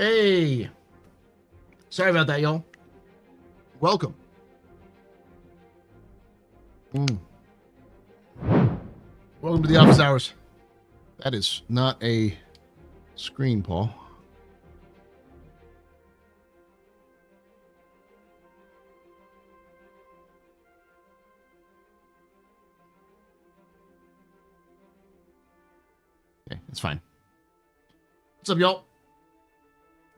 Hey, sorry about that, y'all. Welcome. Welcome to the office hours. That is not a screen, Paul. Okay, that's fine. What's up, y'all?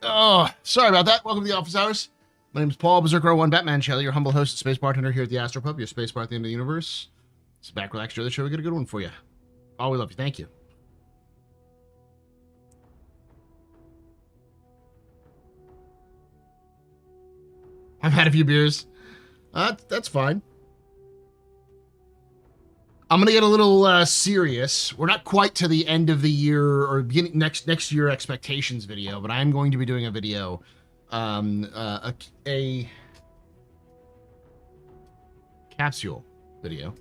Oh, sorry about that. Welcome to the office hours. My name is Paul, Berserker 01 Batman Shelley, your humble host and space bartender here at the Astropub, your space bar at the end of the universe. It's back, relax, enjoy the show. We got a good one for you. Oh, we love you. Thank you. I've had a few beers. That's fine. I'm gonna get a little serious. We're not quite to the end of the year or beginning next year expectations video, but I'm going to be doing a video, a capsule video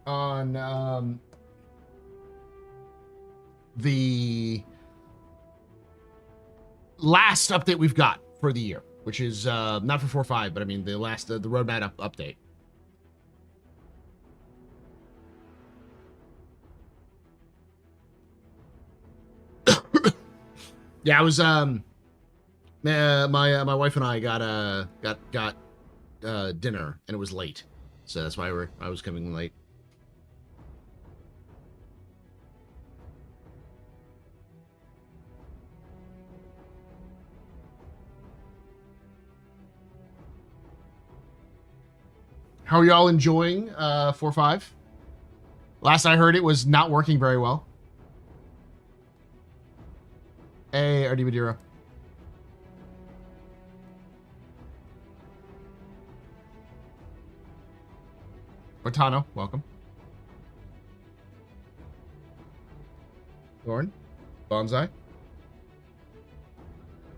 on the last update we've got for the year, which is not for 4.5, but I mean the last the roadmap update. Yeah, I was my wife and I got dinner and it was late, so that's why I was coming late. How are y'all enjoying 4.5? Last I heard, it was not working very well. Hey, RD Madeira. Ortano, welcome. Lauren, Bonsai.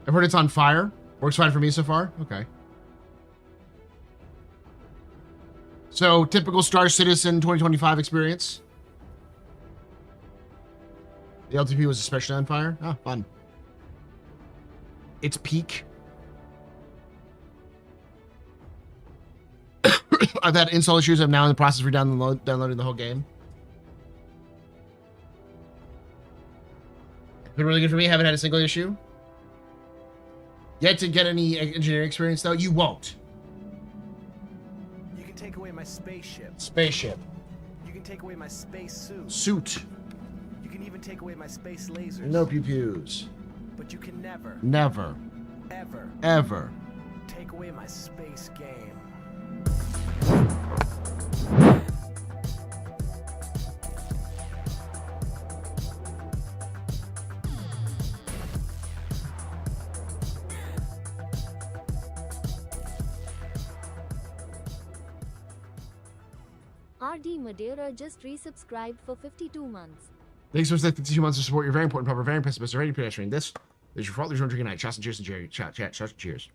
I've heard it's on fire. Works fine for me so far. Okay. So, typical Star Citizen 2025 experience. The LTP was especially on fire. Oh, fun. It's peak. I've had install issues. I'm now in the process of downloading the whole game. It's been really good for me. Haven't had a single issue. Yet to get any engineering experience, though. You won't. You can take away my spaceship. Spaceship. You can take away my space suit. Suit. You can even take away my space lasers. No pew-pews. But you can never, ever take away my space game. RD Madeira just resubscribed for 52 months. Thanks for 52 months to support your very important, proper, very pessimist, rating pedestrian. This is your fault. There's one drinking night. Shots and cheers and chat. Shots and cheers.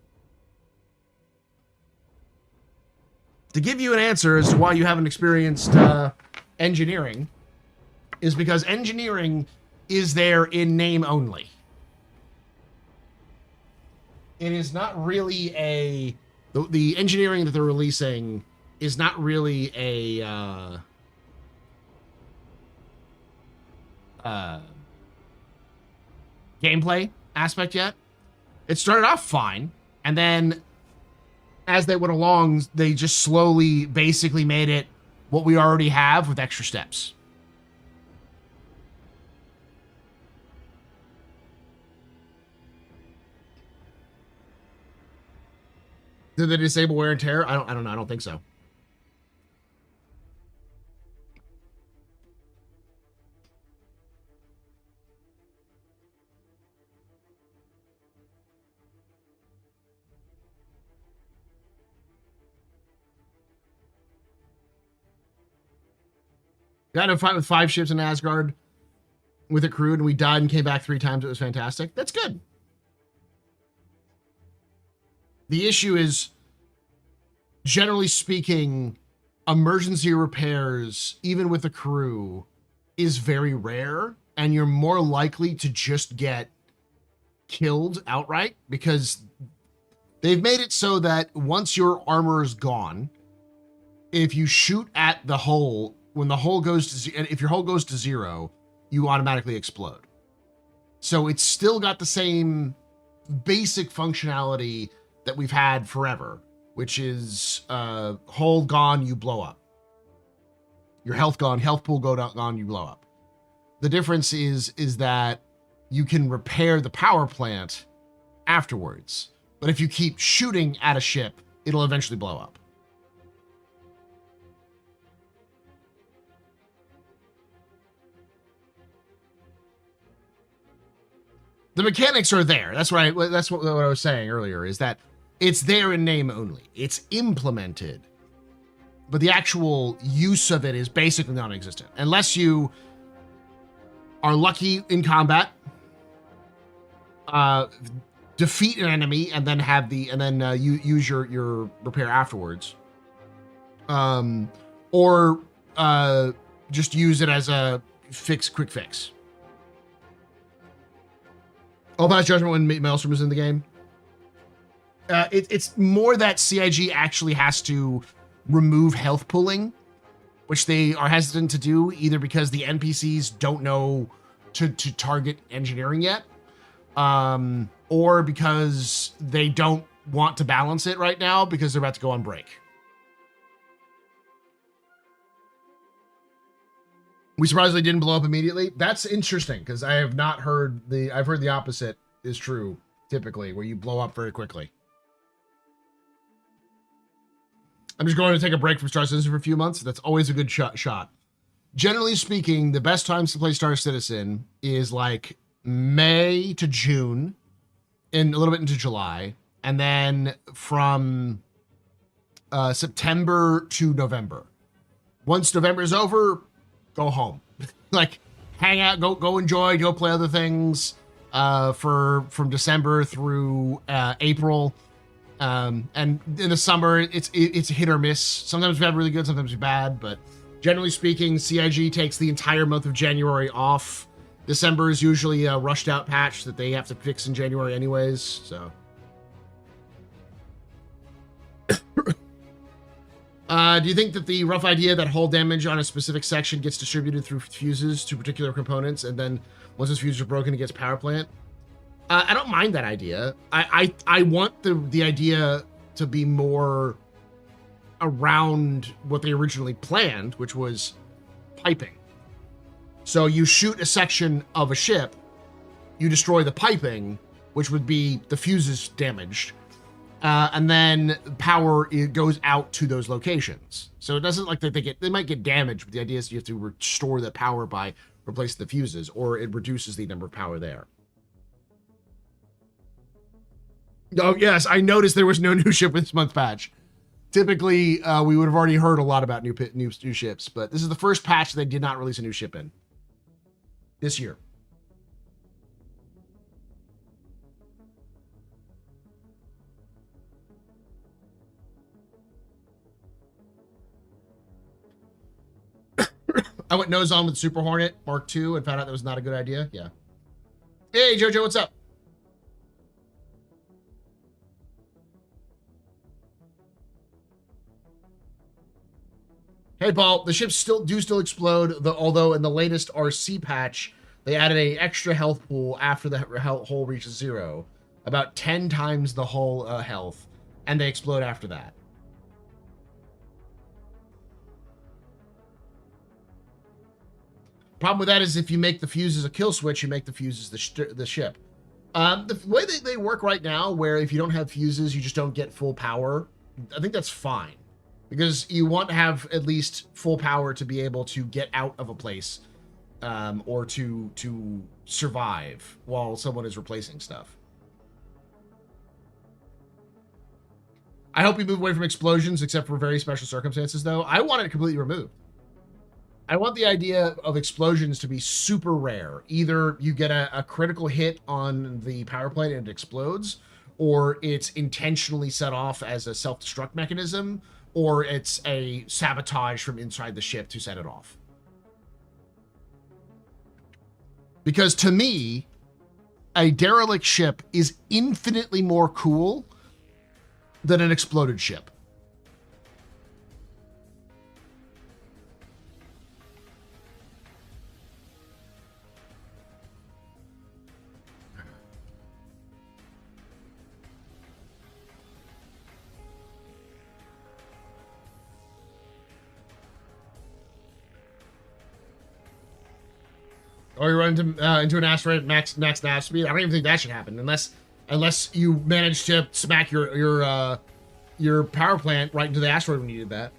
To give you an answer as to why you haven't experienced engineering is because engineering is there in name only. It is not really a... The engineering that they're releasing is not really a... gameplay aspect yet. It started off fine, and then as they went along, they just slowly basically made it what we already have with extra steps. Did they disable wear and tear? I don't know. I don't think so. Got in a fight with 5 ships in Asgard with a crew, and we died and came back 3 times. It was fantastic. That's good. The issue is, generally speaking, emergency repairs, even with a crew, is very rare, and you're more likely to just get killed outright, because they've made it so that once your armor is gone, if you shoot at the hull, when the hull goes to if your hull goes to 0, you automatically explode. So it's still got the same basic functionality that we've had forever, which is hull gone, you blow up. Your health gone, health pool gone, you blow up. The difference is that you can repair the power plant afterwards. But if you keep shooting at a ship, it'll eventually blow up. The mechanics are there. That's what I was saying earlier, is that it's there in name only. It's implemented, but the actual use of it is basically non-existent unless you are lucky in combat, defeat an enemy, and then you use your repair afterwards, or just use it as a quick fix. All Pass Judgment when Maelstrom was in the game. It's more that CIG actually has to remove health pooling, which they are hesitant to do, either because the NPCs don't know to target engineering yet, or because they don't want to balance it right now because they're about to go on break. We surprisingly didn't blow up immediately. That's interesting, because I have not heard I've heard the opposite is true, typically, where you blow up very quickly. I'm just going to take a break from Star Citizen for a few months. That's always a good shot. Generally speaking, the best times to play Star Citizen is like May to June and a little bit into July. And then from September to November. Once November is over, go home. Like, hang out, go enjoy, go play other things from December through April. And in the summer, it's a hit or miss. Sometimes we have really good, sometimes we're bad, but generally speaking, CIG takes the entire month of January off. December is usually a rushed out patch that they have to fix in January anyways, so. Do you think that the rough idea that hull damage on a specific section gets distributed through fuses to particular components, and then once those fuses are broken, it gets power plant? I don't mind that idea. I want the idea to be more around what they originally planned, which was piping. So you shoot a section of a ship, you destroy the piping, which would be the fuses damaged, and then power goes out to those locations. So it doesn't like that they might get damaged, but the idea is you have to restore the power by replacing the fuses, or it reduces the number of power there. Oh, yes, I noticed there was no new ship with this month's patch. Typically, we would have already heard a lot about new ships, but this is the first patch they did not release a new ship in this year. I went nose on with Super Hornet Mark II and found out that was not a good idea. Yeah. Hey, Jojo, what's up? Hey, Paul, the ships still explode, although in the latest RC patch, they added an extra health pool after the hull reaches 0. About 10 times the hull health, and they explode after that. Problem with that is if you make the fuses a kill switch, you make the fuses the ship. The way they work right now, where if you don't have fuses, you just don't get full power, I think that's fine. Because you want to have at least full power to be able to get out of a place, or to survive while someone is replacing stuff. I hope we move away from explosions, except for very special circumstances, though. I want it completely removed. I want the idea of explosions to be super rare. Either you get a critical hit on the power plant and it explodes, or it's intentionally set off as a self-destruct mechanism, or it's a sabotage from inside the ship to set it off. Because to me, a derelict ship is infinitely more cool than an exploded ship. Or you run into an asteroid at max nav speed. I don't even think that should happen unless you manage to smack your power plant right into the asteroid when you did that.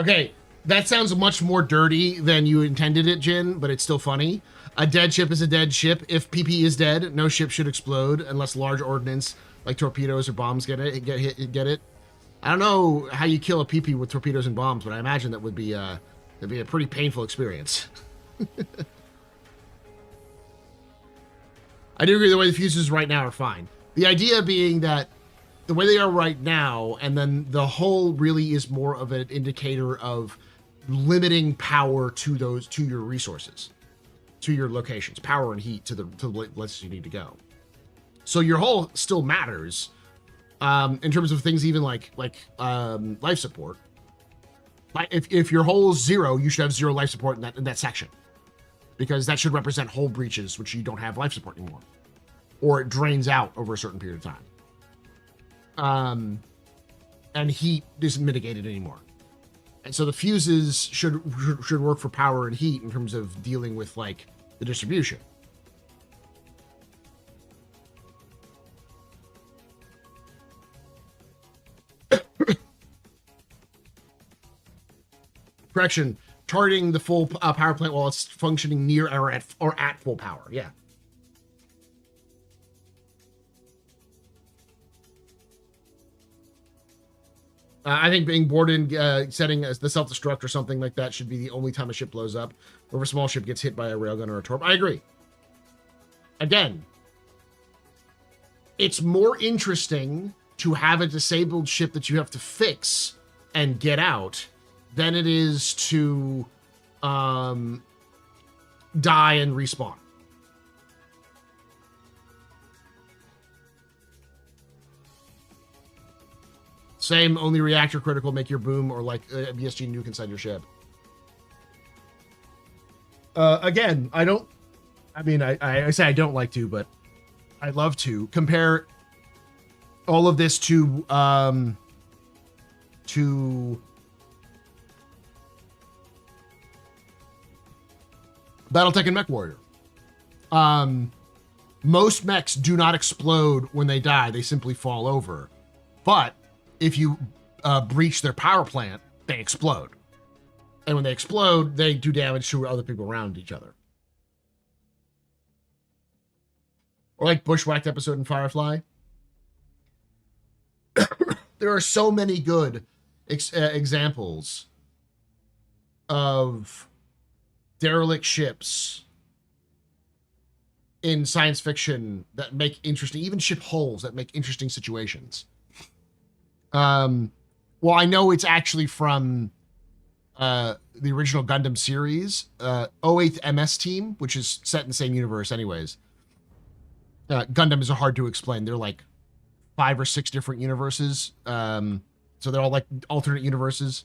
Okay, that sounds much more dirty than you intended it, Jin, but it's still funny. A dead ship is a dead ship. If PP is dead, no ship should explode unless large ordnance like torpedoes or bombs get it. I don't know how you kill a PP with torpedoes and bombs, but I imagine that would be that'd be a pretty painful experience. I do agree the way the fuses right now are fine. The idea being that the way they are right now, and then the hull really is more of an indicator of limiting power to your resources, to your locations, power and heat to the places you need to go. So your hull still matters. In terms of things even like life support. Like if your hull is 0, you should have 0 life support in that section, because that should represent hull breaches, which you don't have life support anymore, or it drains out over a certain period of time. And heat isn't mitigated anymore, and so the fuses should work for power and heat in terms of dealing with like the distribution. Correction, charting the full power plant while it's functioning near or at full power. Yeah. I think being boarded, setting as the self-destruct or something like that should be the only time a ship blows up, or if a small ship gets hit by a railgun or a torp. I agree. Again, it's more interesting to have a disabled ship that you have to fix and get out than it is to die and respawn. Same, only reactor critical make your boom or like a BSG nuke inside your ship. Again, I say I don't like to, but I love to compare all of this to Battletech and Mech Warrior. Most mechs do not explode when they die. They simply fall over. But if you breach their power plant, they explode. And when they explode, they do damage to other people around each other. Or like Bushwhacked episode in Firefly. There are so many good examples of derelict ships in science fiction that make interesting, even ship hulls that make interesting situations. Well, I know it's actually from the original Gundam series, 08th MS Team, which is set in the same universe anyways. Gundam is hard to explain. They're like 5 or 6 different universes. So they're all like alternate universes.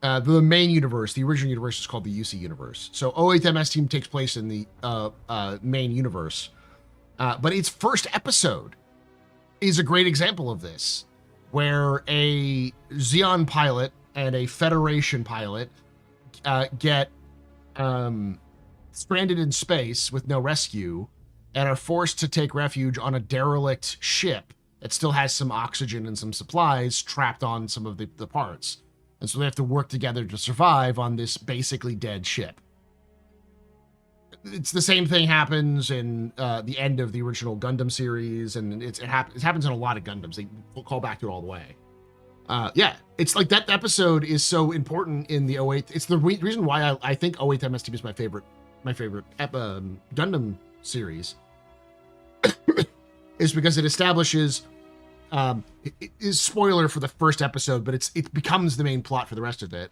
The main universe, the original universe, is called the UC universe. So 08th MS Team takes place in the main universe. But its first episode is a great example of this, where a Xeon pilot and a Federation pilot get stranded in space with no rescue and are forced to take refuge on a derelict ship that still has some oxygen and some supplies trapped on some of the parts. And so they have to work together to survive on this basically dead ship. It's the same thing happens in the end of the original Gundam series, and it happens in a lot of Gundams. They call back to it all the way. Yeah, it's like that episode is so important in the 08. It's the reason why I think 08 MS Team is my favorite Gundam series. Is because it establishes it is spoiler for the first episode, but it becomes the main plot for the rest of it.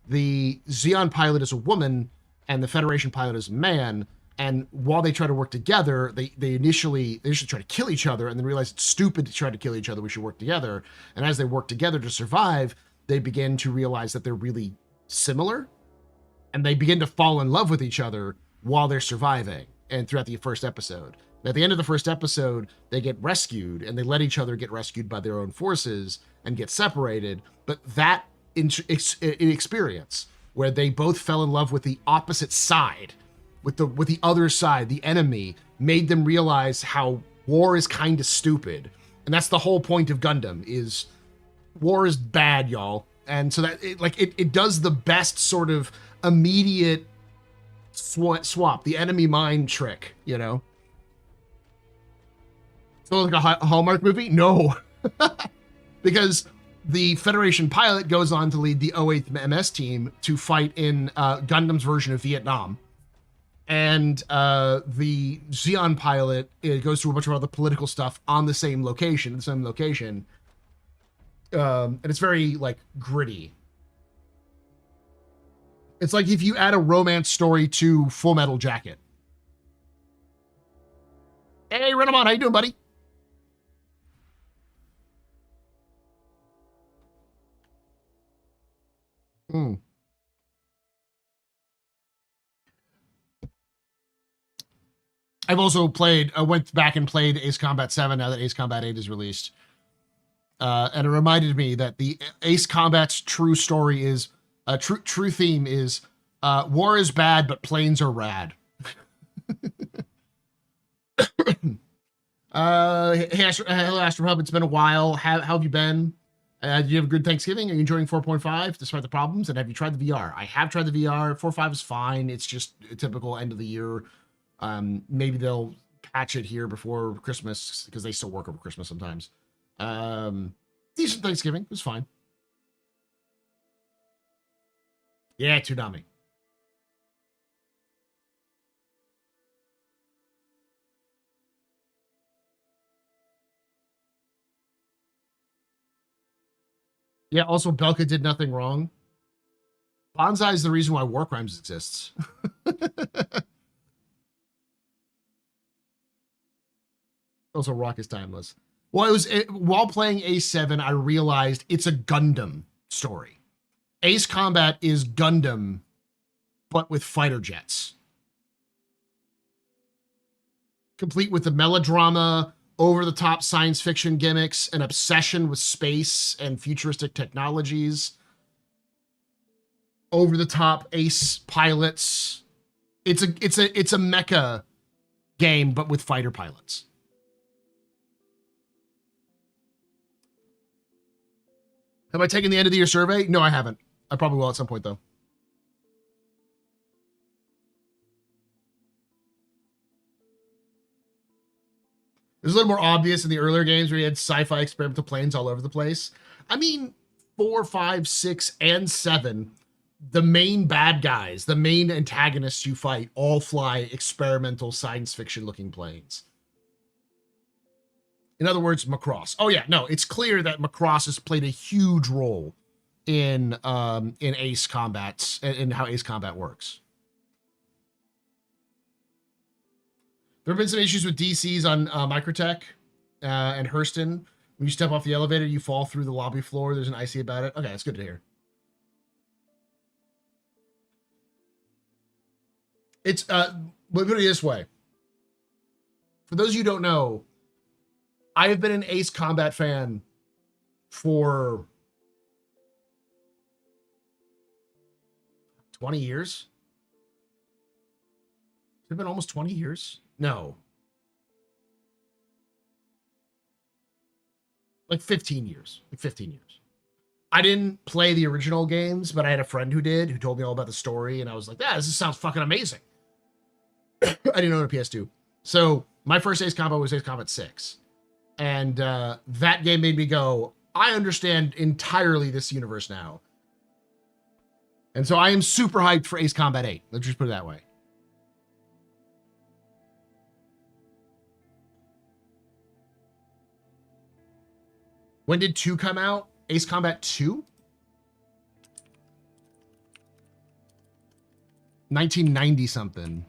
the Xeon pilot is a woman and the Federation pilot is a man. And while they try to work together, they initially try to kill each other and then realize it's stupid to try to kill each other. We should work together. And as they work together to survive, they begin to realize that they're really similar, and they begin to fall in love with each other while they're surviving and throughout the first episode. And at the end of the first episode, they get rescued, and they let each other get rescued by their own forces and get separated. But that experience where they both fell in love with the opposite side, with the other side, the enemy, made them realize how war is kind of stupid. And that's the whole point of Gundam, is war is bad, y'all. And so that it does the best sort of immediate swap, the enemy mind trick, you know? So like a Hallmark movie? No. Because the Federation pilot goes on to lead the 08th MS team to fight in Gundam's version of Vietnam. And the Xeon pilot, it goes through a bunch of other political stuff on the same location, and it's very like gritty. It's like if you add a romance story to Full Metal Jacket. Hey, Renamon, how you doing, buddy? I've also went back and played Ace Combat 7 now that Ace Combat 8 is released. And it reminded me that the Ace Combat's true story is, true theme is, war is bad, but planes are rad. Hey, hello, AstroHub. It's been a while. How have you been? Did you have a good Thanksgiving? Are you enjoying 4.5 despite the problems? And have you tried the VR? I have tried the VR. 4.5 is fine. It's just a typical end of the year. Maybe they'll patch it here before Christmas because they still work over Christmas sometimes. Decent Thanksgiving. It was fine. Yeah, Toonami. Yeah, also Belka did nothing wrong. Bonsai is the reason why War Crimes exists. Also, Rock is timeless. Well, while playing Ace 7, I realized it's a Gundam story. Ace Combat is Gundam, but with fighter jets. Complete with the melodrama, over-the-top science fiction gimmicks, an obsession with space and futuristic technologies, over-the-top ace pilots. It's a mecha game, but with fighter pilots. Have I taken the end of the year survey? No, I haven't. I probably will at some point, though. It was a little more obvious in the earlier games where you had sci-fi experimental planes all over the place. I mean, 4, 5, 6, and 7, the main bad guys, the main antagonists you fight, all fly experimental science fiction-looking planes. In other words, Macross. Oh yeah, no, it's clear that Macross has played a huge role in Ace Combat and how Ace Combat works. There have been some issues with DCs on Microtech and Hurston. When you step off the elevator, you fall through the lobby floor. There's an IC about it. Okay, that's good to hear. It's but put it this way. For those of you who don't know, I have been an Ace Combat fan for 20 years. It's been almost 20 years. No. Like 15 years. Like 15 years. I didn't play the original games, but I had a friend who did, who told me all about the story, and I was like, yeah, this sounds fucking amazing. I didn't own a PS2. So my first Ace Combat was Ace Combat 6. And that game made me go, I understand entirely this universe now. And so I am super hyped for Ace Combat 8. Let's just put it that way. When did 2 come out? Ace Combat 2? 1990 something.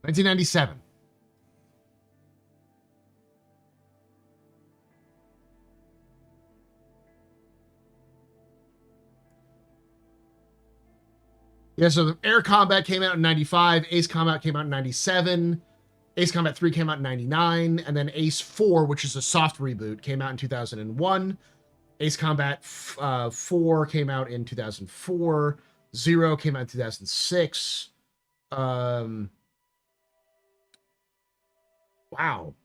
$1997. Yeah, so the Air Combat came out in 95, Ace Combat came out in 97, Ace Combat 3 came out in 99, and then Ace 4, which is a soft reboot, came out in 2001. Ace Combat 4 came out in 2004. 0 came out in 2006. Wow.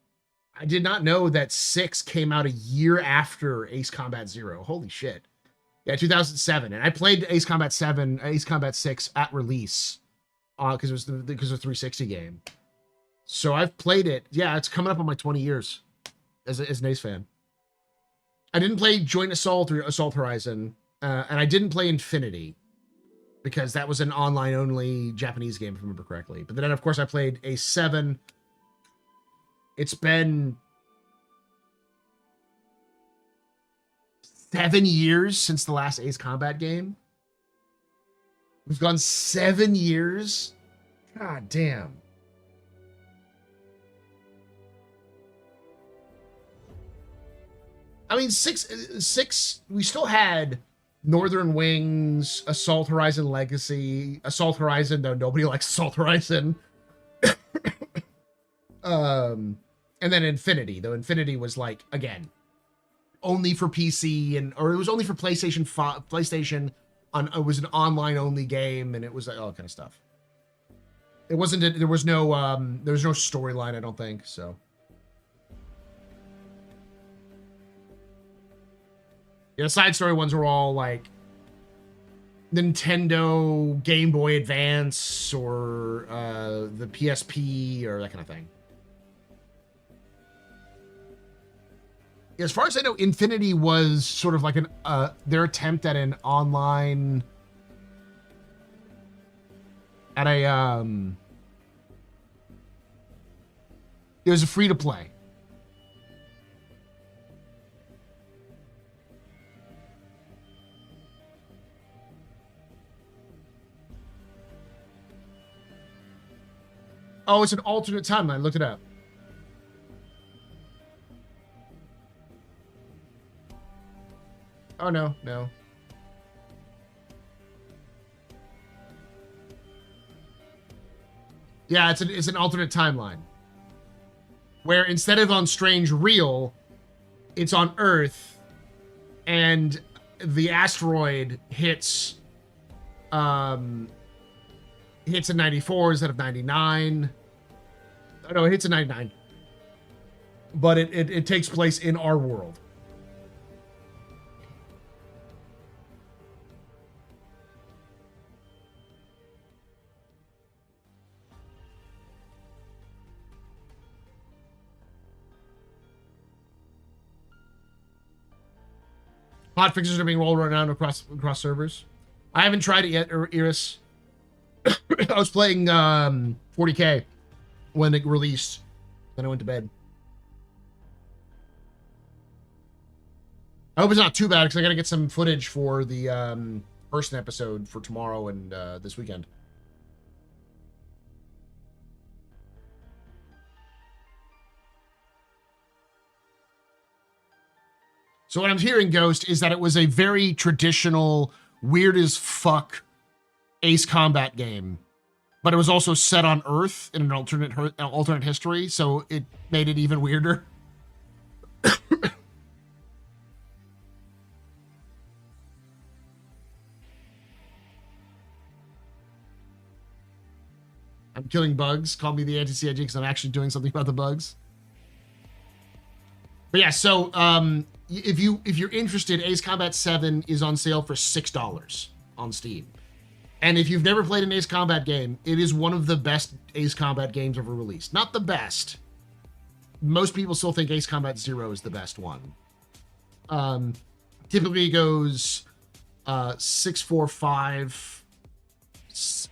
I did not know that 6 came out a year after Ace Combat 0. Holy shit. Yeah, 2007. And I played Ace Combat 7, Ace Combat 6 at release because it was the 360 game. So I've played it. Yeah, it's coming up on my 20 years as an Ace fan. I didn't play Joint Assault or Assault Horizon, and I didn't play Infinity because that was an online-only Japanese game, if I remember correctly. But then, of course, I played Ace 7. It's been 7 years since the last Ace Combat game. We've gone 7 years. God damn. I mean, six, we still had Northern Wings, Assault Horizon Legacy, Assault Horizon, though nobody likes Assault Horizon. And then Infinity, though Infinity was like, again, only for PC or it was only for PlayStation it was an online only game, and it was like all that kind of stuff. It wasn't, there was no storyline, I don't think, so. Yeah, side story ones were all like Nintendo Game Boy Advance or the PSP or that kind of thing. As far as I know, Infinity was sort of like their attempt at an online, it was a free to play. Oh, it's an alternate timeline. Look it up. Oh, no. Yeah, it's an alternate timeline. Where instead of on Strange Real, it's on Earth, and the asteroid hits in 94 instead of 99. Oh, no, it hits in 99. But it takes place in our world. Hot fixes are being rolled around across servers. I haven't tried it yet, Iris. I was playing 40K when it released. Then I went to bed. I hope it's not too bad because I got to get some footage for the person episode for tomorrow and this weekend. So what I'm hearing, Ghost, is that it was a very traditional, weird as fuck Ace Combat game, but it was also set on Earth in an alternate history, so it made it even weirder. I'm killing bugs. Call me the anti-CIG because I'm actually doing something about the bugs. But yeah, so if you're interested, Ace Combat 7 is on sale for $6 on Steam. And if you've never played an Ace Combat game, it is one of the best Ace Combat games ever released. Not the best. Most people still think Ace Combat 0 is the best one. Typically it goes 6, 4, 5,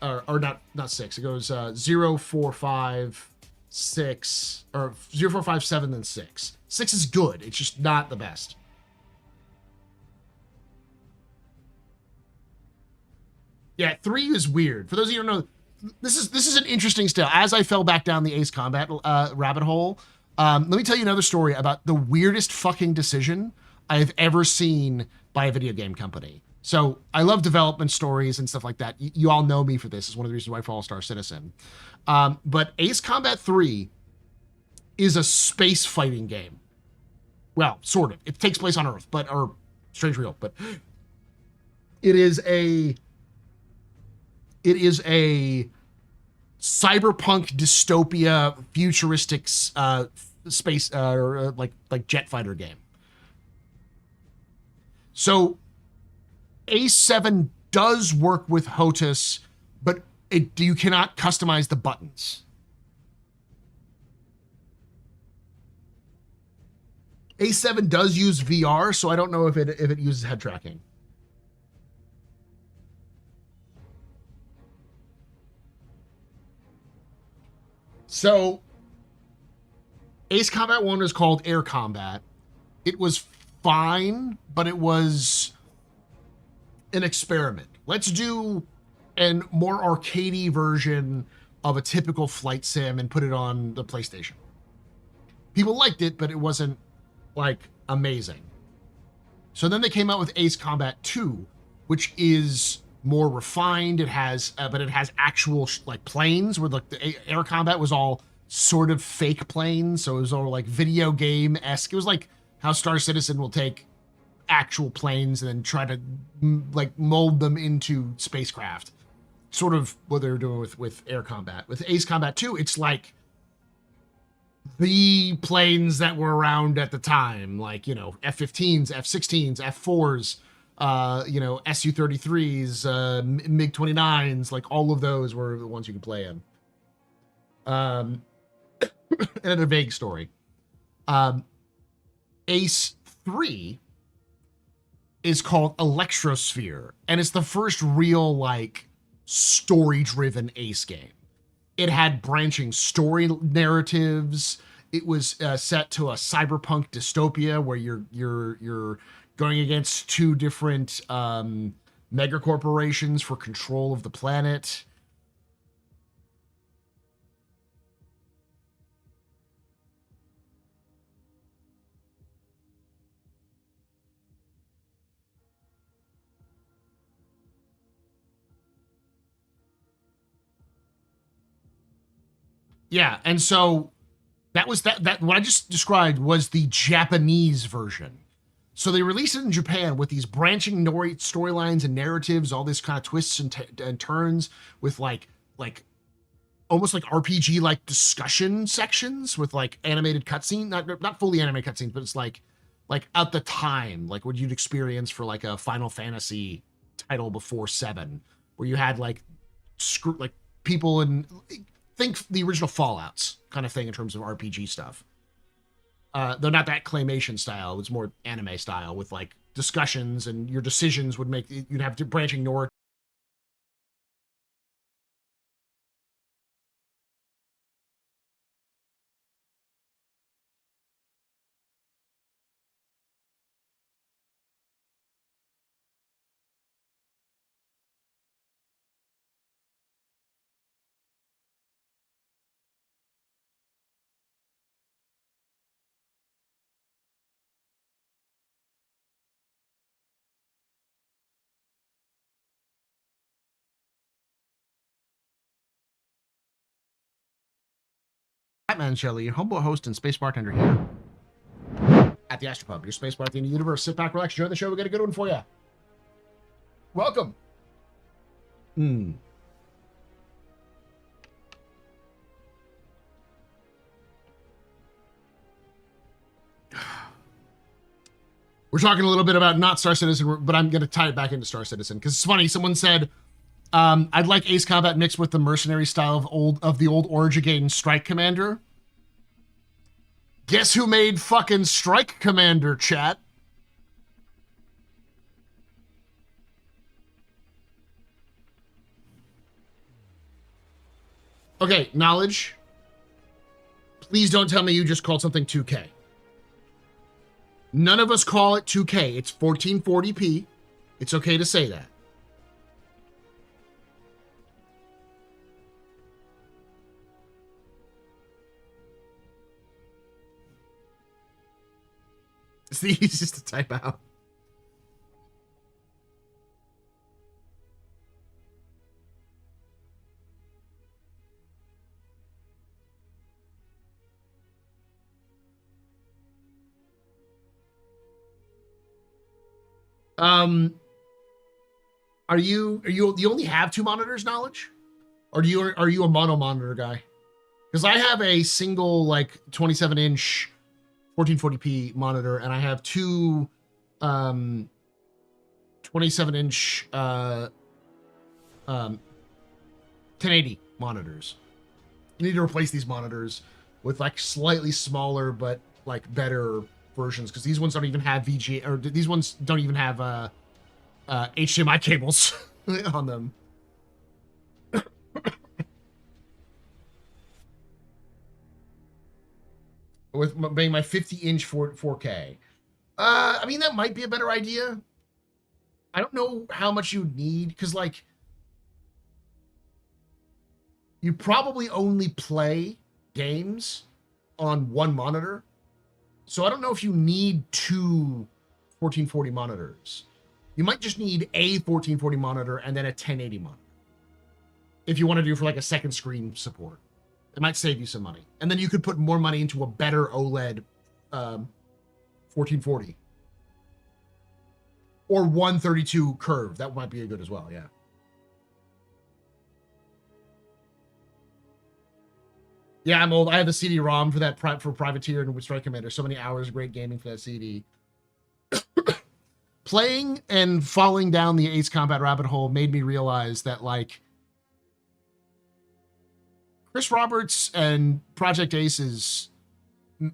or not 6. It goes 0, 4, 5, 6, or 0, 4, 5, 7, then 6. 6 is good. It's just not the best. Yeah, 3 is weird. For those of you who don't know, this is an interesting style. As I fell back down the Ace Combat rabbit hole, let me tell you another story about the weirdest fucking decision I have ever seen by a video game company. So I love development stories and stuff like that. You all know me for this. It's one of the reasons why I follow Star Citizen. But Ace Combat 3 is a space fighting game. Well, sort of. It takes place on Earth, or Strange Real, but it is a cyberpunk dystopia futuristic space like jet fighter game. So A7 does work with HOTAS, but you cannot customize the buttons. A7 does use VR, so I don't know if it uses head tracking. So Ace Combat 1 was called Air Combat. It was fine, but it was an experiment. Let's do a more arcadey version of a typical flight sim and put it on the PlayStation. People liked it, but it wasn't like amazing. So then they came out with Ace Combat 2, which is more refined. It has, but it has actual like planes, where the Air Combat was all sort of fake planes. So it was all like video game-esque. It was like how Star Citizen will take actual planes and then try to like mold them into spacecraft. Sort of what they were doing with Air Combat. With Ace Combat 2, it's like the planes that were around at the time, like, you know, F-15s, F-16s, F-4s, Su-33s, MiG-29s, like all of those were the ones you could play in. And a vague story. Ace 3 is called Electrosphere, and it's the first real, like, story-driven Ace game. It had branching story narratives. It was set to a cyberpunk dystopia where you're going against two different mega corporations for control of the planet. Yeah, and so that was that what I just described was the Japanese version. So they released it in Japan with these branching storylines and narratives, all this kind of twists and turns with like almost like RPG like discussion sections with like animated cutscene, not fully animated cutscenes, but it's like at the time, like what you'd experience for like a Final Fantasy title before 7, where you had like people and think the original Fallouts kind of thing in terms of RPG stuff. Though not that claymation style, it was more anime style with like discussions, and your decisions would make you'd have branching north. Batman Shelley, your humble host and space bartender here at the Astropub, your space bar at the end of the universe. Sit back, relax, enjoy the show. We got a good one for you. Welcome. We're talking a little bit about not Star Citizen, but I'm going to tie it back into Star Citizen because it's funny. Someone said, I'd like Ace Combat mixed with the mercenary style of the old Origin Strike Commander. Guess who made fucking Strike Commander, chat? Okay, knowledge. Please don't tell me you just called something 2K. None of us call it 2K. It's 1440p. It's okay to say that. It's the easiest to type out. You only have 2 monitors, knowledge? Or are you a mono monitor guy? Because I have a single like 27-inch 1440p monitor, and I have 2 27-inch 1080 monitors. You need to replace these monitors with like slightly smaller but like better versions, because these ones don't even have VGA, or these ones don't even have HDMI cables on them. With being my 50-inch 4K. I mean, that might be a better idea. I don't know how much you need, because like you probably only play games on 1 monitor. So I don't know if you need 2 1440 monitors. You might just need a 1440 monitor and then a 1080 monitor. If you want to do for like a second screen support. It might save you some money. And then you could put more money into a better OLED 1440. Or 132 curve. That might be a good as well, yeah. Yeah, I'm old. I have the CD-ROM for that for Privateer and Strike Commander. So many hours of great gaming for that CD. Playing and falling down the Ace Combat rabbit hole made me realize that, like, Chris Roberts and Project Aces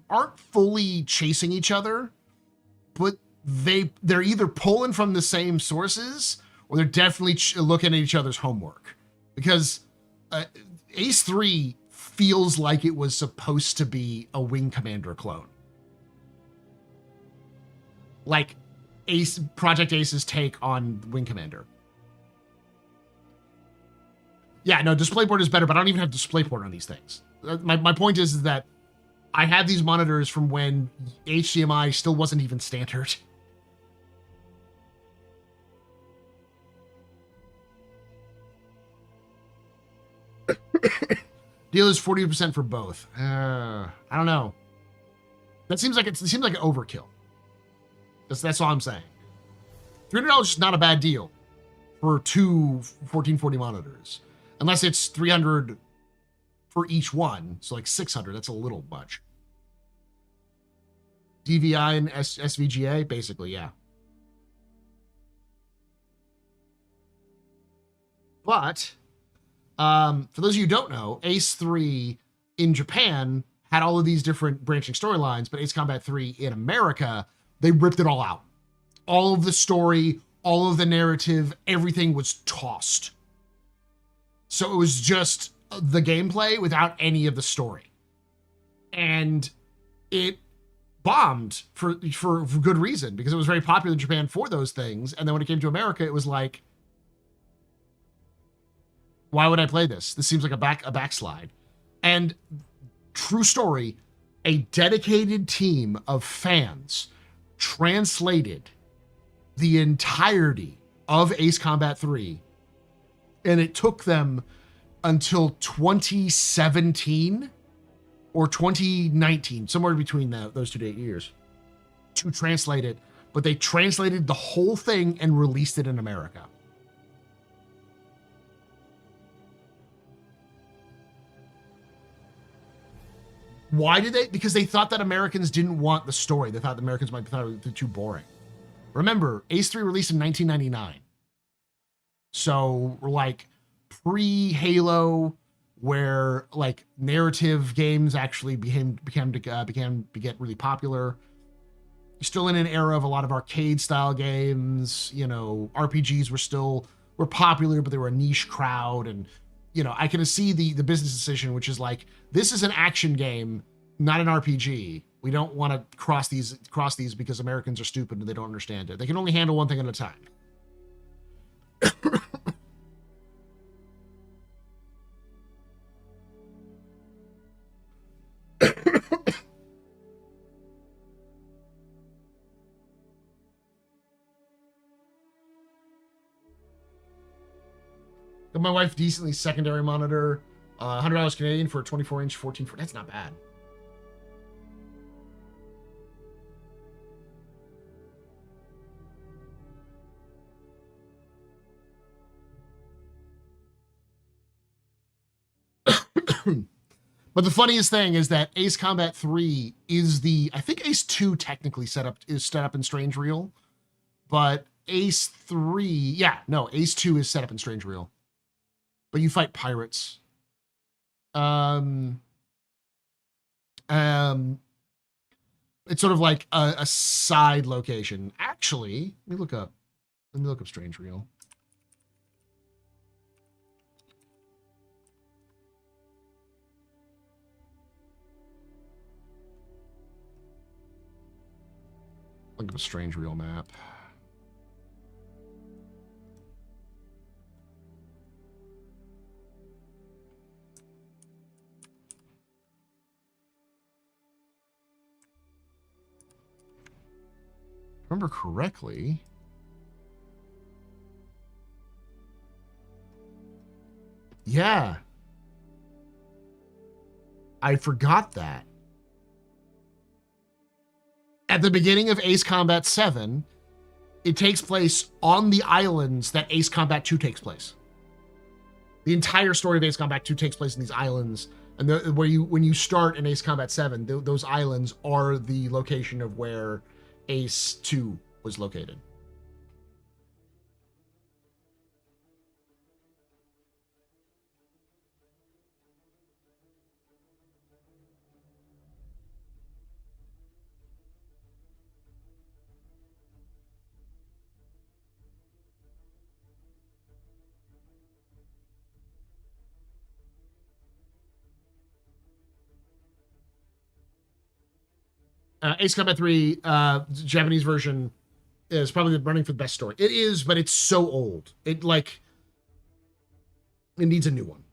aren't fully chasing each other, but they're either pulling from the same sources, or they're definitely looking at each other's homework. Because Ace 3 feels like it was supposed to be a Wing Commander clone. Like Project Ace's take on Wing Commander. Yeah, no, DisplayPort is better, but I don't even have DisplayPort on these things. My point is that I have these monitors from when HDMI still wasn't even standard. Deal is 40% for both. I don't know. It seems like an overkill. That's all I'm saying. $300 is not a bad deal for 2 1440 monitors. Unless it's $300 for each one. So like $600, that's a little much. DVI and SVGA, basically, yeah. But for those of you who don't know, Ace 3 in Japan had all of these different branching storylines, but Ace Combat 3 in America, they ripped it all out. All of the story, all of the narrative, everything was tossed. So it was just the gameplay without any of the story. And it bombed for good reason, because it was very popular in Japan for those things. And then when it came to America, it was like, why would I play this? This seems like a backslide. And true story, a dedicated team of fans translated the entirety of Ace Combat 3, and it took them until 2017 or 2019, somewhere between those 2 years, to translate it. But they translated the whole thing and released it in America. Why did they? Because they thought that Americans didn't want the story. They thought the Americans might thought it was too boring. Remember, Ace 3 released in 1999. So we're like pre-Halo, where like narrative games actually began to get really popular. You're still in an era of a lot of arcade style games. You know, RPGs were popular, but they were a niche crowd. And you know, I can see the business decision, which is like, this is an action game not an RPG. We don't want to cross these because Americans are stupid and they don't understand it. They can only handle one thing at a time. Got my wife decently secondary monitor, $100 Canadian for a 24-inch 14. That's not bad. But the funniest thing is that Ace Combat 3 is I think Ace 2 technically set up in Strange Reel, but Ace 3, Ace 2 is set up in Strange Reel. But you fight pirates. It's sort of like a side location. Actually, let me look up Strange Reel. Look at a Strange Reel map. Remember correctly. Yeah. I forgot that. At the beginning of Ace Combat 7, it takes place on the islands that Ace Combat 2 takes place. The entire story of Ace Combat 2 takes place in these islands, and when you start in Ace Combat 7, those islands are the location of where Ace 2 was located. Ace Combat 3, Japanese version, is probably running for the best story. It is, but it's so old. It needs a new one.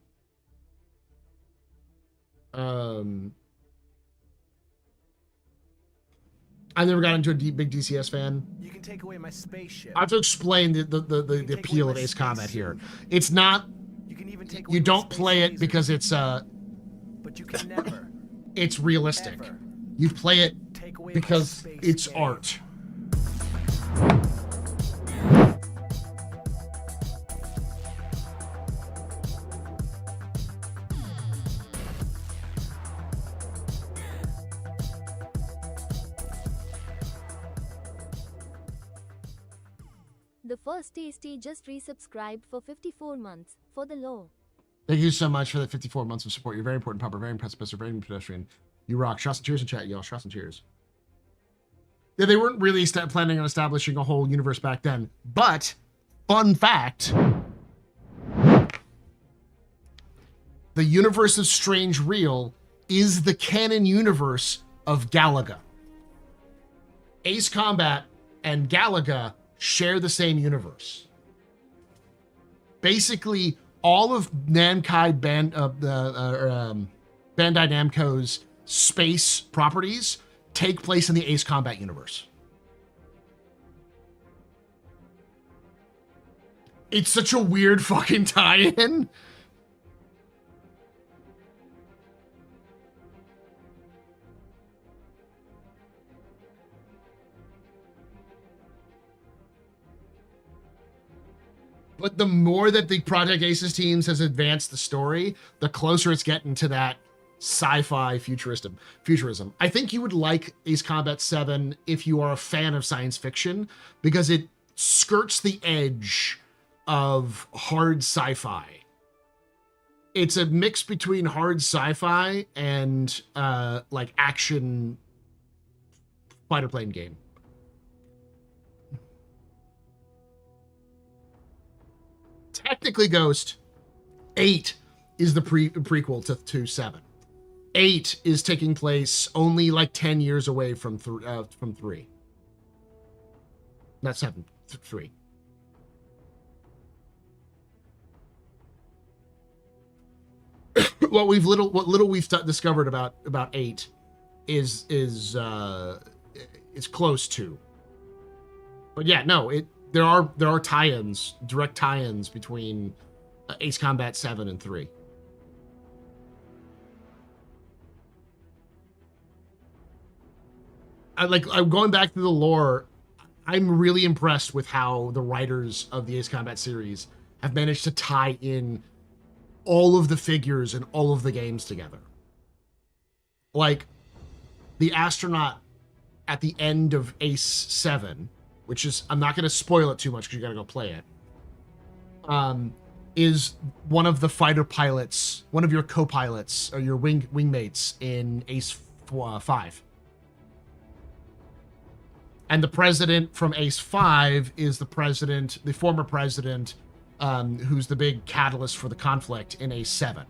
I never got into a big DCS fan. You can take away my spaceship. I have to explain the appeal of Ace Combat here. It's not. You can even take You don't play it because it's but you can never. it's realistic. Ever. You play it Take away because my space it's game. art. The first tasty just resubscribed for 54 months for the low. Thank you so much for the 54 months of support. You're very important, Pumper, very impressive, very pedestrian. You rock. Shots and cheers in chat, y'all. Shots and cheers. Yeah, they weren't really planning on establishing a whole universe back then. But, fun fact, the universe of Strange Reel is the canon universe of Galaga. Ace Combat and Galaga share the same universe. Basically, all of Namco Bandai Namco's space properties take place in the Ace Combat universe. It's such a weird fucking tie-in. But the more that the Project Aces teams has advanced the story, the closer it's getting to that sci-fi futurism. I think you would like Ace Combat 7 if you are a fan of science fiction, because it skirts the edge of hard sci-fi. It's a mix between hard sci-fi and like action fighter plane game. Technically, Ghost 8 is the prequel to 7. 8 is taking place only like 10 years away from 3. Not 7, 3. What little we've discovered about 8 is close to. But yeah, no, there are tie-ins, direct tie-ins between Ace Combat 7 and 3. I'm going back to the lore. I'm really impressed with how the writers of the Ace Combat series have managed to tie in all of the figures and all of the games together. Like the astronaut at the end of Ace 7, which is, I'm not going to spoil it too much because you got to go play it, is one of the fighter pilots, one of your co-pilots or your wingmates in Ace 5. And the president from Ace 5 is the former president, who's the big catalyst for the conflict in Ace 7.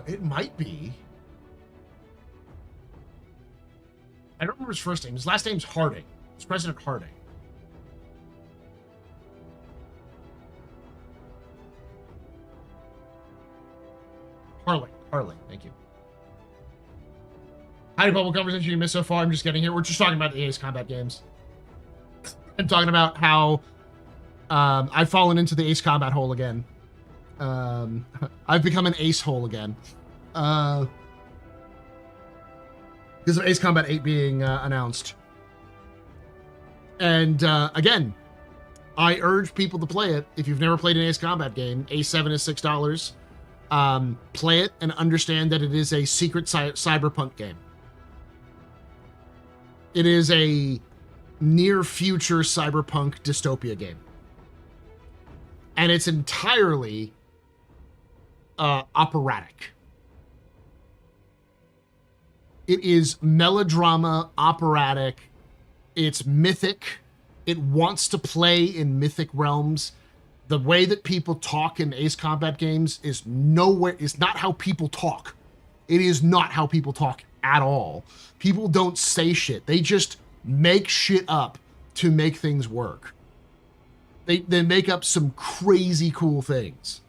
It might be. I don't remember his first name. His last name's Harding. It's President Harding. Harling. Thank you. Howdy, Bubble. Conversation you missed so far. I'm just getting here. We're just talking about the Ace Combat games. And talking about how I've fallen into the Ace Combat hole again. I've become an ace hole again. Because of Ace Combat 8 being announced. And again, I urge people to play it. If you've never played an Ace Combat game, Ace 7 is $6. Play it and understand that it is a secret cyberpunk game. It is a near future cyberpunk dystopia game. And it's entirely operatic. It is melodrama, operatic. It's mythic. It wants to play in mythic realms. The way that people talk in Ace Combat games is not how people talk. It is not how people talk at all. People don't say shit. They just make shit up to make things work. They make up some crazy cool things.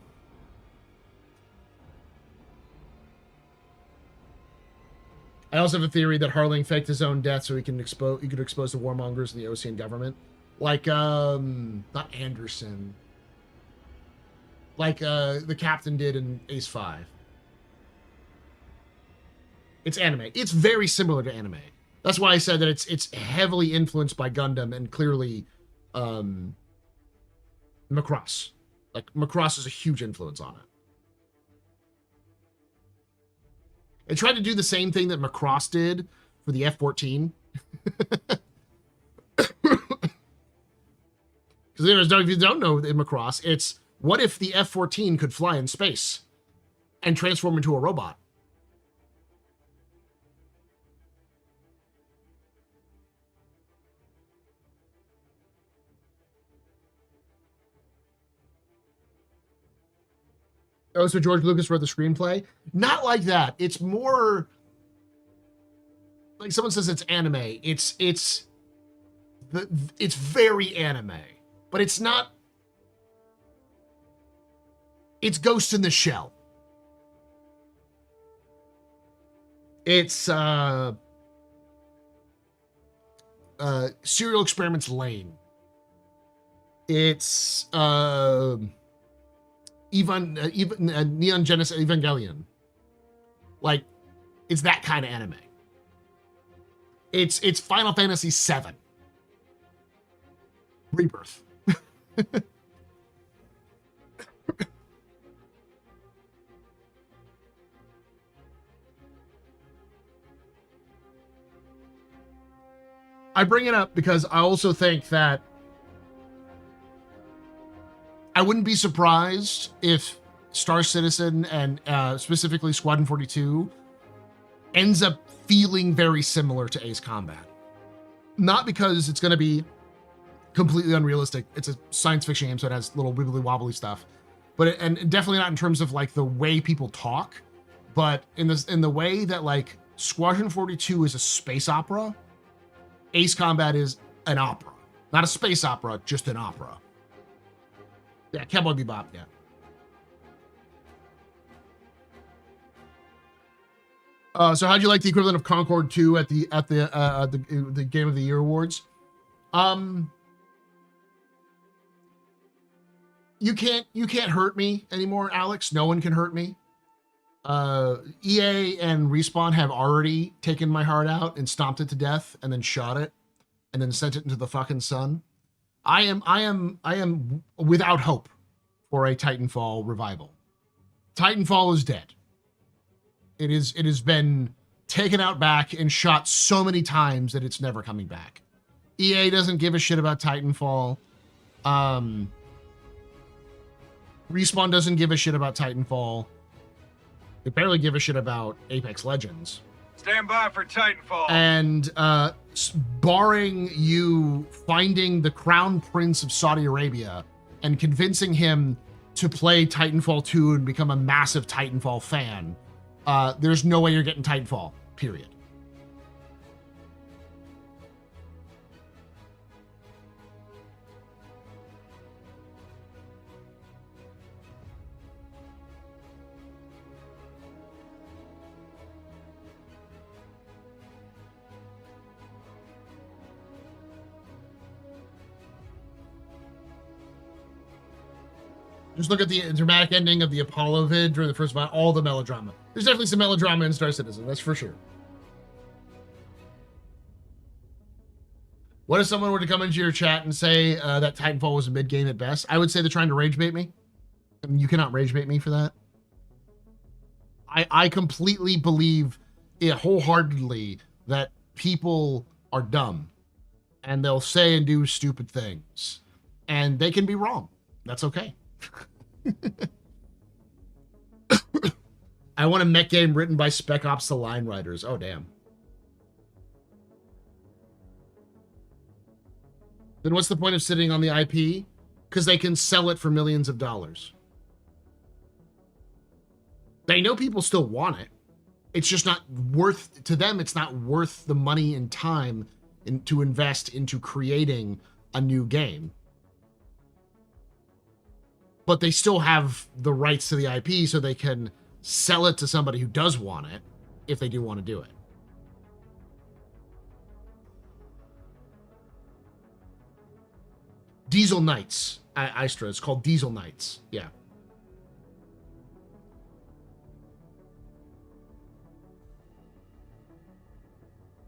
I also have a theory that Harling faked his own death so he could expose the warmongers and the Ocean government. Like, not Anderson. Like, the captain did in Ace 5. It's anime. It's very similar to anime. That's why I said that it's heavily influenced by Gundam and clearly, Macross. Like, Macross is a huge influence on it. It tried to do the same thing that Macross did for the F-14. Because if you don't know in Macross, it's what if the F-14 could fly in space and transform into a robot? Oh, so George Lucas wrote the screenplay? Not like that. It's more like someone says it's anime. It's very anime, but it's not. It's Ghost in the Shell. It's Serial Experiments Lane. It's Neon Genesis Evangelion. Like, it's that kind of anime. It's Final Fantasy VII. Rebirth. I bring it up because I also think that I wouldn't be surprised if Star Citizen and specifically Squadron 42 ends up feeling very similar to Ace Combat. Not because it's going to be completely unrealistic. It's a science fiction game, so it has little wibbly wobbly stuff. But and definitely not in terms of like the way people talk, but in the way that like Squadron 42 is a space opera, Ace Combat is an opera. Not a space opera, just an opera. Yeah, Cowboy Bebop, yeah. So how'd you like the equivalent of Concord 2 at the Game of the Year awards? You can't hurt me anymore, Alex. No one can hurt me. EA and Respawn have already taken my heart out and stomped it to death and then shot it and then sent it into the fucking sun. I am without hope for a Titanfall revival. Titanfall is dead. It has been taken out back and shot so many times that it's never coming back. EA doesn't give a shit about Titanfall. Respawn doesn't give a shit about Titanfall. They barely give a shit about Apex Legends. Stand by for Titanfall. And barring you finding the Crown Prince of Saudi Arabia and convincing him to play Titanfall 2 and become a massive Titanfall fan, there's no way you're getting Titanfall, period. Just look at the dramatic ending of the Apollo vid during the first fight, all the melodrama. There's definitely some melodrama in Star Citizen, that's for sure. What if someone were to come into your chat and say that Titanfall was a mid-game at best? I would say they're trying to rage bait me. I mean, you cannot rage bait me for that. I completely believe it wholeheartedly that people are dumb and they'll say and do stupid things and they can be wrong. That's okay. I want a mech game written by Spec Ops the Line Writers. Oh, damn. Then what's the point of sitting on the IP? Because they can sell it for millions of dollars. They know people still want it. It's just not worth, to them, it's not worth the money and time to invest into creating a new game. But they still have the rights to the IP, so they can sell it to somebody who does want it, if they do want to do it. Diesel Knights, Istra. It's called Diesel Knights. Yeah.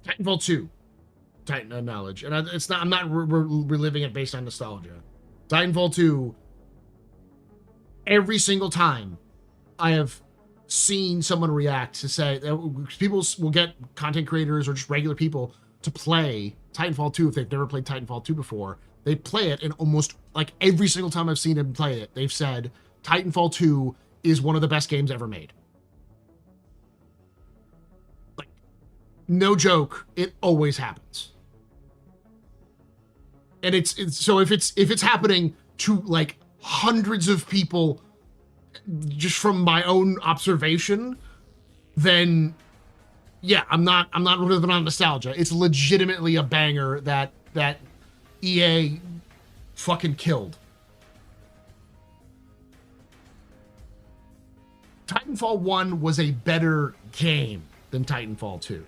Titanfall 2. Titan knowledge. And it's not, I'm not reliving it based on nostalgia. Titanfall 2, every single time I have seen someone react to say, people will get content creators or just regular people to play Titanfall 2 if they've never played Titanfall 2 before. They play it, and almost like every single time I've seen them play it, they've said Titanfall 2 is one of the best games ever made. Like, no joke, it always happens. And it's so if it's happening to like hundreds of people just from my own observation, then yeah, I'm not living on nostalgia. It's legitimately a banger that EA fucking killed. Titanfall 1 was a better game than Titanfall 2,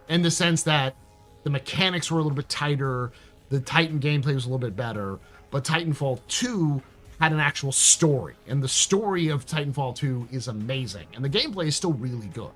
in the sense that the mechanics were a little bit tighter, the Titan gameplay was a little bit better, but Titanfall 2 had an actual story, and the story of Titanfall 2 is amazing, and the gameplay is still really good.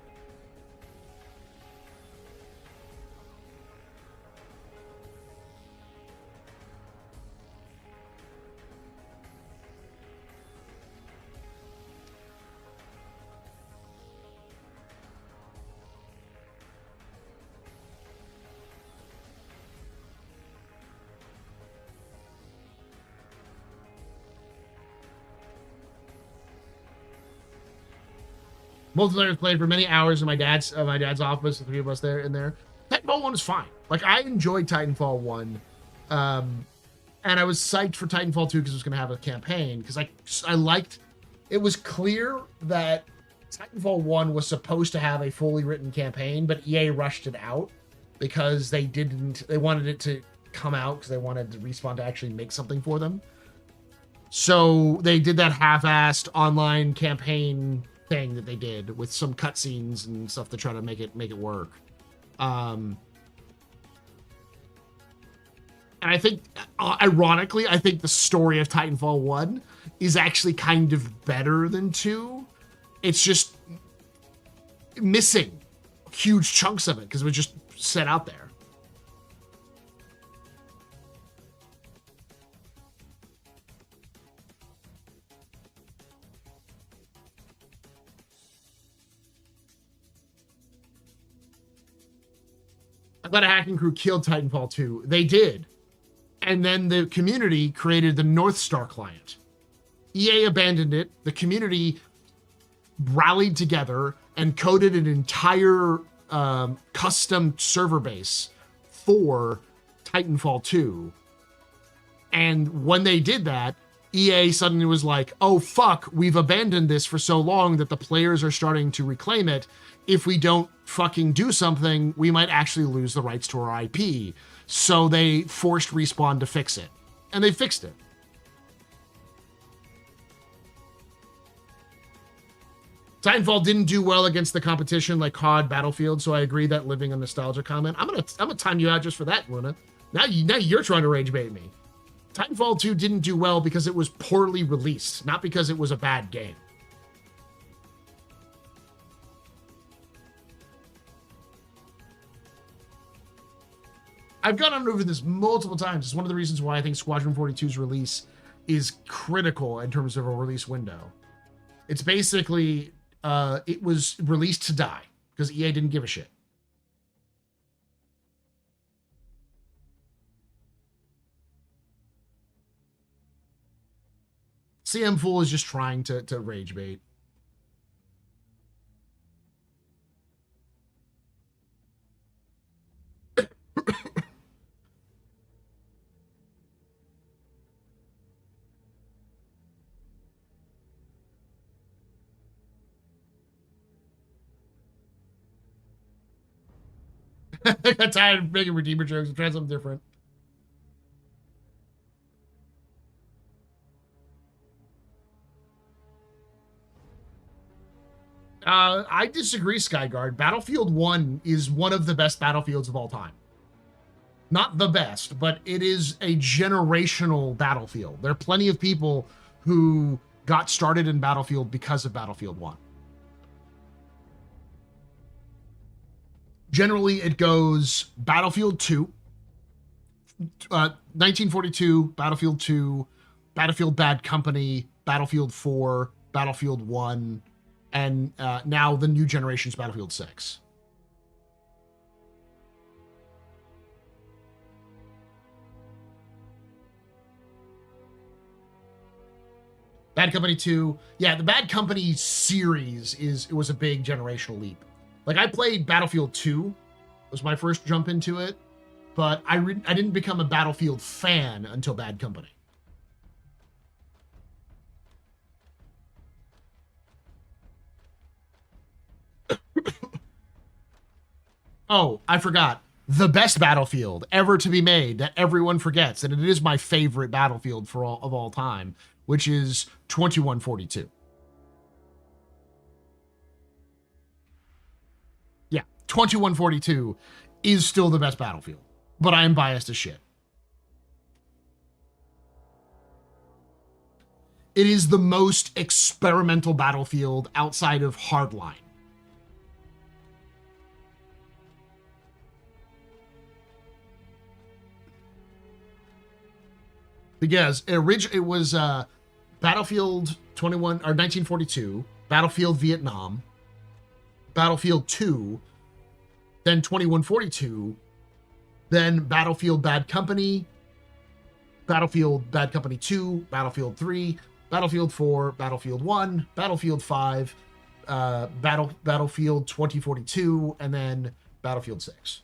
Multiplayer was played for many hours in my dad's office, the three of us there in there. Titanfall 1 is fine. Like, I enjoyed Titanfall 1. And I was psyched for Titanfall 2 because it was going to have a campaign. Because I liked... It was clear that Titanfall 1 was supposed to have a fully written campaign, but EA rushed it out because they wanted it to come out because they wanted Respawn to actually make something for them. So they did that half-assed online campaign thing that they did with some cutscenes and stuff to try to make it work. And I think, ironically, I think the story of Titanfall 1 is actually kind of better than 2. It's just missing huge chunks of it because it was just set out there. I'm glad a hacking crew killed Titanfall 2. They did. And then the community created the North Star client. EA abandoned it. The community rallied together and coded an entire custom server base for Titanfall 2. And when they did that, EA suddenly was like, oh, fuck, we've abandoned this for so long that the players are starting to reclaim it. If we don't fucking do something, we might actually lose the rights to our IP. So they forced Respawn to fix it. And they fixed it. Titanfall didn't do well against the competition like COD, Battlefield, so I agree that living a nostalgia comment. I'm gonna time you out just for that, Luna. Now you're trying to rage bait me. Titanfall 2 didn't do well because it was poorly released, not because it was a bad game. I've gone on over this multiple times. It's one of the reasons why I think Squadron 42's release is critical in terms of a release window. It's basically, it was released to die because EA didn't give a shit. CM Fool is just trying to rage bait. I got tired of making Redeemer jokes and trying something different. I disagree, Skyguard. Battlefield 1 is one of the best Battlefields of all time. Not the best, but it is a generational Battlefield. There are plenty of people who got started in Battlefield because of Battlefield 1. Generally, it goes Battlefield 2, 1942, Battlefield 2, Battlefield Bad Company, Battlefield 4, Battlefield 1, and now the new generation's Battlefield 6. Bad Company 2. Yeah, the Bad Company series it was a big generational leap. Like, I played Battlefield 2, was my first jump into it, but I didn't become a Battlefield fan until Bad Company. Oh, I forgot. The best Battlefield ever to be made that everyone forgets, and it is my favorite Battlefield of all time, which is 2142. 2142 is still the best Battlefield, but I am biased as shit. It is the most experimental Battlefield outside of Hardline. Because it was Battlefield 1942, Battlefield Vietnam, Battlefield 2, then 2142, then Battlefield Bad Company, Battlefield Bad Company 2, Battlefield 3, Battlefield 4, Battlefield 1, Battlefield 5, Battlefield 2042, and then Battlefield 6.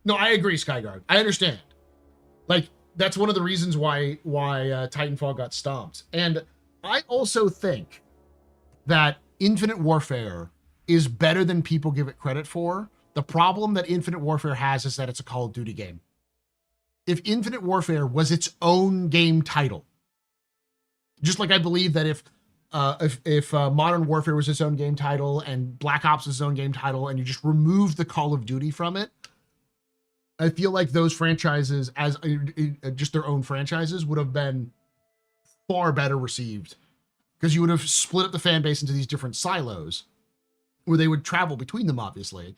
No, I agree, Skyguard. I understand. Like, that's one of the reasons why Titanfall got stomped. And I also think that Infinite Warfare is better than people give it credit for. The problem that Infinite Warfare has is that it's a Call of Duty game. If Infinite Warfare was its own game title, just like I believe that if Modern Warfare was its own game title and Black Ops was its own game title, and you just remove the Call of Duty from it, I feel like those franchises, as just their own franchises, would have been far better received, because you would have split up the fan base into these different silos where they would travel between them, obviously,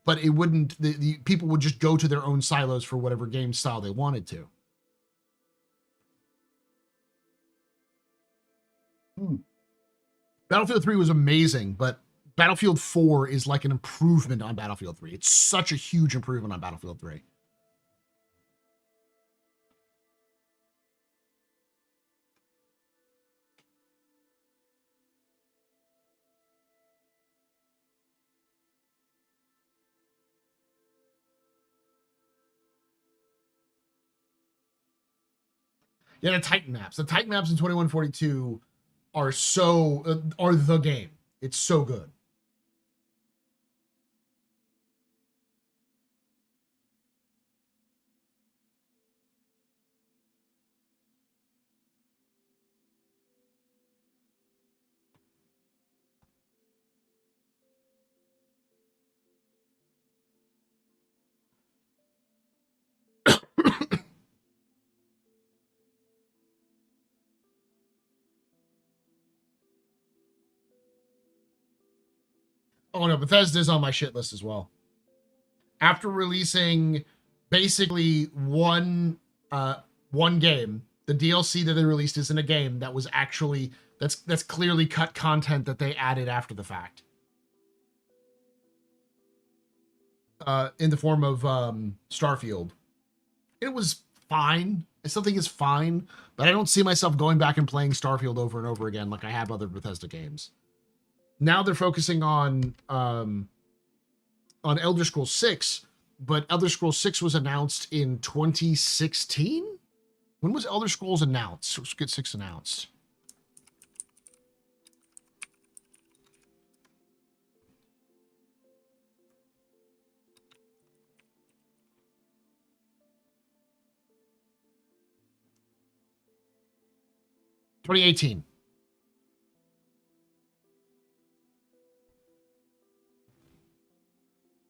but it wouldn't, the people would just go to their own silos for whatever game style they wanted to. Battlefield 3 was amazing, but Battlefield 4 is like an improvement on Battlefield 3. It's such a huge improvement on Battlefield 3. Yeah, the Titan maps. The Titan maps in 2142 are are the game. It's so good. Oh no, Bethesda's on my shit list as well. After releasing basically one game, the DLC that they released isn't a game. That was actually that's clearly cut content that they added after the fact. In the form of Starfield. It was fine. I still think it's fine, but I don't see myself going back and playing Starfield over and over again like I have other Bethesda games. Now they're focusing on Elder Scrolls 6, but Elder Scrolls 6 was announced in 2016? When was Elder Scrolls announced? Let's get 6 announced. (2018).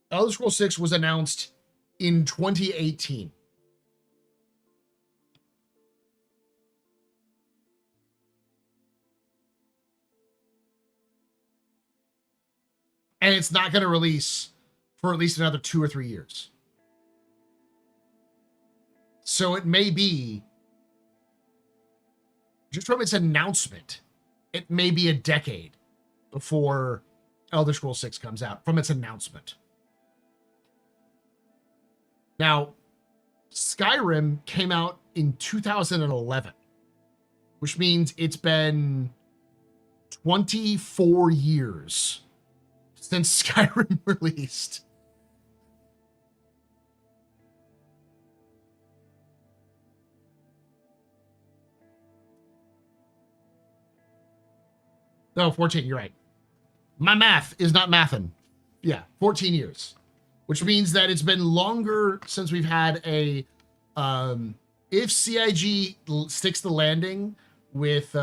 Elder Scrolls 6 was announced in 2018. And it's not going to release for at least another 2 or 3 years. So it may be, just from its announcement, it may be a decade before Elder Scrolls 6 comes out, from its announcement. Now, Skyrim came out in 2011, which means it's been 24 years since Skyrim released. No, 14, you're right. My math is not mathin'. Yeah, 14 years. Which means that it's been longer since we've had a if CIG sticks the landing with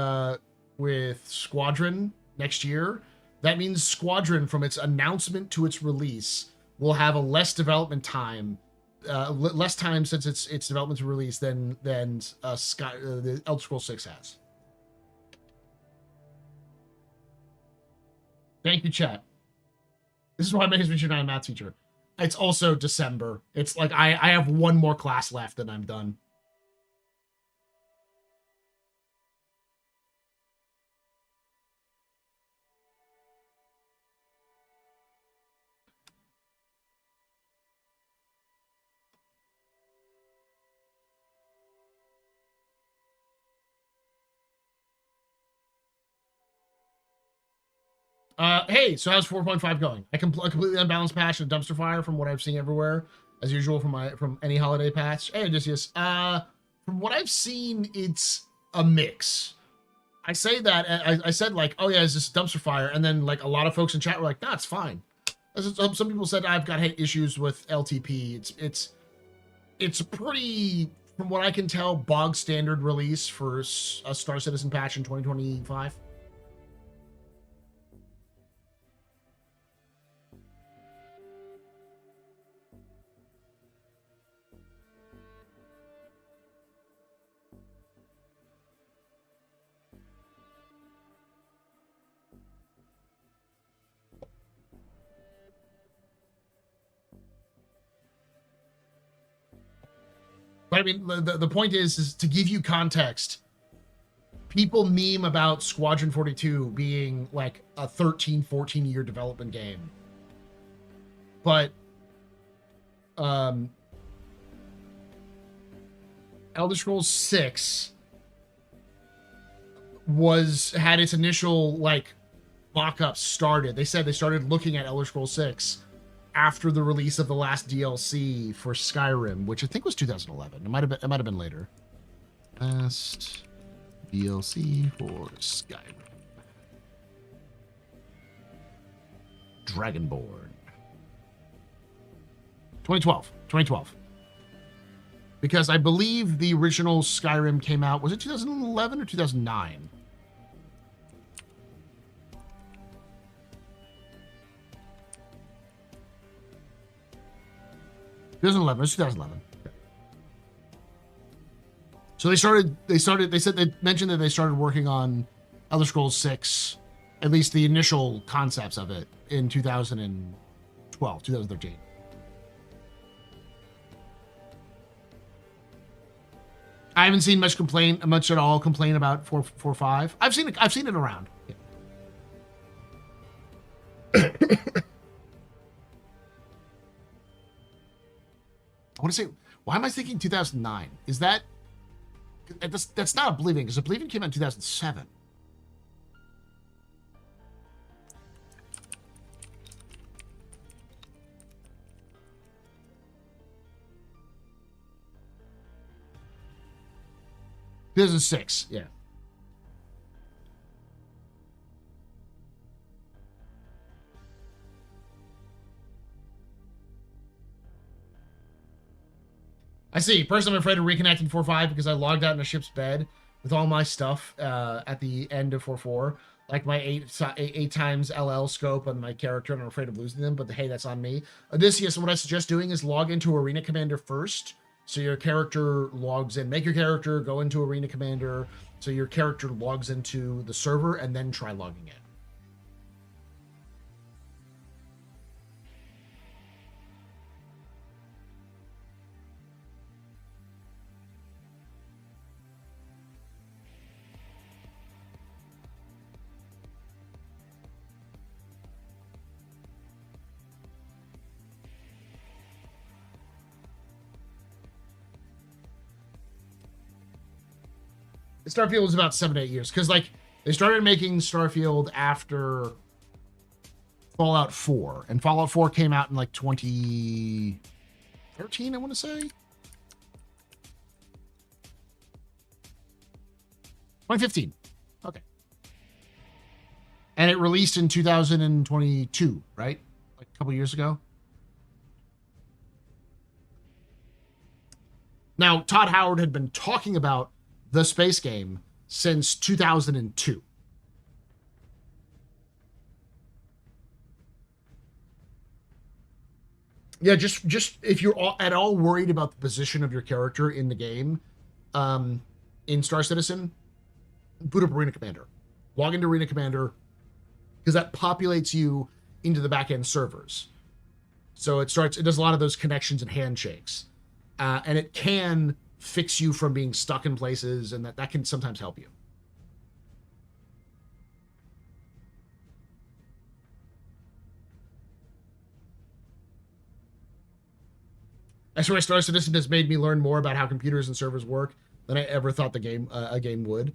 Squadron next year, that means Squadron, from its announcement to its release, will have a less development time, less time since its development to release than the Elder Scrolls 6 has. Thank you, chat. This is why my history not a math teacher. It's also December. It's like I have one more class left and I'm done. Hey, so how's 4.5 going? A completely unbalanced patch and dumpster fire from what I've seen everywhere, as usual from any holiday patch. Hey, Odysseus. From what I've seen, it's a mix. I say that I said like, oh yeah, is this a dumpster fire? And then like a lot of folks in chat were like, nah, it's fine. Some people said I've got issues with LTP. It's a pretty, from what I can tell, bog standard release for a Star Citizen patch in 2025. But I mean, the point is to give you context. People meme about Squadron 42 being like a 13, 14-year development game. But Elder Scrolls 6 had its initial like mock-up started. They said they started looking at Elder Scrolls 6 after the release of the last DLC for Skyrim, which I think was 2011. It might have been later. Last DLC for Skyrim. Dragonborn. 2012. Because I believe the original Skyrim came out, was it 2011 or 2009? It was 2011. So they mentioned that they started working on Elder Scrolls 6, at least the initial concepts of it, in 2013. I haven't seen much at all complain about 4.5. I've seen it around. Yeah. I want to say, why am I thinking 2009? Is that's not Oblivion, because Oblivion came out in 2007. This is 6, yeah. I see. First, I'm afraid of reconnecting 4.5 because I logged out in a ship's bed with all my stuff at the end of 4.4, like my 8 times LL scope on my character, and I'm afraid of losing them, but hey, that's on me. Odysseus, what I suggest doing is log into Arena Commander first, so your character logs in. Make your character go into Arena Commander, so your character logs into the server, and then try logging in. Starfield was about 7 to 8 years, because like they started making Starfield after Fallout 4, and Fallout 4 came out in like 2013, I want to say. 2015. Okay. And it released in 2022, right? Like a couple years ago. Now, Todd Howard had been talking about the space game since 2002. Yeah, just if you're at all worried about the position of your character in the game, in Star Citizen, boot up Arena Commander. Log into Arena Commander, because that populates you into the back-end servers. So it does a lot of those connections and handshakes. And it can fix you from being stuck in places, and that can sometimes help you. I swear Star Citizen has made me learn more about how computers and servers work than I ever thought a game would.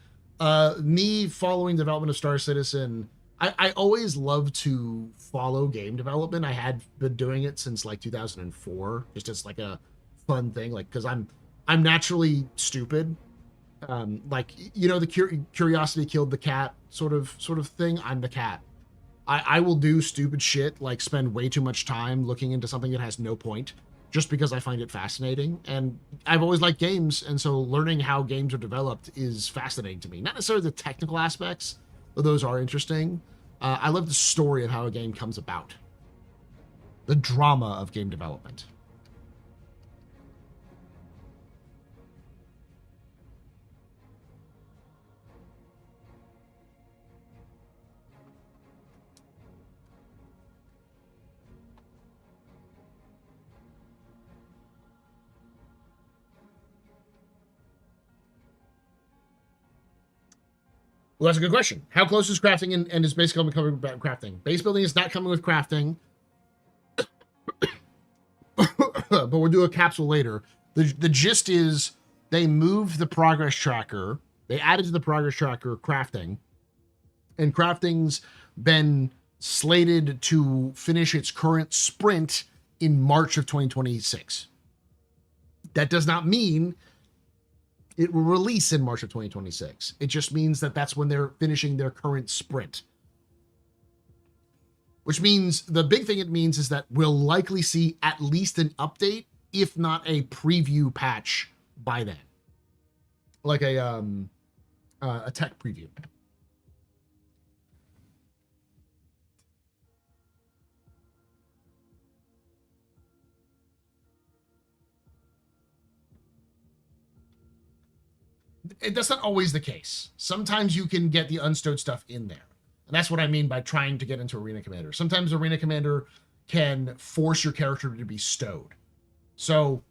Me following the development of Star Citizen, I always love to follow game development. I had been doing it since like 2004, just as like a fun thing, like because I'm naturally stupid. Like the curiosity killed the cat sort of thing. I'm the cat. I will do stupid shit, like spend way too much time looking into something that has no point, just because I find it fascinating. And I've always liked games, and so learning how games are developed is fascinating to me. Not necessarily the technical aspects, though those are interesting. I love the story of how a game comes about. The drama of game development. Well, that's a good question. How close is crafting and is base building coming with crafting? Base building is not coming with crafting, but we'll do a capsule later. The gist is they moved the progress tracker. They added to the progress tracker crafting, and crafting's been slated to finish its current sprint in March of 2026. That does not mean it will release in March of 2026. It just means that that's when they're finishing their current sprint. Which means, the big thing it means is that we'll likely see at least an update, if not a preview patch by then. Like a tech preview. That's not always the case. Sometimes you can get the unstowed stuff in there. And that's what I mean by trying to get into Arena Commander. Sometimes Arena Commander can force your character to be stowed. So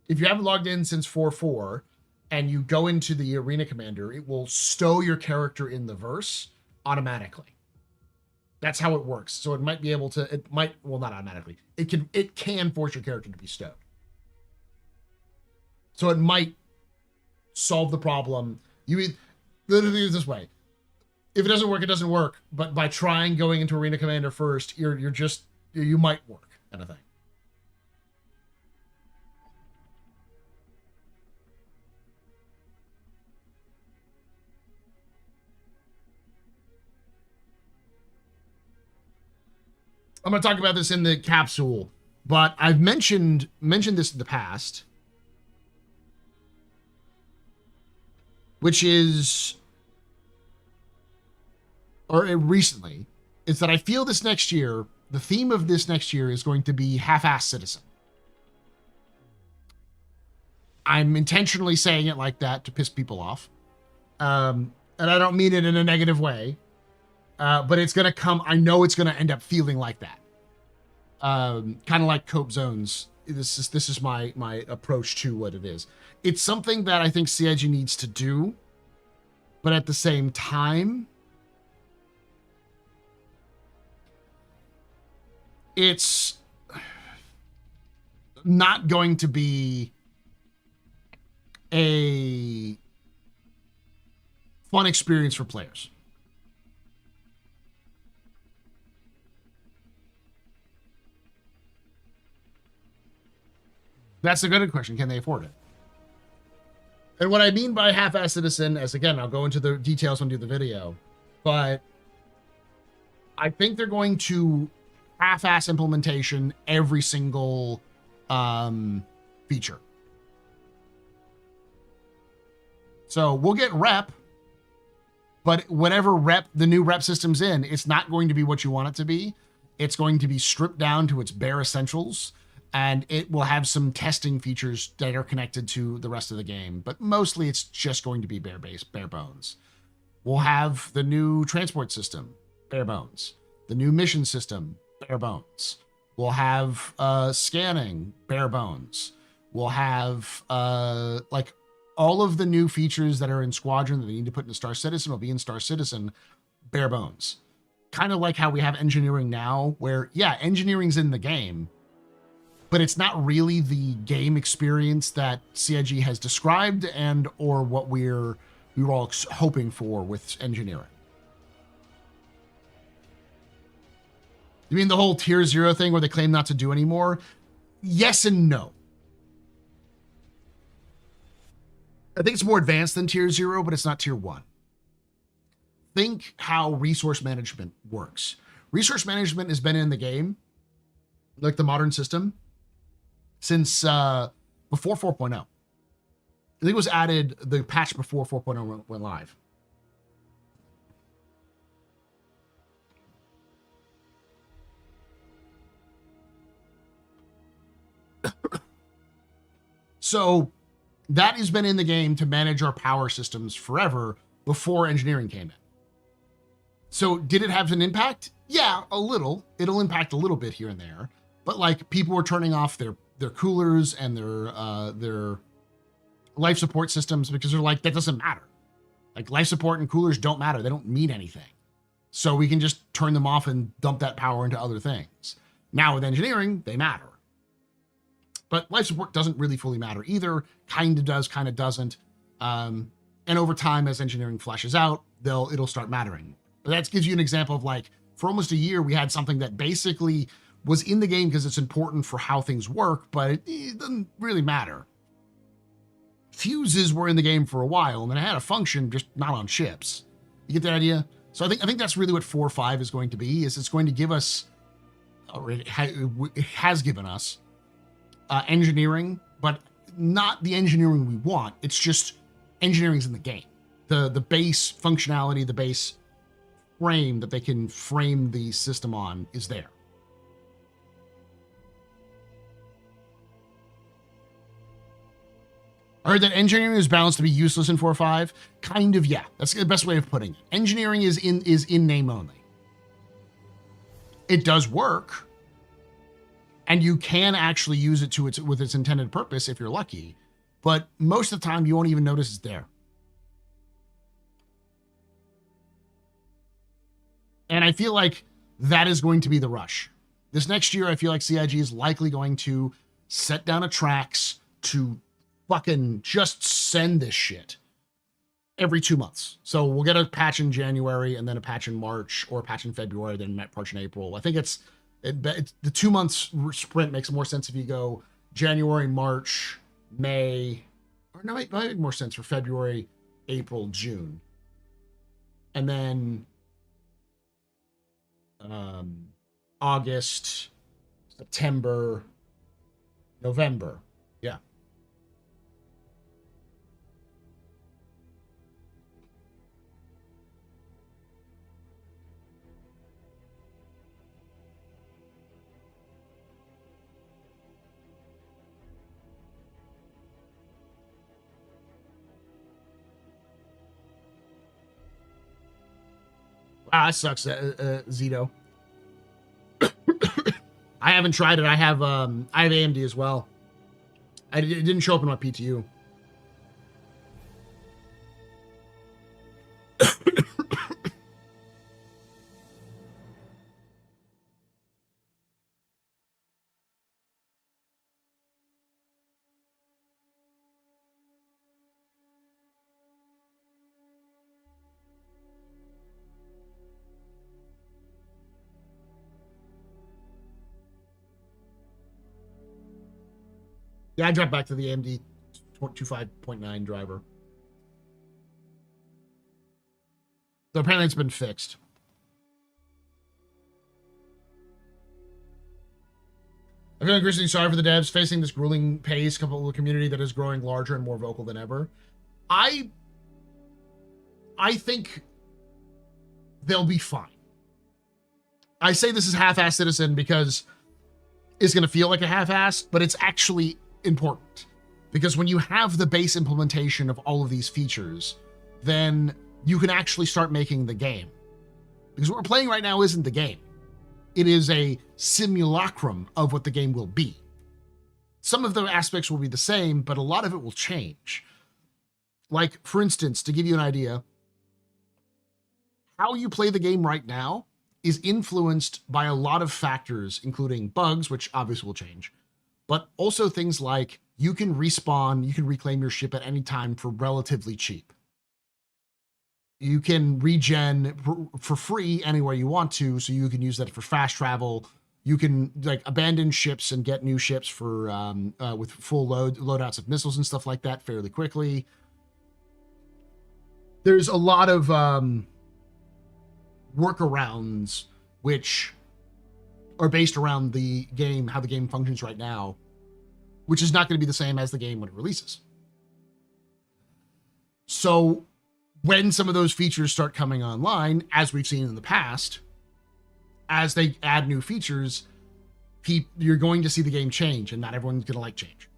if you haven't logged in since 4.4 and you go into the Arena Commander, it will stow your character in the verse automatically. That's how it works. So it might be able to, well, not automatically. It can force your character to be stowed. So it might solve the problem. The thing is this way: if it doesn't work, it doesn't work. But by trying going into Arena Commander first, you might work, kind of thing. I'm going to talk about this in the capsule, but I've mentioned this in the past, which is, or recently, is that I feel this next year, the theme of this next year is going to be half-assed citizen. I'm intentionally saying it like that to piss people off. And I don't mean it in a negative way, but it's going to come, I know it's going to end up feeling like that. Kind of like cope zones. This is my approach to what it is. It's something that I think CIG needs to do, but at the same time, it's not going to be a fun experience for players. That's a good question. Can they afford it? And what I mean by half-assed citizen, as again, I'll go into the details when I do the video, but I think they're going to half-ass implementation every single feature. So we'll get rep, but whatever rep the new rep system's in, it's not going to be what you want it to be. It's going to be stripped down to its bare essentials, and it will have some testing features that are connected to the rest of the game, but mostly it's just going to be bare bones. We'll have the new transport system, bare bones. The new mission system, bare bones. We'll have scanning, bare bones. We'll have like all of the new features that are in Squadron that they need to put into Star Citizen will be in Star Citizen, bare bones. Kind of like how we have engineering now, where yeah, engineering's in the game, but it's not really the game experience that CIG has described and or what we were all hoping for with engineering. You mean the whole tier 0 thing where they claim not to do anymore? Yes and no. I think it's more advanced than tier 0, but it's not tier 1. Think how resource management works. Resource management has been in the game, like the modern system, since before 4.0. I think it was added, the patch before 4.0 went live. So that has been in the game to manage our power systems forever before engineering came in. So did it have an impact? Yeah, a little. It'll impact a little bit here and there. But like people were turning off their coolers and their life support systems because they're like, that doesn't matter. Like life support and coolers don't matter. They don't mean anything. So we can just turn them off and dump that power into other things. Now with engineering, they matter. But life support doesn't really fully matter either. Kind of does, kind of doesn't. And over time, as engineering fleshes out, it'll start mattering. But that gives you an example of like, for almost a year, we had something that basically was in the game because it's important for how things work, but it doesn't really matter. Fuses were in the game for a while, and then it had a function, just not on ships. You get that idea? So I think that's really what 4.5 is going to be. Is it's going to give us, or it has given us, engineering, but not the engineering we want. It's just engineering's in the game. The base functionality, the base frame that they can frame the system on is there. I heard that engineering is balanced to be useless in 4.5. Kind of, yeah. That's the best way of putting it. Engineering is in name only. It does work, and you can actually use it with its intended purpose if you're lucky. But most of the time, you won't even notice it's there. And I feel like that is going to be the rush. This next year, I feel like CIG is likely going to set down a tracks to fucking just send this shit every 2 months. So we'll get a patch in January and then a patch in March, or a patch in February, then a patch in April. I think it's the 2 months sprint makes more sense if you go January, March, May, or no, it might make more sense for February, April, June. And then August, September, November. Yeah. That sucks, Zito. I haven't tried it. I have AMD as well. It didn't show up in my PTU. Yeah, I dropped back to the AMD 25.9 driver. So apparently it's been fixed. I feel increasingly sorry for the devs facing this grueling pace, coupled with a community that is growing larger and more vocal than ever. I think they'll be fine. I say this is half-assed Citizen because it's going to feel like a half-assed, but it's actually important, because when you have the base implementation of all of these features, then you can actually start making the game. Because what we're playing right now isn't the game. It is a simulacrum of what the game will be. Some of the aspects will be the same, but a lot of it will change. Like, for instance, to give you an idea, how you play the game right now is influenced by a lot of factors, including bugs, which obviously will change, but also things like you can respawn, you can reclaim your ship at any time for relatively cheap. you can regen for free anywhere you want to, so you can use that for fast travel. You can like abandon ships and get new ships for with full loadouts of missiles and stuff like that fairly quickly. There's a lot of workarounds which are based around the game, how the game functions right now, which is not going to be the same as the game when it releases. So when some of those features start coming online, as we've seen in the past, as they add new features, you're going to see the game change, and not everyone's going to like change.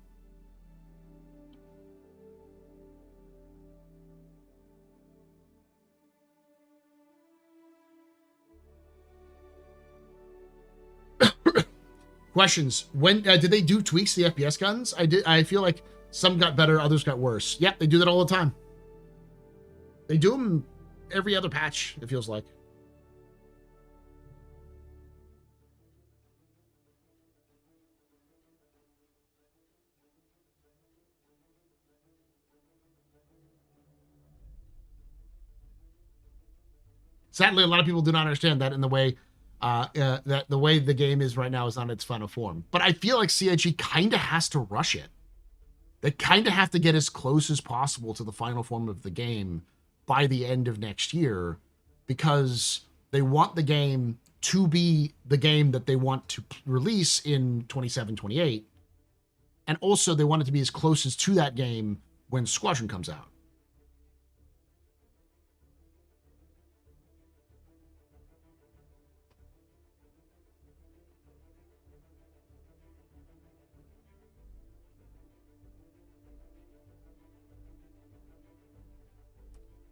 Questions. When did they do tweaks to the FPS guns? I feel like some got better, others got worse. Yep, they do that all the time. They do them every other patch, it feels like. Sadly, a lot of people do not understand that in the way that the way the game is right now is not its final form. But I feel like CIG kind of has to rush it. They kind of have to get as close as possible to the final form of the game by the end of next year, because they want the game to be the game that they want to release in 27, 28. And also they want it to be as close as to that game when Squadron comes out.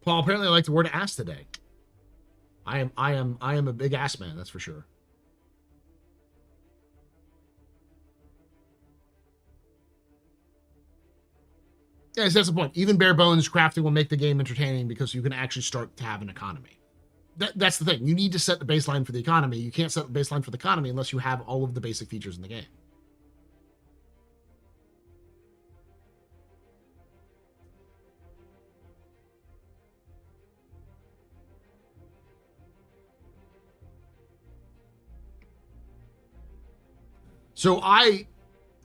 Paul, apparently I like the word ass today. I am a big ass man, that's for sure. Yeah, that's the point. Even bare bones crafting will make the game entertaining because you can actually start to have an economy. That's the thing. You need to set the baseline for the economy. You can't set the baseline for the economy unless you have all of the basic features in the game. So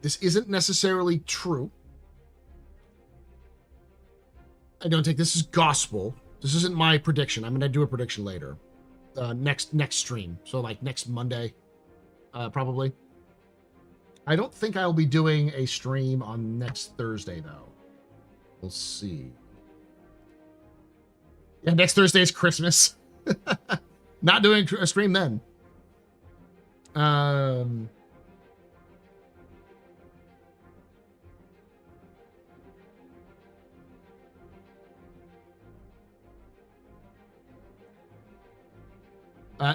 this isn't necessarily true. I don't take this as gospel. This isn't my prediction. I'm going to do a prediction later. Next stream. So like next Monday, probably. I don't think I'll be doing a stream on next Thursday though. We'll see. Yeah, next Thursday is Christmas. Not doing a stream then.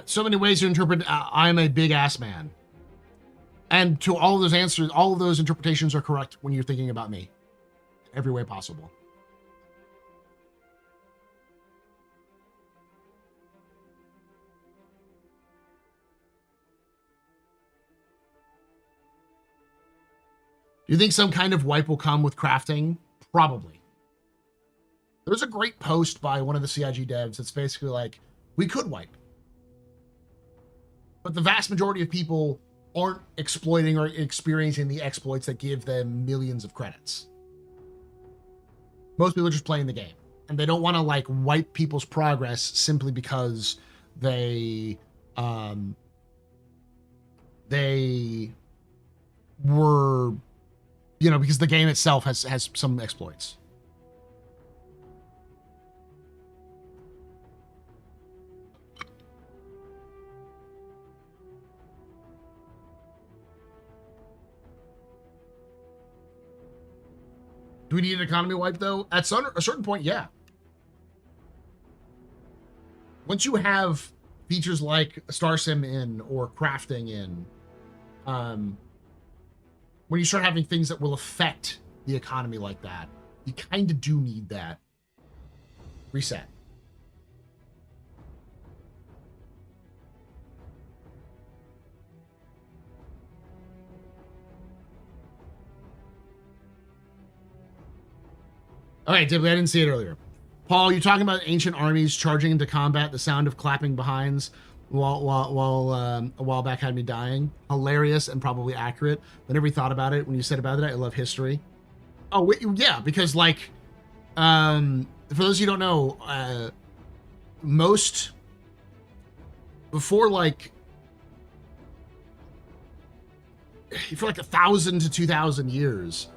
So many ways to interpret I'm a big ass man. And to all of those answers, all of those interpretations are correct when you're thinking about me. Every way possible. Do you think some kind of wipe will come with crafting? Probably. There's a great post by one of the CIG devs that's basically like, we could wipe. But the vast majority of people aren't exploiting or experiencing the exploits that give them millions of credits. Most people are just playing the game. And they don't want to like wipe people's progress simply because they were, you know, because the game itself has some exploits. Do we need an economy wipe, though? At a certain point, yeah. Once you have features like Star Sim in or crafting in, when you start having things that will affect the economy like that, you kind of do need that reset. All right, I didn't see it earlier. Paul, you're talking about ancient armies charging into combat, the sound of clapping behinds while a while back had me dying. Hilarious and probably accurate. I never thought about it when you said about it. I love history. Oh, wait, yeah, because like, for those of you who don't know, most, before like, for like 1,000 to 2,000 years,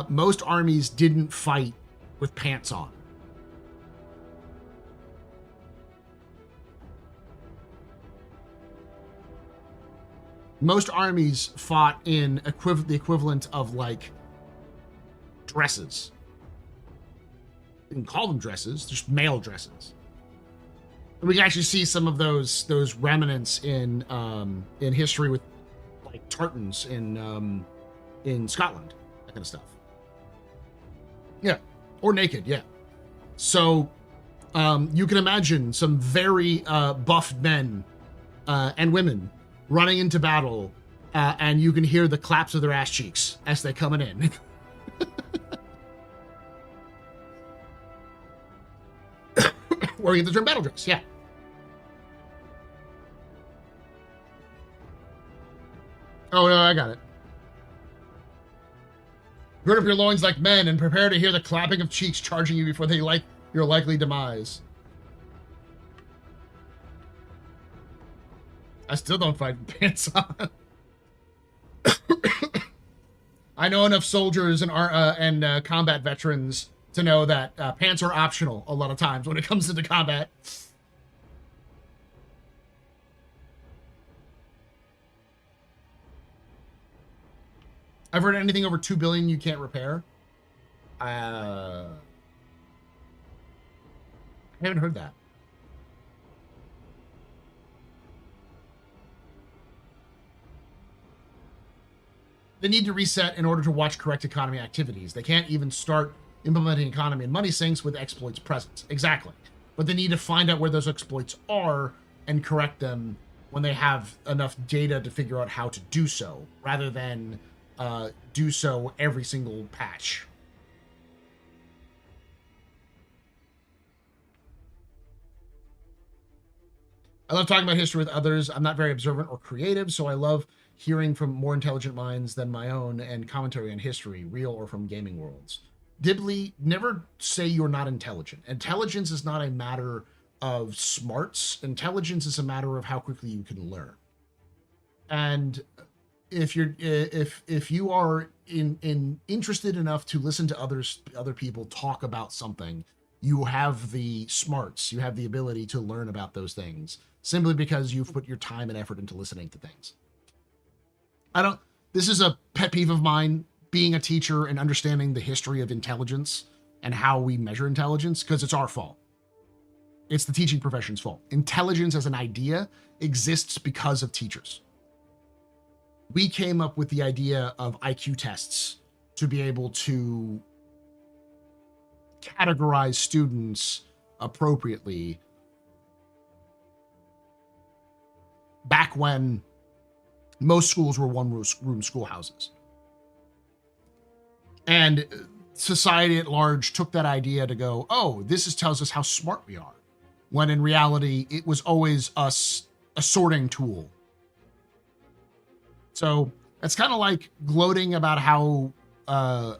most armies didn't fight with pants on. Most armies fought in the equivalent of like dresses. You can call them dresses, just male dresses. And we can actually see some of those remnants in history with like tartans in Scotland, that kind of stuff. Yeah, or naked, yeah. So you can imagine some very buffed men and women running into battle, and you can hear the claps of their ass cheeks as they coming in. Or get the term battle dress, yeah. Oh no, I got it. Gird up your loins like men and prepare to hear the clapping of cheeks charging you before they like your likely demise. I still don't fight with pants on. I know enough soldiers and combat veterans to know that pants are optional a lot of times when it comes into combat. I've heard anything over 2 billion you can't repair. I haven't heard that. They need to reset in order to watch correct economy activities. They can't even start implementing economy and money sinks with exploits present. Exactly. But they need to find out where those exploits are and correct them when they have enough data to figure out how to do so, rather than do so every single patch. I love talking about history with others. I'm not very observant or creative, so I love hearing from more intelligent minds than my own and commentary on history, real or from gaming worlds. Dibley, never say you're not intelligent. Intelligence is not a matter of smarts. Intelligence is a matter of how quickly you can learn. And if you are interested enough to listen to other people talk about something, you have the smarts, you have the ability to learn about those things simply because you've put your time and effort into listening to things. This is a pet peeve of mine, being a teacher and understanding the history of intelligence and how we measure intelligence, because it's our fault. It's the teaching profession's fault. Intelligence as an idea exists because of teachers. We came up with the idea of IQ tests to be able to categorize students appropriately back when most schools were one-room schoolhouses. And society at large took that idea to go, oh, this tells us how smart we are. When in reality, it was always a sorting tool. So it's kind of like gloating about how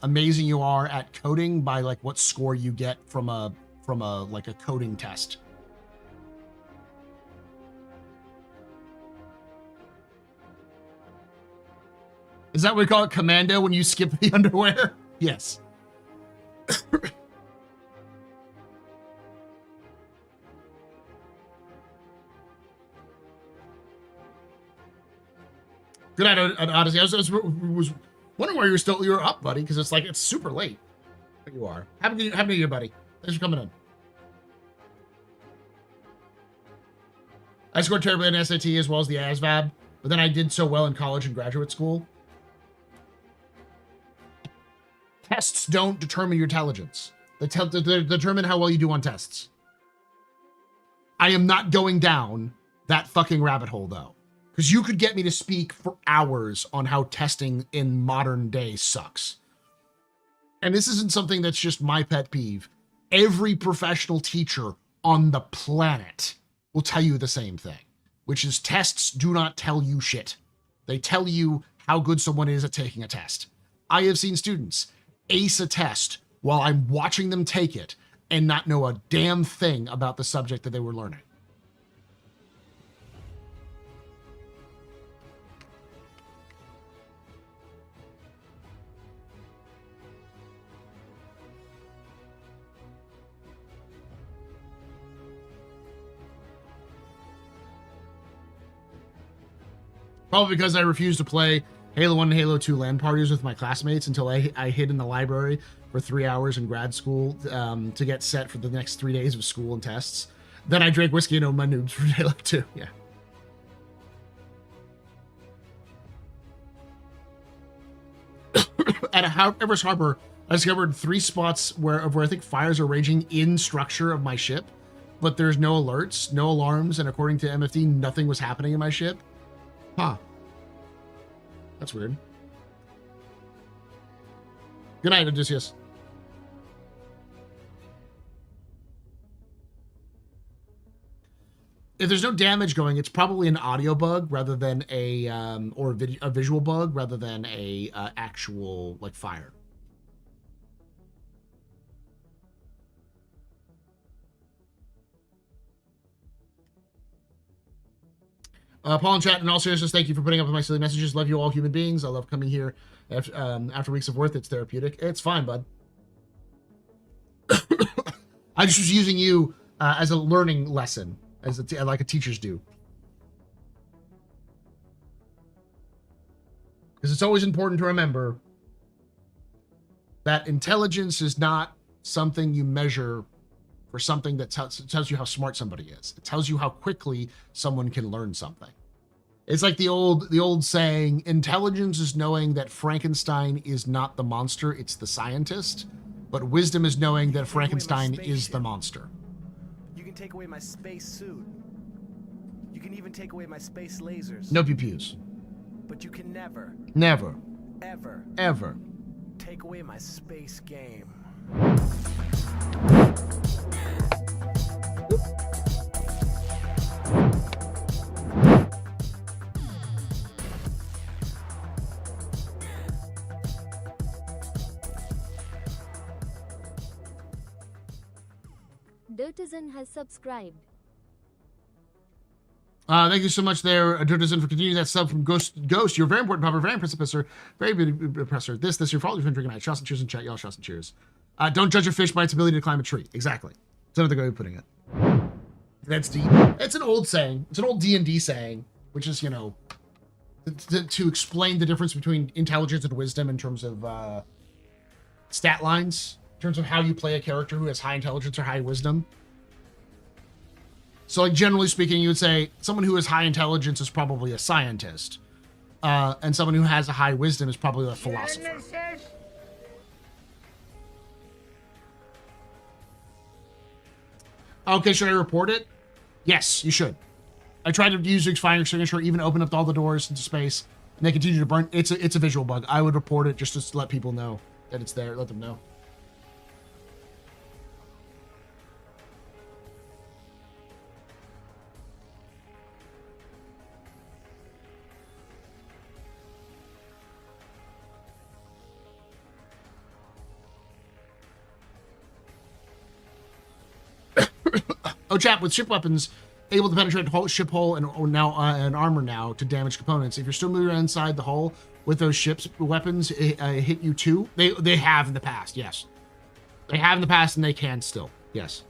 amazing you are at coding by like what score you get from a coding test. Is that what we call it, commando, when you skip the underwear? Yes. Good night, Odyssey. I was wondering why you were up, buddy, because it's super late. There you are. Happy New Year, buddy. Thanks for coming in. I scored terribly on SAT as well as the ASVAB, but then I did so well in college and graduate school. Tests don't determine your intelligence. They determine how well you do on tests. I am not going down that fucking rabbit hole, though. Because you could get me to speak for hours on how testing in modern day sucks. And this isn't something that's just my pet peeve. every professional teacher on the planet will tell you the same thing, which is tests do not tell you shit. They tell you how good someone is at taking a test. I have seen students ace a test while I'm watching them take it and not know a damn thing about the subject that they were learning. Probably because I refused to play Halo 1 and Halo 2 LAN parties with my classmates until I hid in the library for 3 hours in grad school to get set for the next 3 days of school and tests. Then I drank whiskey and owned my noobs for Halo 2. Yeah. At Everest Harbor, I discovered 3 spots where I think fires are raging in structure of my ship, but there's no alerts, no alarms, and according to MFD, nothing was happening in my ship. Huh. That's weird. Good night, Odysseus. If there's no damage going, it's probably an audio bug rather than a visual bug rather than a actual like fire. Paul in chat, in all seriousness, thank you for putting up with my silly messages. Love you all human beings. I love coming here after weeks of work. It's therapeutic. It's fine, bud. I just was using you as a learning lesson, like a teachers do. Because it's always important to remember that intelligence is not something you measure for something that tells you how smart somebody is. It tells you how quickly someone can learn something. It's like the old saying, intelligence is knowing that Frankenstein is not the monster, it's the scientist. But wisdom is knowing that Frankenstein is the monster. You can take away my space suit. You can even take away my space lasers. No pew-pews. But you can never, ever take away my space game. Dirtizen has subscribed. Thank you so much there, Dirtizen, for continuing that sub from Ghost. You're very important, Papa, very impressive, professor. Very good professor. This, your fault. You've been drinking night. Shots and cheers in chat. Y'all shots and cheers. Don't judge a fish by its ability to climb a tree. Exactly. That's another way of putting it. That's deep. It's an old saying. It's an old D&D saying, which is, to explain the difference between intelligence and wisdom in terms of stat lines, in terms of how you play a character who has high intelligence or high wisdom. So, like, generally speaking, you would say someone who has high intelligence is probably a scientist, and someone who has a high wisdom is probably a philosopher. Okay, should I report it? Yes, you should. I tried to use Zig's firing signature, even opened up all the doors into space, and they continue to burn. It's a visual bug. I would report it just to let people know that it's there. Let them know. Oh, chap, with ship weapons able to penetrate ship hull and armor now to damage components. If you're still moving inside the hull with those ship's weapons, hit you too. They have in the past, yes. They have in the past, and they can still, yes.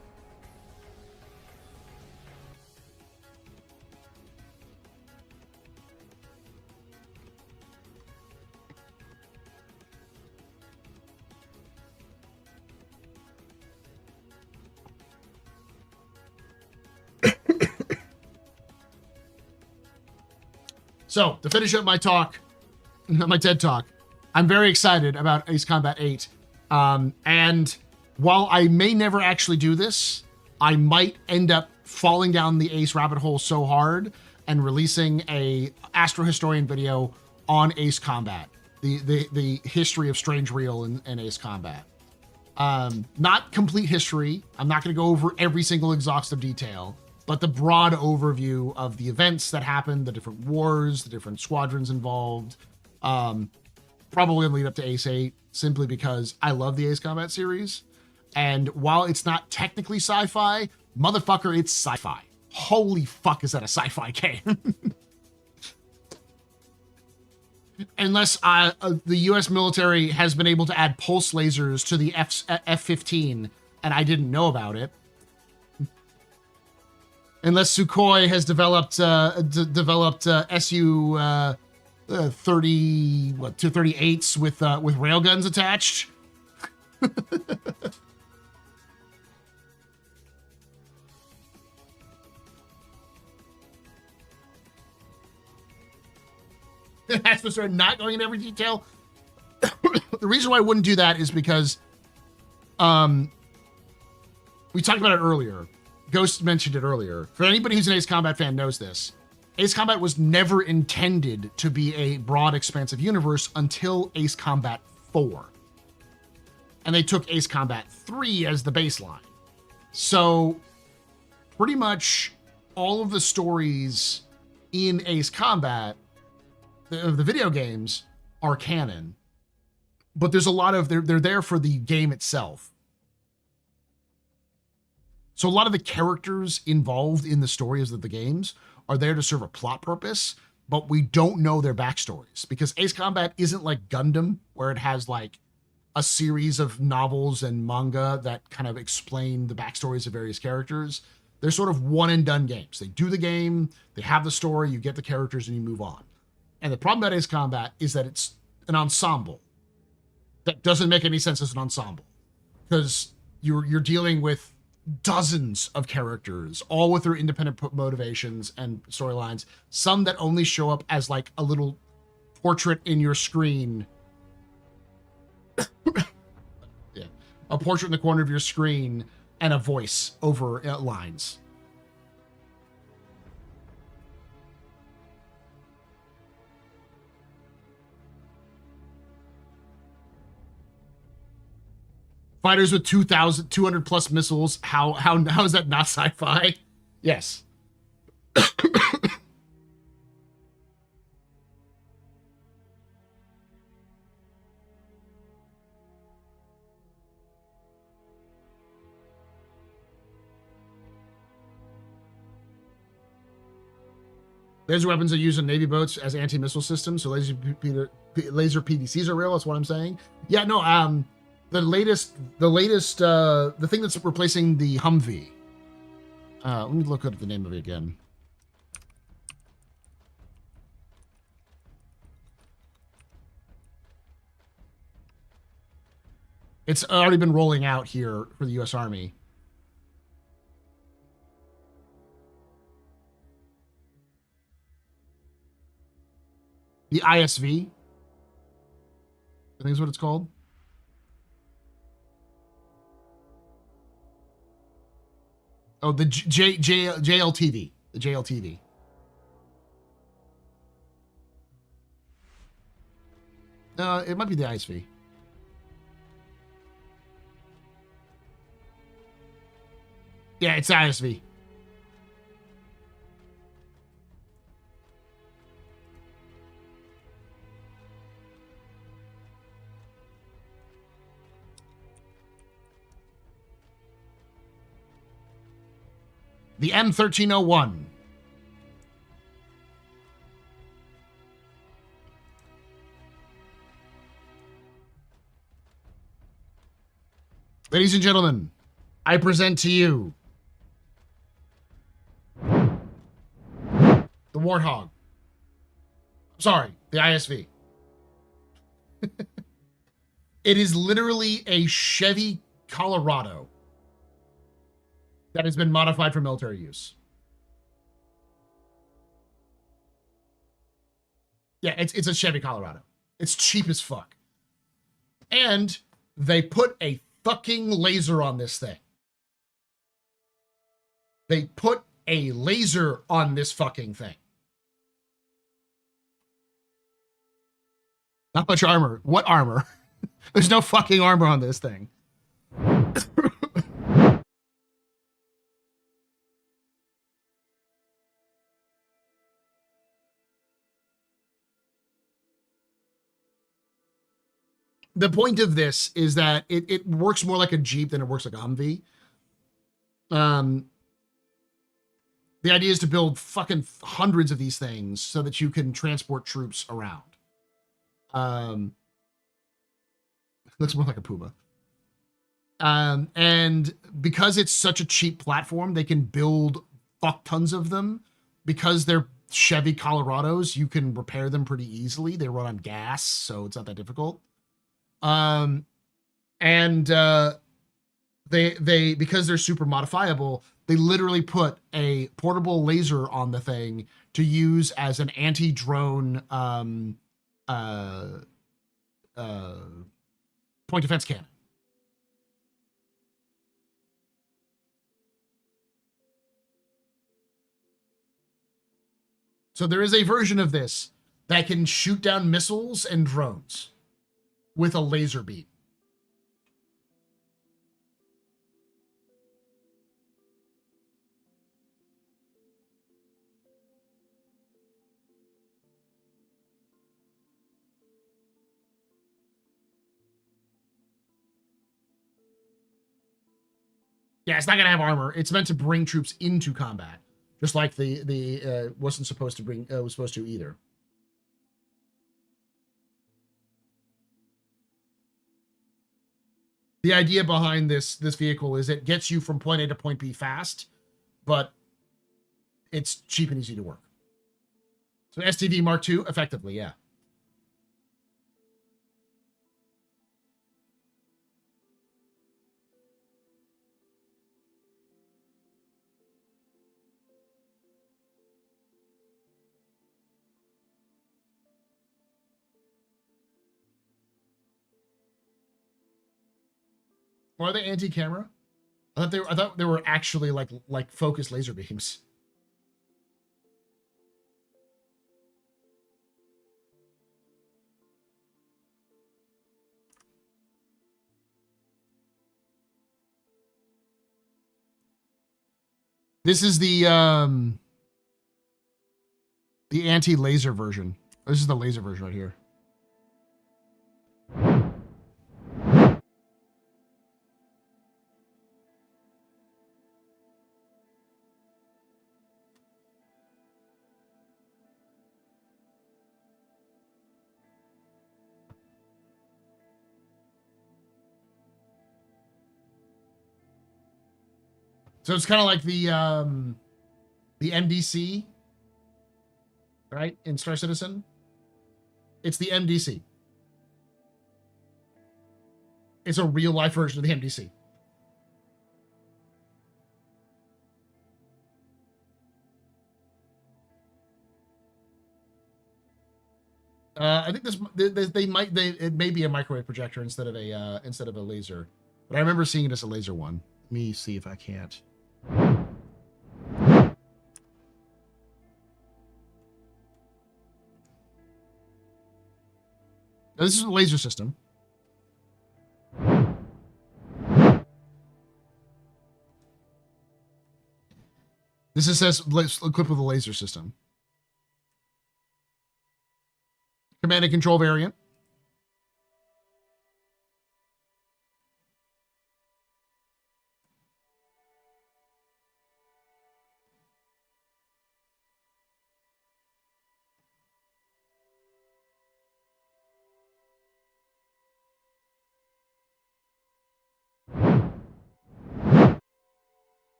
So, to finish up my talk, my TED Talk, I'm very excited about Ace Combat 8. And while I may never actually do this, I might end up falling down the Ace rabbit hole so hard and releasing a Astro Historian video on Ace Combat, the history of Strange Reel and Ace Combat. Not complete history. I'm not going to go over every single exhaustive detail, but the broad overview of the events that happened, the different wars, the different squadrons involved. Probably lead up to Ace 8, simply because I love the Ace Combat series. And while it's not technically sci-fi, motherfucker, it's sci-fi. Holy fuck, is that a sci-fi game? Unless the U.S. military has been able to add pulse lasers to the F-15, and I didn't know about it. Unless Sukhoi has developed Su 238s with railguns attached. That's to start not going into every detail. The reason why I wouldn't do that is because we talked about it earlier. Ghost mentioned it earlier. For anybody who's an Ace Combat fan knows this. Ace Combat was never intended to be a broad, expansive universe until Ace Combat 4. And they took Ace Combat 3 as the baseline. So pretty much all of the stories in Ace Combat of the video games are canon, but there's a lot of they're there for the game itself. So a lot of the characters involved in the stories of the games are there to serve a plot purpose, but we don't know their backstories because Ace Combat isn't like Gundam, where it has like a series of novels and manga that kind of explain the backstories of various characters. They're sort of one and done games. They do the game, they have the story, you get the characters, and you move on. And the problem about Ace Combat is that it's an ensemble that doesn't make any sense as an ensemble, because you're dealing with dozens of characters, all with their independent motivations and storylines. Some that only show up as like a little portrait in your screen. Yeah, a portrait in the corner of your screen and a voice over lines. Fighters with 2,200 plus missiles. How is that not sci-fi? Yes. Laser weapons are used in Navy boats as anti-missile systems, so laser PDCs are real. That's what I'm saying. Yeah, no. The thing that's replacing the Humvee. Let me look at the name of it again. It's already been rolling out here for the U.S. Army. The ISV, I think is what it's called. Oh, the JLTV. The JLTV. It might be the ISV. Yeah, it's ISV. The M1301. Ladies and gentlemen, I present to you the Warthog. Sorry, the ISV. It is literally a Chevy Colorado that has been modified for military use. Yeah, it's a Chevy Colorado. It's cheap as fuck. And they put a fucking laser on this thing. They put a laser on this fucking thing. Not much armor. What armor? There's no fucking armor on this thing. The point of this is that it works more like a Jeep than it works like a Humvee. The idea is to build fucking hundreds of these things so that you can transport troops around. Looks more like a Puma. And because it's such a cheap platform, they can build fuck tons of them. Because they're Chevy Colorados, you can repair them pretty easily. They run on gas, so it's not that difficult. They because they're super modifiable, they literally put a portable laser on the thing to use as an anti-drone point defense cannon. So there is a version of this that can shoot down missiles and drones with a laser beam. Yeah, it's not gonna have armor. It's meant to bring troops into combat, just like the wasn't supposed to bring was supposed to either. The idea behind this vehicle is it gets you from point A to point B fast, but it's cheap and easy to work. So STV Mark II, effectively, yeah. Or are they anti-camera? I thought they were actually like focused laser beams. This is the anti-laser version. This is the laser version right here. So it's kind of like the MDC, right? In Star Citizen. It's the MDC. It's a real life version of the MDC. I think it may be a microwave projector instead of a laser, but I remember seeing it as a laser one. Let me see if I can't. This is a laser system. This is says equipped with a laser system. Command and control variant.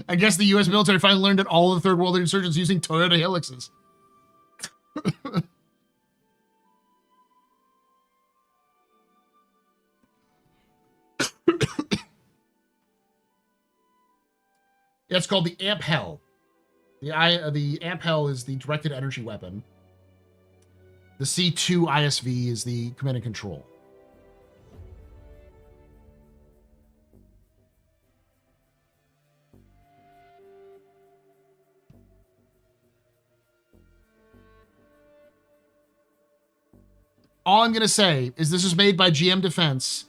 I guess the U.S. military finally learned that all of the Third World insurgents using Toyota Hilixes. Yeah, it's called the Amp Hell. The Amp Hell is the directed energy weapon. The C2 ISV is the command and control. All I'm going to say is this is made by GM Defense,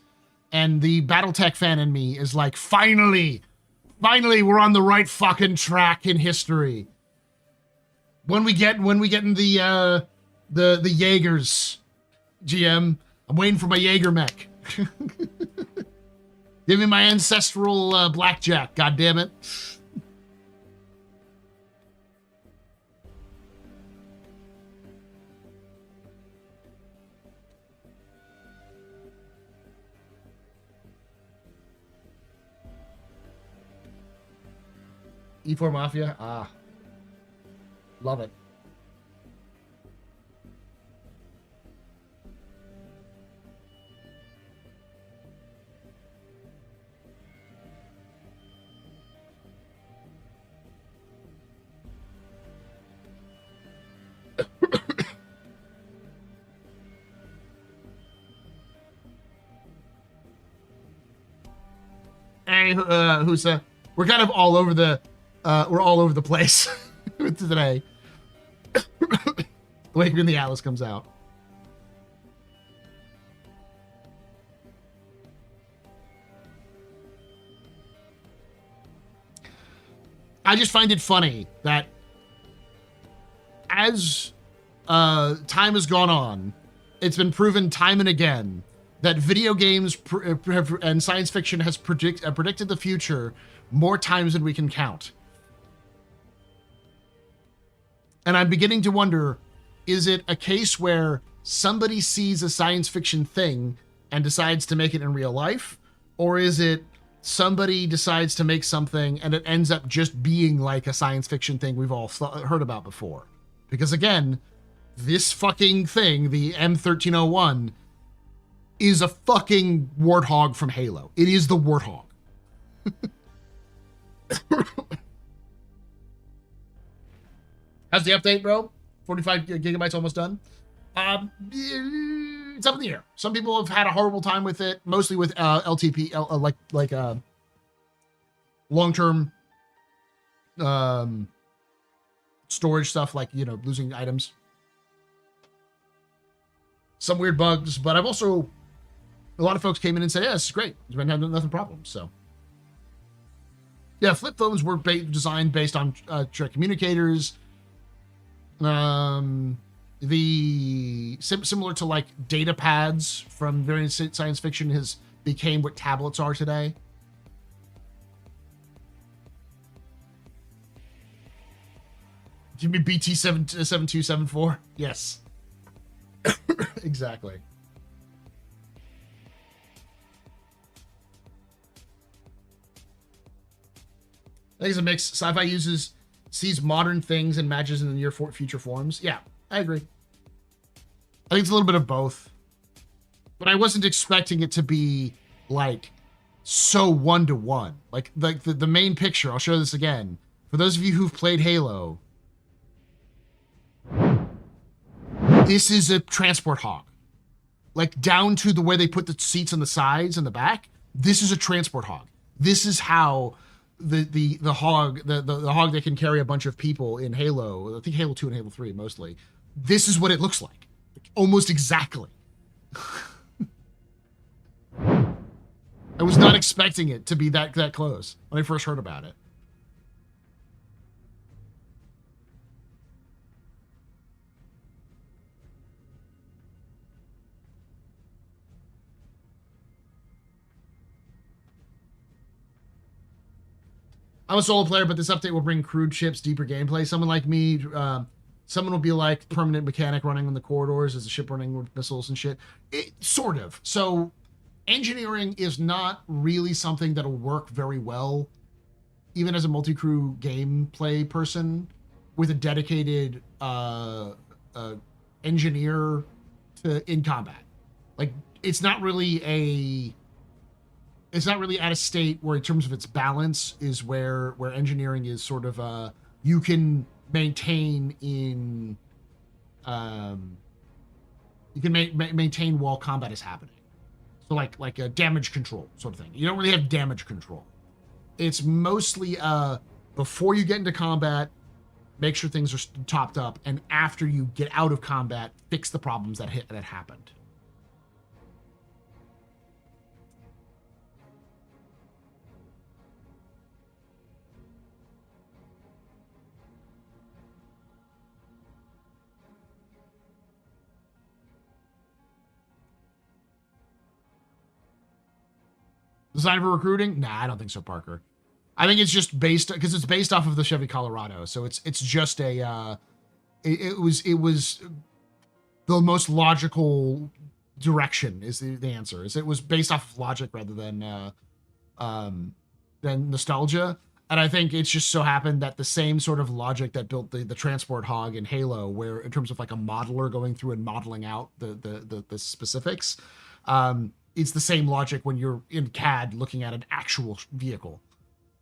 And the Battletech fan in me is like, finally, we're on the right fucking track in history. When we get in the Jaegers, GM, I'm waiting for my Jaeger mech. Give me my ancestral blackjack, goddammit. E4 Mafia? Ah. Love it. Hey, who's we're kind of all over the place today. Wait when the Atlas comes out. I just find it funny that as time has gone on, it's been proven time and again that video games and science fiction has predicted the future more times than we can count. And I'm beginning to wonder, is it a case where somebody sees a science fiction thing and decides to make it in real life? Or is it somebody decides to make something and it ends up just being like a science fiction thing we've all heard about before? Because again, this fucking thing, the M1301, is a fucking Warthog from Halo. It is the Warthog. How's the update, bro? 45 gigabytes almost done. It's up in the air. Some people have had a horrible time with it, mostly with LTP, like long-term storage stuff, like, you know, losing items. Some weird bugs, but I've also, a lot of folks came in and said, yeah, this is great. It's been having nothing problems, so. Yeah, flip phones were designed based on direct communicators. Similar to like data pads from various science fiction became what tablets are today. Give me BT 7274. Yes. Exactly. I think it's a mix. Sci-fi sees modern things and matches in the near future forms. Yeah, I agree. I think it's a little bit of both. But I wasn't expecting it to be like so one-to-one. Like the main picture, I'll show this again. For those of you who've played Halo, this is a transport hog. Like down to the way they put the seats on the sides and the back. This is a transport hog. This is how the hog that can carry a bunch of people in Halo, I think Halo 2 and Halo 3 mostly. This is what it looks like. Almost exactly. I was not expecting it to be that close when I first heard about it. I'm a solo player, but this update will bring crude ships, deeper gameplay. Someone like me, someone will be like permanent mechanic running on the corridors as a ship running with missiles and shit. Sort of. So engineering is not really something that'll work very well, even as a multi-crew gameplay person with a dedicated engineer in combat. Like, it's not really at a state where, in terms of its balance, is where engineering is sort of you can maintain in maintain while combat is happening. So like a damage control sort of thing. You don't really have damage control. It's mostly before you get into combat, make sure things are topped up, and after you get out of combat, fix the problems that happened. Design for recruiting? Nah, I don't think so, Parker. I think it's just based because it's based off of the Chevy Colorado, so it's just a it was the most logical direction is the answer. Is it was based off of logic rather than nostalgia. And I think it's just so happened that the same sort of logic that built the transport hog in Halo, where in terms of like a modeler going through and modeling out the specifics, it's the same logic when you're in CAD looking at an actual vehicle.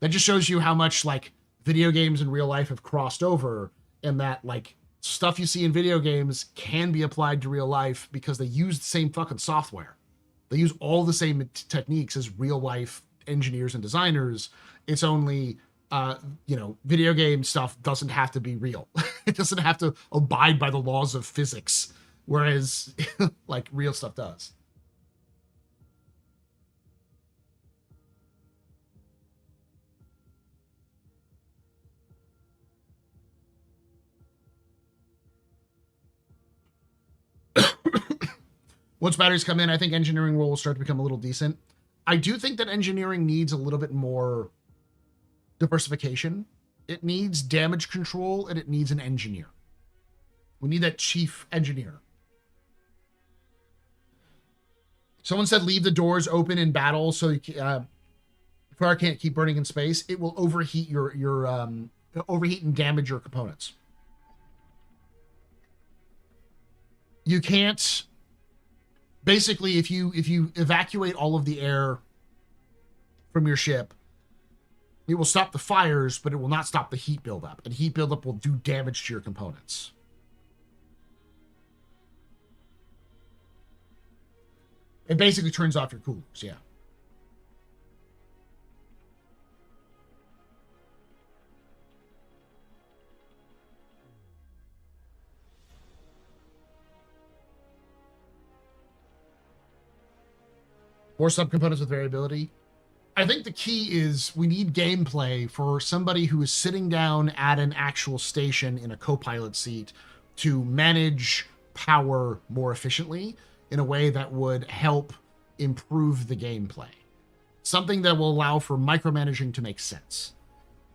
That just shows you how much like video games in real life have crossed over, and that like stuff you see in video games can be applied to real life because they use the same fucking software. They use all the same techniques as real life engineers and designers. It's only, video game stuff doesn't have to be real. It doesn't have to abide by the laws of physics, whereas like real stuff does. Once batteries come in, I think engineering will start to become a little decent. I do think that engineering needs a little bit more diversification. It needs damage control, and it needs an engineer. We need that chief engineer. Someone said leave the doors open in battle so you fire can't keep burning in space. It will overheat your overheat and damage your components. You can't. Basically, if you evacuate all of the air from your ship, it will stop the fires, but it will not stop the heat buildup. And heat buildup will do damage to your components. It basically turns off your coolers, yeah. More subcomponents with variability. I think the key is we need gameplay for somebody who is sitting down at an actual station in a co-pilot seat to manage power more efficiently in a way that would help improve the gameplay. Something that will allow for micromanaging to make sense.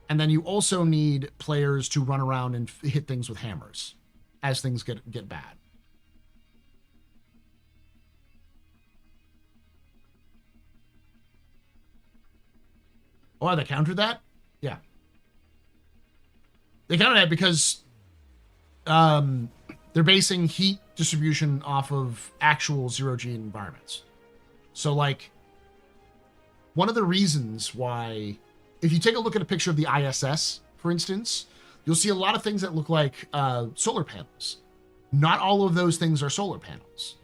And then you also need players to run around and hit things with hammers as things get bad. Oh, they countered that? Yeah. They countered that because they're basing heat distribution off of actual zero-G environments. So, like, one of the reasons why, if you take a look at a picture of the ISS, for instance, you'll see a lot of things that look like solar panels. Not all of those things are solar panels.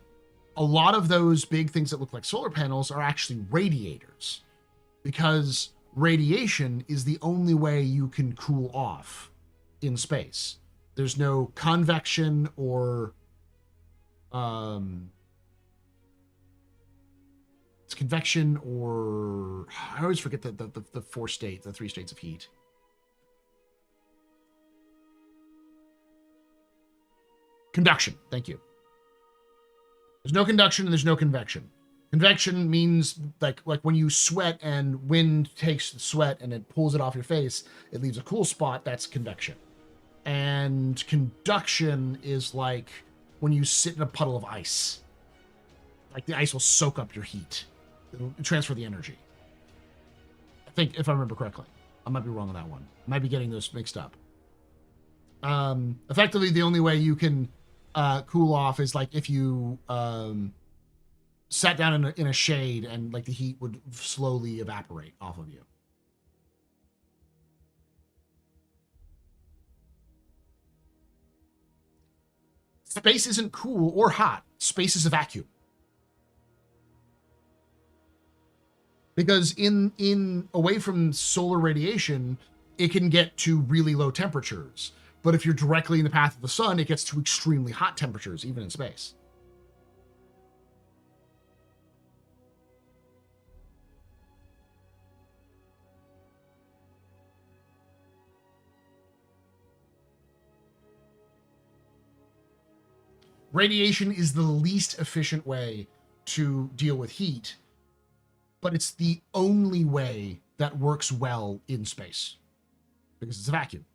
A lot of those big things that look like solar panels are actually radiators, because radiation is the only way you can cool off in space. There's no convection or it's convection or I always forget the three states of heat. Conduction. Thank you. There's no conduction and there's no convection. Convection means like when you sweat and wind takes the sweat and it pulls it off your face, it leaves a cool spot. That's convection. And conduction is like when you sit in a puddle of ice. Like the ice will soak up your heat. It'll transfer the energy. I think, if I remember correctly. I might be wrong on that one. I might be getting those mixed up. Effectively, the only way you can cool off is like if you sat down in a shade and like the heat would slowly evaporate off of you. Space isn't cool or hot. Space is a vacuum. Because in away from solar radiation, it can get to really low temperatures. But if you're directly in the path of the sun, it gets to extremely hot temperatures, even in space. Radiation is the least efficient way to deal with heat but it's the only way that works well in space because it's a vacuum.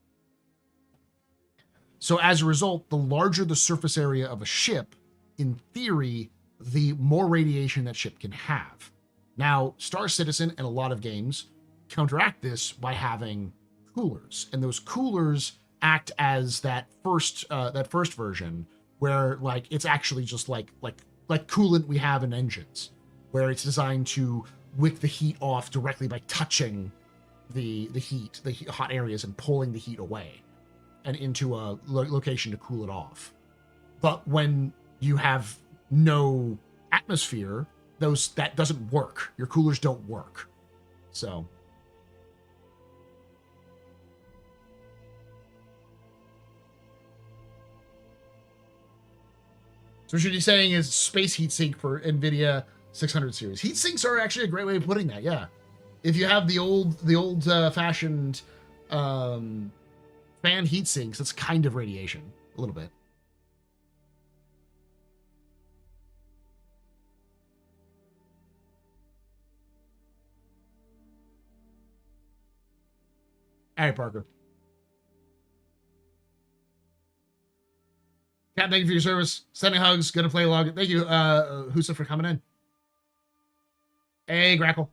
So as a result, the larger the surface area of a ship, in theory, the more radiation that ship can have. Now, Star Citizen and a lot of games counteract this by having coolers, and those coolers act as that first version where like it's actually just like coolant we have in engines, where it's designed to wick the heat off directly by touching the hot areas and pulling the heat away and into a location to cool it off. But when you have no atmosphere, that doesn't work. Your coolers don't work. So what you're saying is space heatsink for NVIDIA 600 series. Heat sinks are actually a great way of putting that. Yeah, if you have the old fashioned fan heat sinks, it's kind of radiation a little bit. All right, Parker. Cat, thank you for your service. Sending hugs. Gonna play log. Thank you, Husa, for coming in. Hey, Grackle.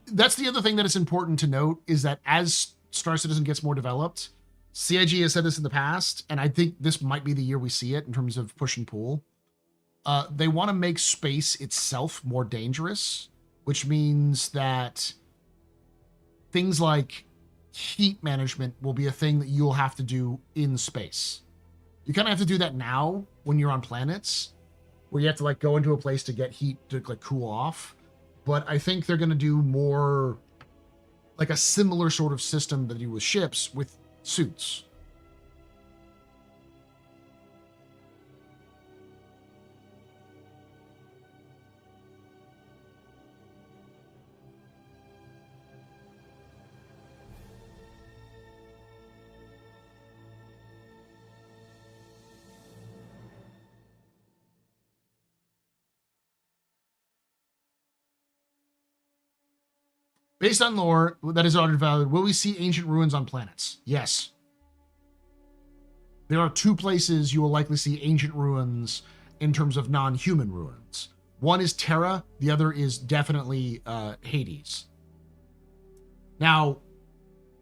That's the other thing that is important to note is that as Star Citizen gets more developed, CIG has said this in the past, and I think this might be the year we see it in terms of push and pull. They want to make space itself more dangerous, which means that things like heat management will be a thing that you'll have to do in space. You kind of have to do that now when you're on planets, where you have to like go into a place to get heat to like cool off. But I think they're going to do more like a similar sort of system that they do with ships with suits. Based on lore that is undervalued, will we see ancient ruins on planets? Yes. There are two places you will likely see ancient ruins in terms of non-human ruins. One is Terra, the other is definitely Hades. Now,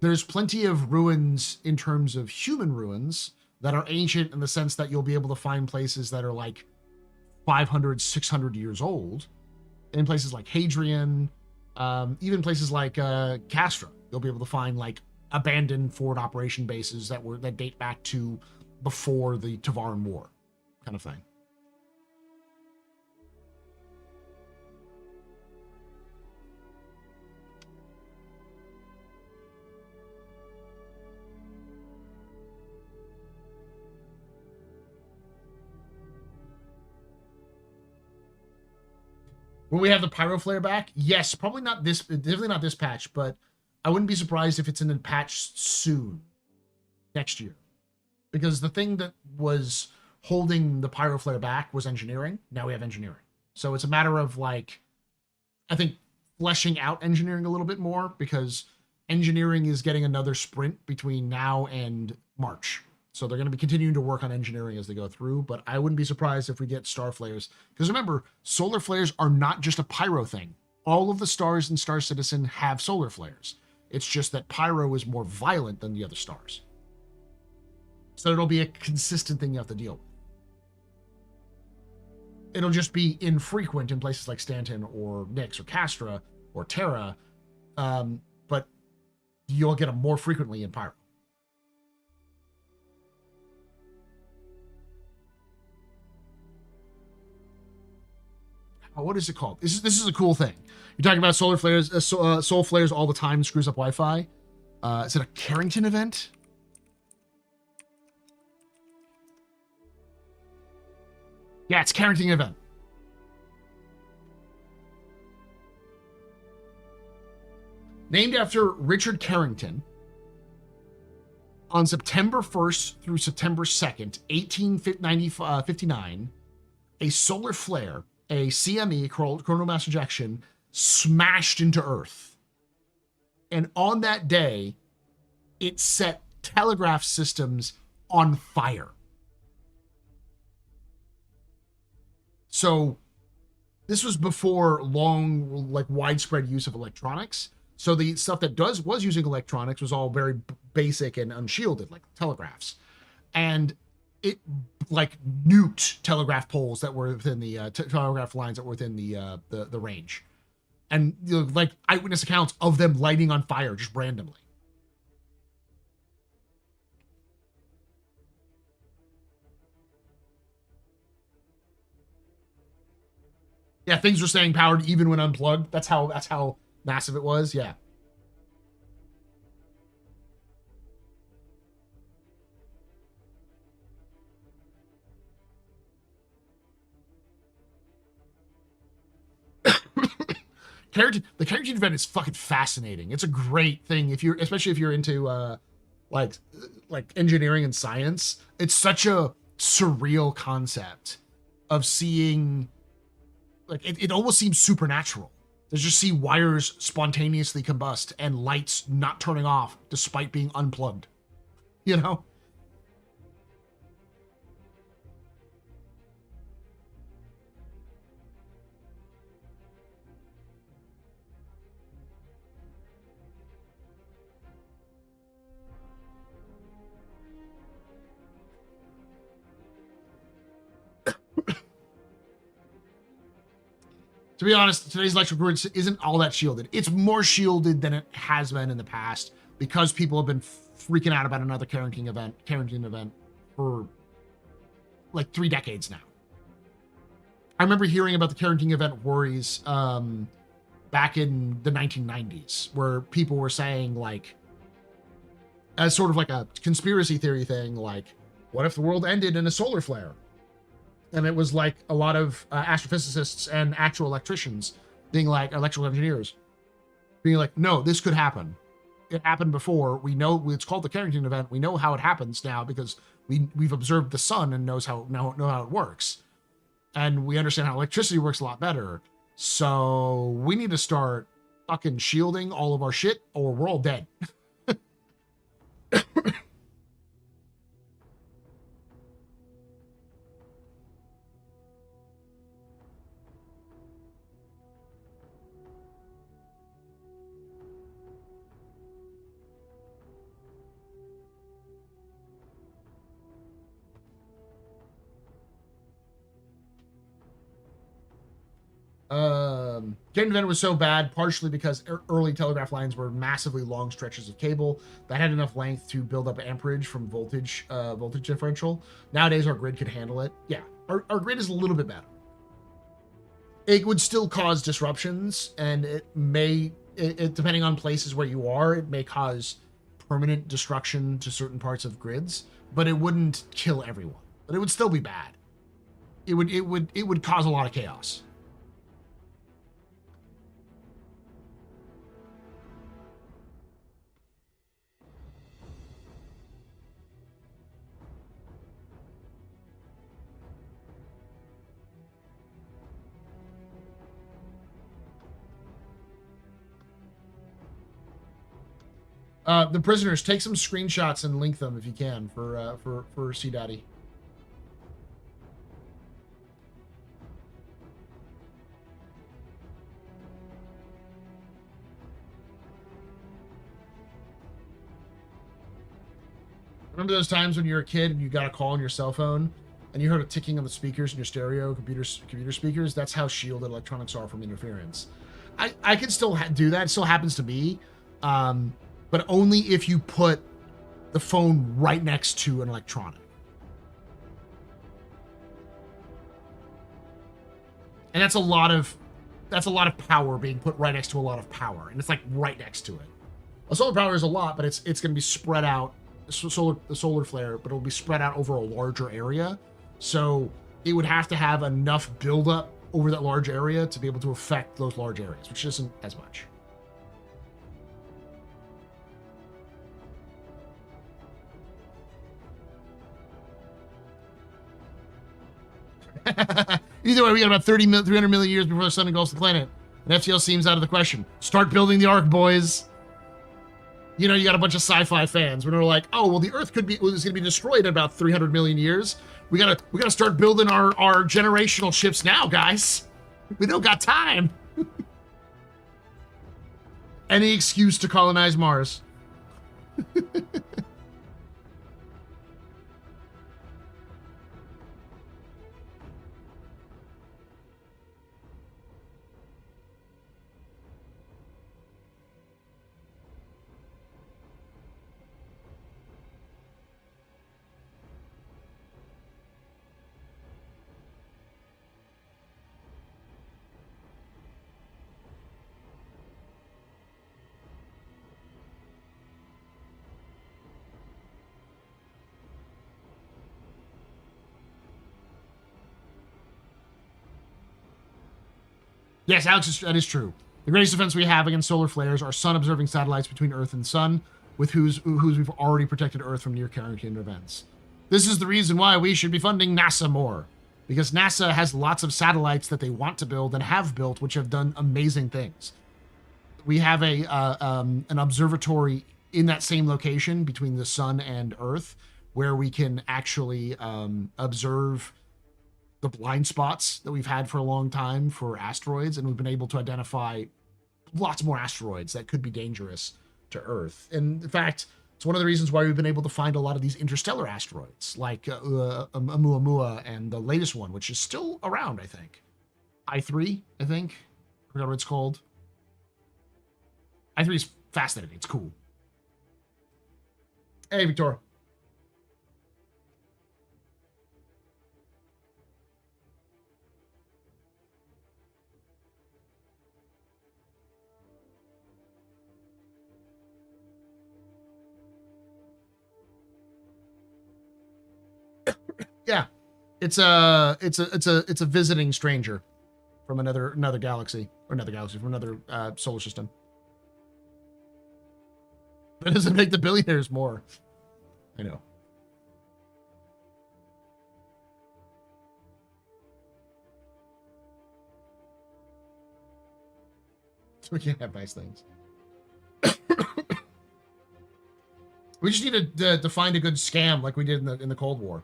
there's plenty of ruins in terms of human ruins that are ancient in the sense that you'll be able to find places that are like 500, 600 years old. In places like Hadrian, even places like Castra, you'll be able to find like abandoned forward operation bases that date back to before the Tavaran War, kind of thing. Will we have the Pyro flare back? Yes, probably not this, definitely not this patch, but I wouldn't be surprised if it's in a patch soon, next year. Because the thing that was holding the Pyro flare back was engineering. Now we have engineering. So it's a matter of like, I think, fleshing out engineering a little bit more, because engineering is getting another sprint between now and March. So they're going to be continuing to work on engineering as they go through, but I wouldn't be surprised if we get star flares. Because remember, solar flares are not just a pyro thing. All of the stars in Star Citizen have solar flares. It's just that pyro is more violent than the other stars. So it'll be a consistent thing you have to deal with. It'll just be infrequent in places like Stanton or Nyx or Castra or Terra, but you'll get them more frequently in pyro. What is it called? This is a cool thing. You're talking about solar flares, soul flares all the time, screws up Wi-Fi. Is it a Carrington event? Yeah, it's Carrington event. Named after Richard Carrington. On September 1st through September 2nd, 1859, a solar flare, a CME, coronal mass ejection, smashed into Earth. And on that day, it set telegraph systems on fire. So this was before long, like widespread use of electronics. So the stuff that was using electronics was all very basic and unshielded, like telegraphs. And it like nuked telegraph poles that were within the telegraph lines that were within the range. And like eyewitness accounts of them lighting on fire just randomly. Yeah, things were staying powered even when unplugged. That's how massive it was. Yeah. The Carrington event is fucking fascinating. It's a great thing especially if you're into like engineering and science. It's such a surreal concept of seeing, like, it almost seems supernatural to just see wires spontaneously combust and lights not turning off despite being unplugged, you know? To be honest, today's electrical grid isn't all that shielded. It's more shielded than it has been in the past because people have been freaking out about another Carrington event for like 3 decades now. I remember hearing about the Carrington event worries back in the 1990s, where people were saying, like, as sort of like a conspiracy theory thing, like, what if the world ended in a solar flare? And it was like a lot of astrophysicists and actual electricians being like, electrical engineers being like, no, this could happen. It happened before. We know it's called the Carrington event. We know how it happens now because we've observed the sun and know how it works. And we understand how electricity works a lot better. So we need to start fucking shielding all of our shit or we're all dead. Carrington event was so bad partially because early telegraph lines were massively long stretches of cable that had enough length to build up amperage from voltage differential. Nowadays our grid could handle it. Yeah, our grid is a little bit better. It would still cause disruptions, and it depending on places where you are, it may cause permanent destruction to certain parts of grids, but it wouldn't kill everyone. But it would still be bad. It would cause a lot of chaos. The prisoners, take some screenshots and link them if you can for C Daddy. Remember those times when you were a kid and you got a call on your cell phone and you heard a ticking on the speakers in your stereo computer speakers? That's how shielded electronics are from interference. I can still do that. It still happens to me. But only if you put the phone right next to an electronic. And that's a lot of power being put right next to a lot of power, and it's like right next to it. A solar power is a lot, but it's going to be spread out. The solar flare, but it'll be spread out over a larger area. So it would have to have enough buildup over that large area to be able to affect those large areas, which isn't as much. 。Either way, we got about 300 million years before the sun engulfs the planet. And FTL seems out of the question. Start building the Ark, boys. You know, you got a bunch of sci-fi fans when they're like, oh, well, the Earth is going to be destroyed in about 300 million years. We gotta start building our generational ships now, guys. We don't got time. Any excuse to colonize Mars. Yes, Alex, that is true. The greatest defense we have against solar flares are sun-observing satellites between Earth and Sun, with whose we've already protected Earth from near-Carrington events. This is the reason why we should be funding NASA more, because NASA has lots of satellites that they want to build and have built, which have done amazing things. We have an observatory in that same location between the Sun and Earth, where we can actually observe the blind spots that we've had for a long time for asteroids, and we've been able to identify lots more asteroids that could be dangerous to Earth. And in fact, it's one of the reasons why we've been able to find a lot of these interstellar asteroids, like Oumuamua and the latest one, which is still around, I think. I3, I think. I forgot what it's called. I3 is fascinating. It's cool. Hey, Victoria. Yeah, it's a visiting stranger from another galaxy, from another solar system. That doesn't make the billionaires more. I know. So we can't have nice things. We just need to find a good scam like we did in the Cold War.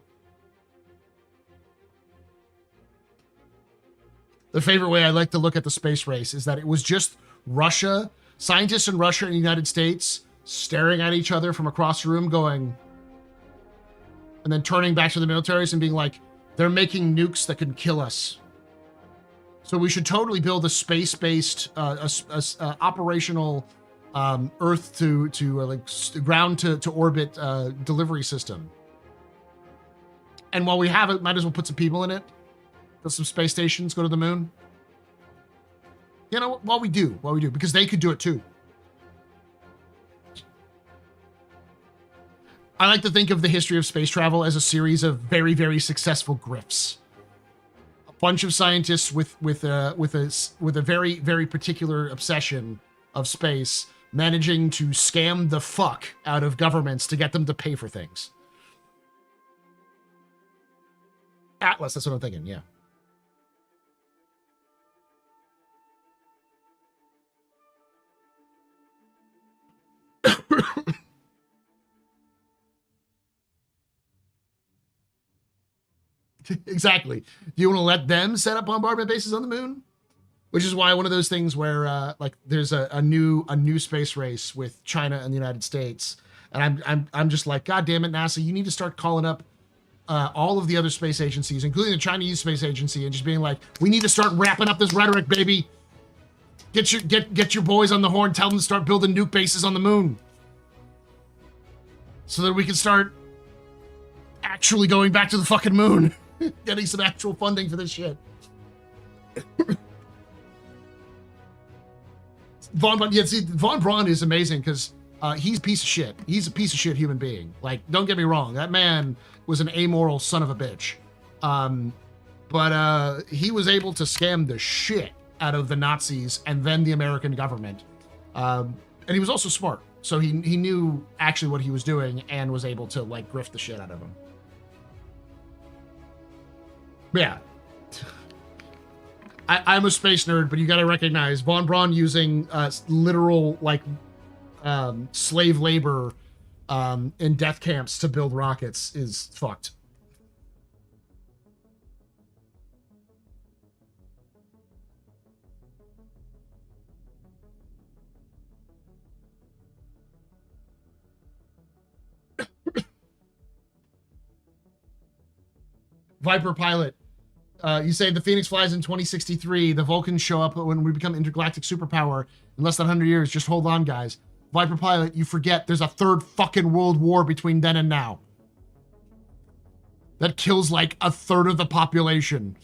The favorite way I like to look at the space race is that it was just Russia, scientists in Russia and the United States staring at each other from across the room going, and then turning back to the militaries and being like, they're making nukes that can kill us. So we should totally build a space-based, operational Earth to ground to orbit delivery system. And while we have it, might as well put some people in it. Build some space stations, go to the moon. You know, while we do, because they could do it too. I like to think of the history of space travel as a series of very, very successful grifts. A bunch of scientists with a very, very particular obsession of space, managing to scam the fuck out of governments to get them to pay for things. Atlas, that's what I'm thinking, yeah. Exactly. Do you want to let them set up bombardment bases on the moon? Which is why one of those things where like there's a new space race with China and the United States, and I'm just like, God damn it, NASA, you need to start calling up all of the other space agencies, including the Chinese space agency, and just being like, we need to start wrapping up this rhetoric, baby. Get your boys on the horn, tell them to start building nuke bases on the moon, so that we can start actually going back to the fucking moon. Getting some actual funding for this shit. Von Braun is amazing because he's a piece of shit. He's a piece of shit human being. Like, don't get me wrong. That man was an amoral son of a bitch. But he was able to scam the shit out of the Nazis and then the American government. And he was also smart. So he knew actually what he was doing and was able to, like, grift the shit out of him. Yeah, I'm a space nerd, but you got to recognize von Braun using literal like slave labor in death camps to build rockets is fucked. Viper pilot. You say the Phoenix flies in 2063. The Vulcans show up when we become intergalactic superpower in less than 100 years. Just hold on, guys. Viper pilot, you forget there's a third fucking world war between then and now. That kills like a third of the population.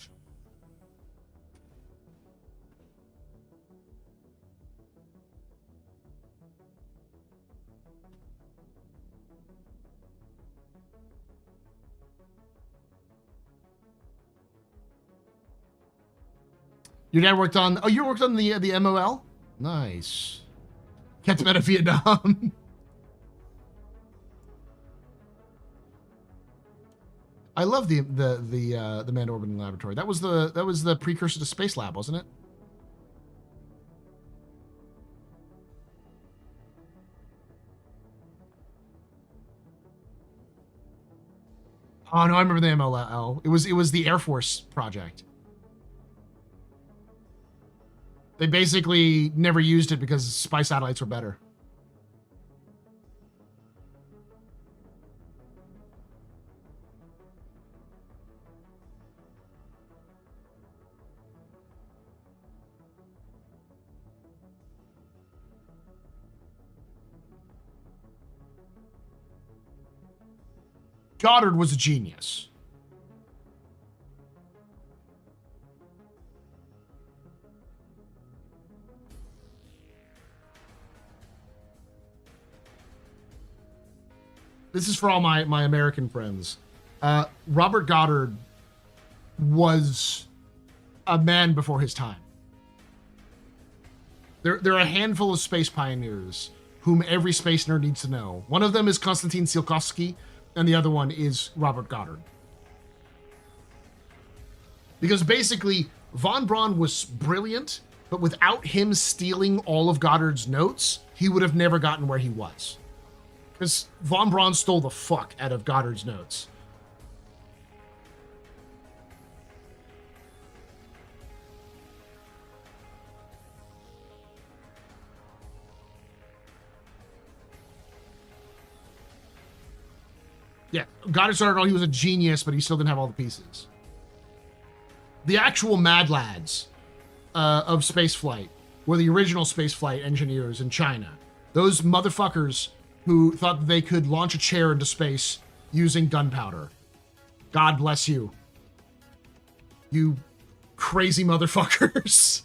Your dad worked on, oh, you worked on the MOL? Nice. Kept him out of Vietnam. I love the manned orbiting laboratory. That was the precursor to Space Lab, wasn't it? Oh no, I remember the MLL. It was the Air Force project. They basically never used it because spy satellites were better. Goddard was a genius. This is for all my American friends. Robert Goddard was a man before his time. There are a handful of space pioneers whom every space nerd needs to know. One of them is Konstantin Tsiolkovsky, and the other one is Robert Goddard. Because basically, von Braun was brilliant, but without him stealing all of Goddard's notes, he would have never gotten where he was. Because von Braun stole the fuck out of Goddard's notes. Yeah, Goddard started all, he was a genius, but he still didn't have all the pieces. The actual Mad Lads of spaceflight were the original spaceflight engineers in China. Those motherfuckers who thought that they could launch a chair into space using gunpowder. God bless you. You crazy motherfuckers.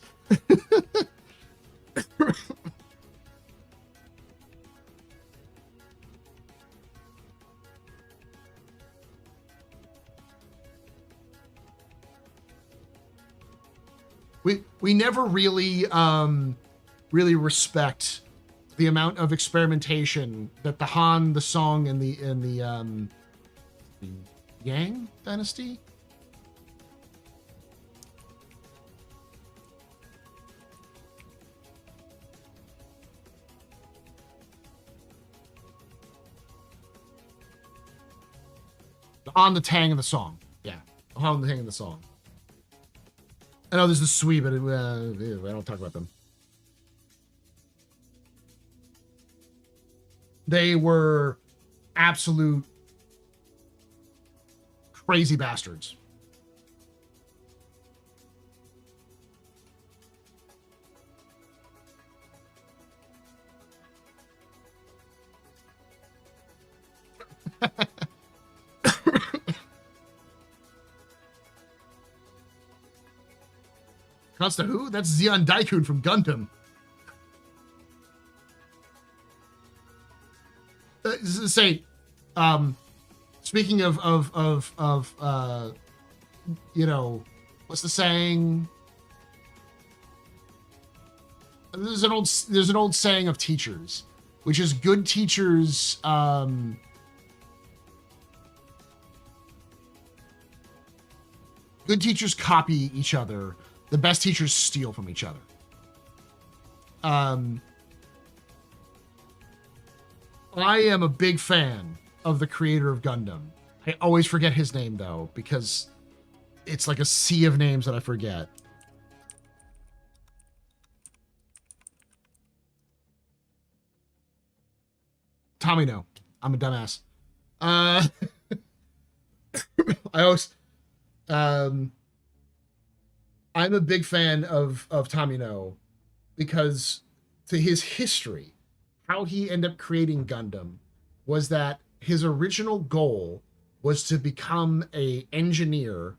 We never really really respect the amount of experimentation that the Han, the Song, and the Yang dynasty. The Han, the Tang, and the Song. Yeah, the Han, the Tang, and the Song. I know there's the Sui, but I don't talk about them. They were absolute crazy bastards. Consta who? That's Zeon Daikun from Gundam. Say, speaking of you know, what's the saying? There's an old saying of teachers, which is good teachers good teachers copy each other. The best teachers steal from each other. I am a big fan of the creator of Gundam. I always forget his name, though, because it's like a sea of names that I forget. Tomino. I'm a dumbass. I always... I'm a big fan of Tomino because to his history, how he ended up creating Gundam was that his original goal was to become an engineer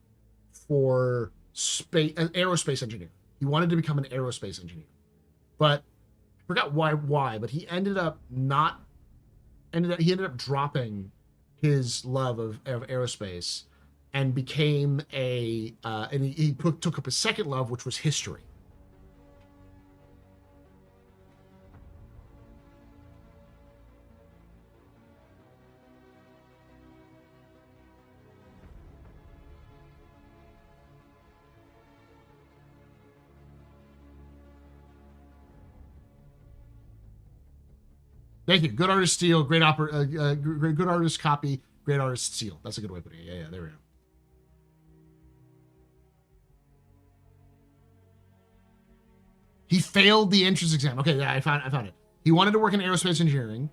for space, an aerospace engineer. He wanted to become an aerospace engineer, but I forgot why, but he ended up dropping his love of aerospace and became took up a second love, which was history. Thank you. Good artist steal, great good artist copy, great artist steal. That's a good way of putting it. Yeah, there we go. He failed the entrance exam. Okay, yeah, I found it. He wanted to work in aerospace engineering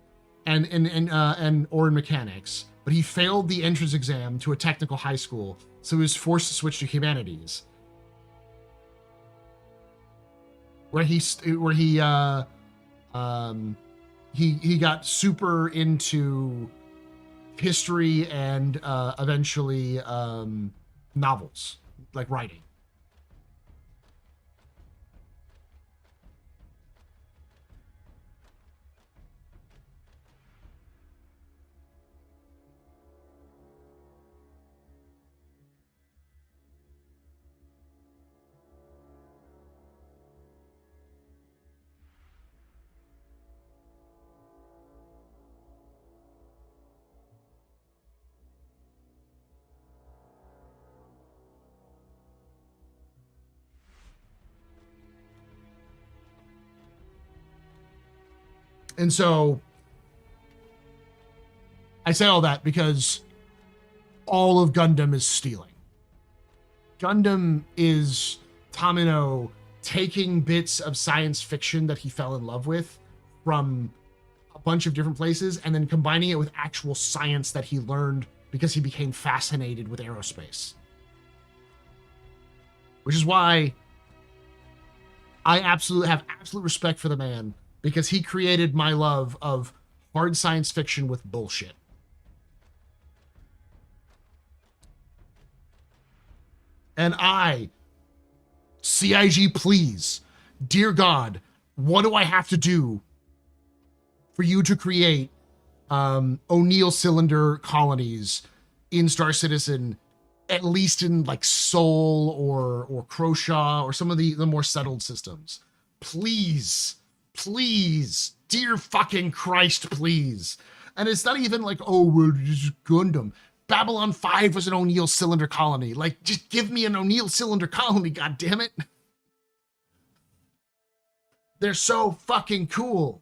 or in mechanics, but he failed the entrance exam to a technical high school, so he was forced to switch to humanities. Where he got super into history and eventually novels, like writing. And so I say all that because all of Gundam is stealing. Gundam is Tomino taking bits of science fiction that he fell in love with from a bunch of different places and then combining it with actual science that he learned because he became fascinated with aerospace. Which is why I have absolute respect for the man, because he created my love of hard science fiction with bullshit. And CIG, please, dear God, what do I have to do for you to create O'Neill cylinder colonies in Star Citizen, at least in like Sol or Croshaw or some of the more settled systems? Please, dear fucking Christ, please. And it's not even like, oh, we're just Gundam. Babylon 5 was an O'Neill cylinder colony. Like, just give me an O'Neill cylinder colony, God damn it. They're so fucking cool.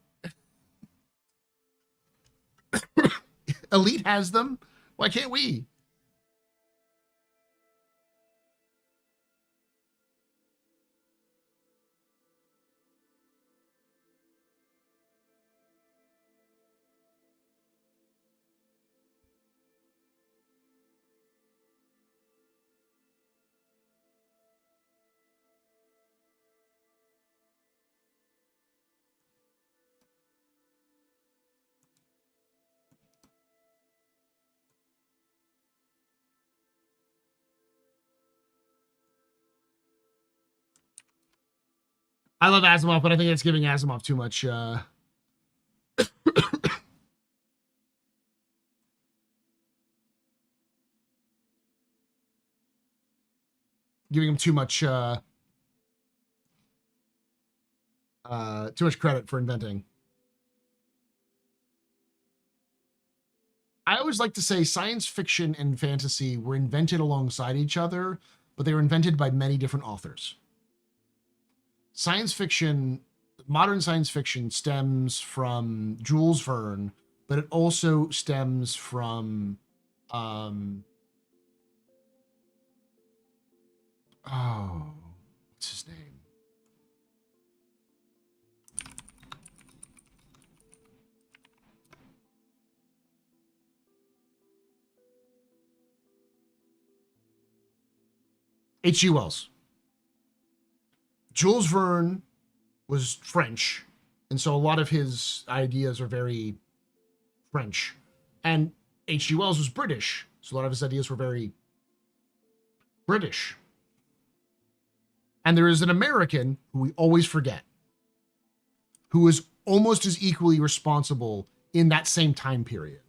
Elite has them. Why can't we? I love Asimov, but I think it's giving Asimov too much. Giving him too much credit for inventing. I always like to say science fiction and fantasy were invented alongside each other, but they were invented by many different authors. Science fiction, modern science fiction stems from Jules Verne, but it also stems from, what's his name? H.G. Wells. Jules Verne was French, and so a lot of his ideas are very French. And H.G. Wells was British, so a lot of his ideas were very British. And there is an American who we always forget, who is almost as equally responsible in that same time period.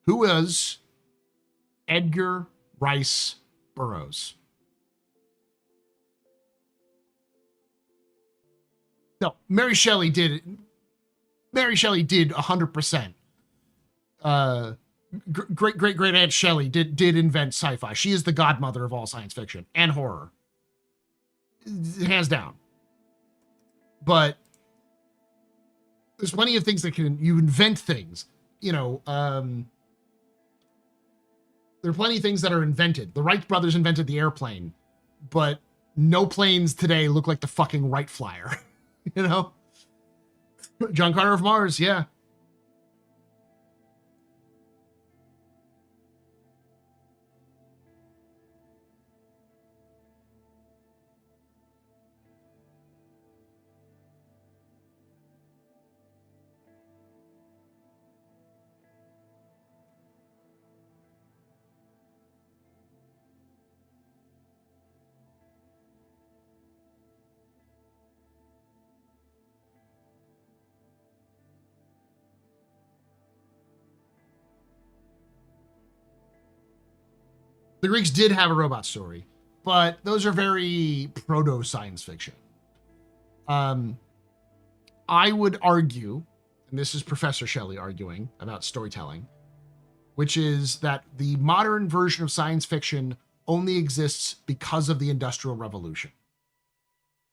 Who is Edgar Rice Burroughs? No, Mary Shelley did 100%. Great Aunt Shelley did invent sci-fi. She is the godmother of all science fiction and horror, hands down. But there's plenty of things that you invent things, you know. There are plenty of things that are invented. The Wright brothers invented the airplane, but no planes today look like the fucking Wright Flyer. You know? John Carter of Mars, yeah. The Greeks did have a robot story, but those are very proto-science fiction. I would argue, and this is Professor Shelley arguing about storytelling, which is that the modern version of science fiction only exists because of the Industrial Revolution.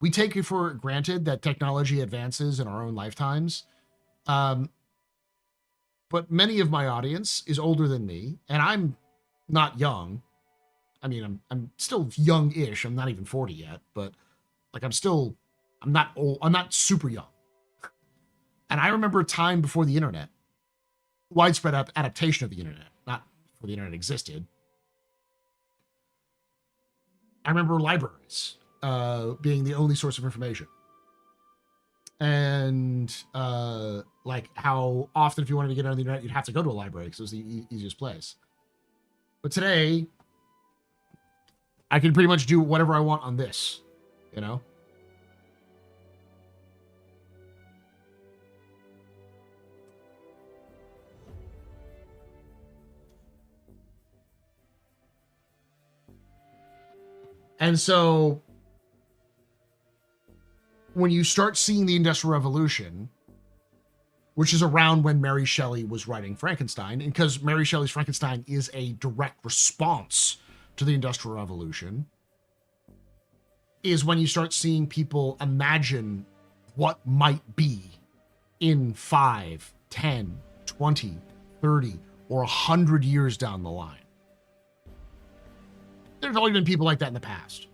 We take it for granted that technology advances in our own lifetimes, but many of my audience is older than me, and I'm not young. I mean, I'm still young-ish. I'm not even 40 yet, but like I'm not old. I'm not super young. And I remember a time before the internet, widespread adaptation of the internet, not before the internet existed. I remember libraries being the only source of information. And like how often, if you wanted to get on the internet, you'd have to go to a library because it was the easiest place. But today, I can pretty much do whatever I want on this, you know? And so when you start seeing the Industrial Revolution, which is around when Mary Shelley was writing Frankenstein, and because Mary Shelley's Frankenstein is a direct response to the Industrial Revolution, is when you start seeing people imagine what might be in 5, 10, 20, 30, or 100 years down the line. There's always been people like that in the past,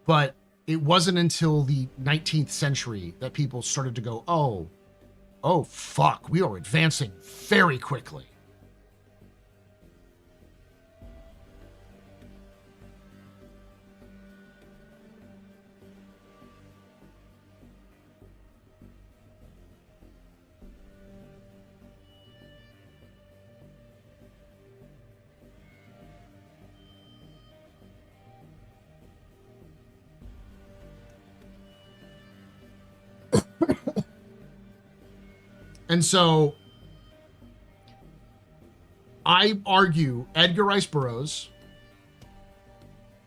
but it wasn't until the 19th century that people started to go, oh, fuck, we are advancing very quickly. And so I argue Edgar Rice Burroughs,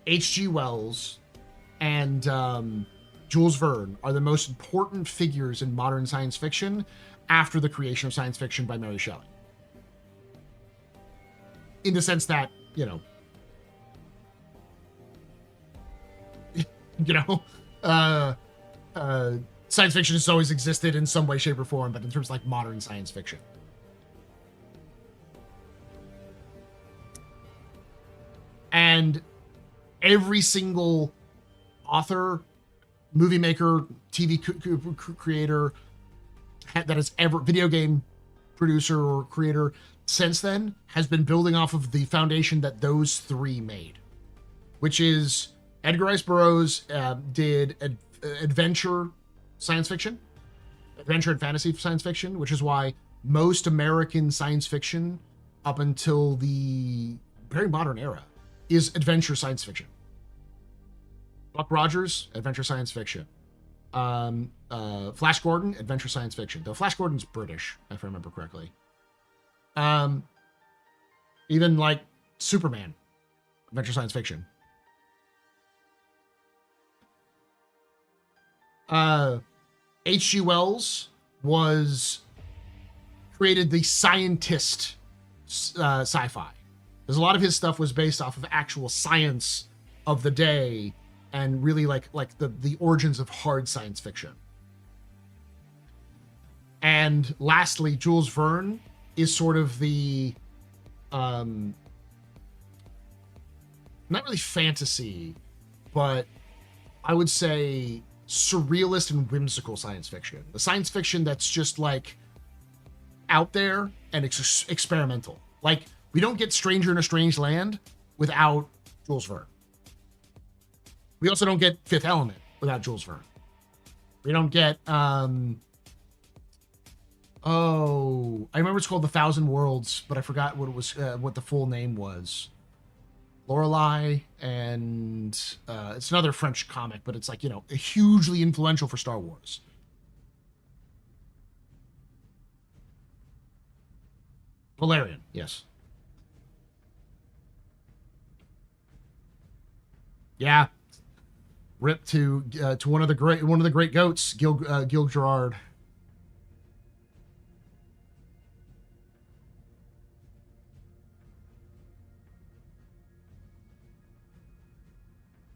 H.G. Wells, and Jules Verne are the most important figures in modern science fiction after the creation of science fiction by Mary Shelley. In the sense that, science fiction has always existed in some way, shape, or form, but in terms of like modern science fiction. And every single author, movie maker, TV creator that has ever, video game producer or creator since then has been building off of the foundation that those three made, which is Edgar Rice Burroughs did adventure science fiction, adventure and fantasy science fiction, which is why most American science fiction up until the very modern era is adventure science fiction. Buck Rogers, adventure science fiction. Flash Gordon, adventure science fiction. Though Flash Gordon's British, if I remember correctly. Even like Superman, adventure science fiction. H.G. Wells created the scientist sci-fi. Because a lot of his stuff was based off of actual science of the day and really like the origins of hard science fiction. And lastly, Jules Verne is sort of the not really fantasy, but I would say surrealist and whimsical science fiction. The science fiction that's just like out there and experimental. Like, we don't get Stranger in a Strange Land without Jules Verne. We also don't get Fifth Element without Jules Verne. We don't get I remember it's called The Thousand Worlds, but I forgot what it was, what the full name was. Lorelei, and it's another French comic, but it's like, hugely influential for Star Wars. Valerian, yes. Yeah. Rip to one of the great goats, Gil Gerard.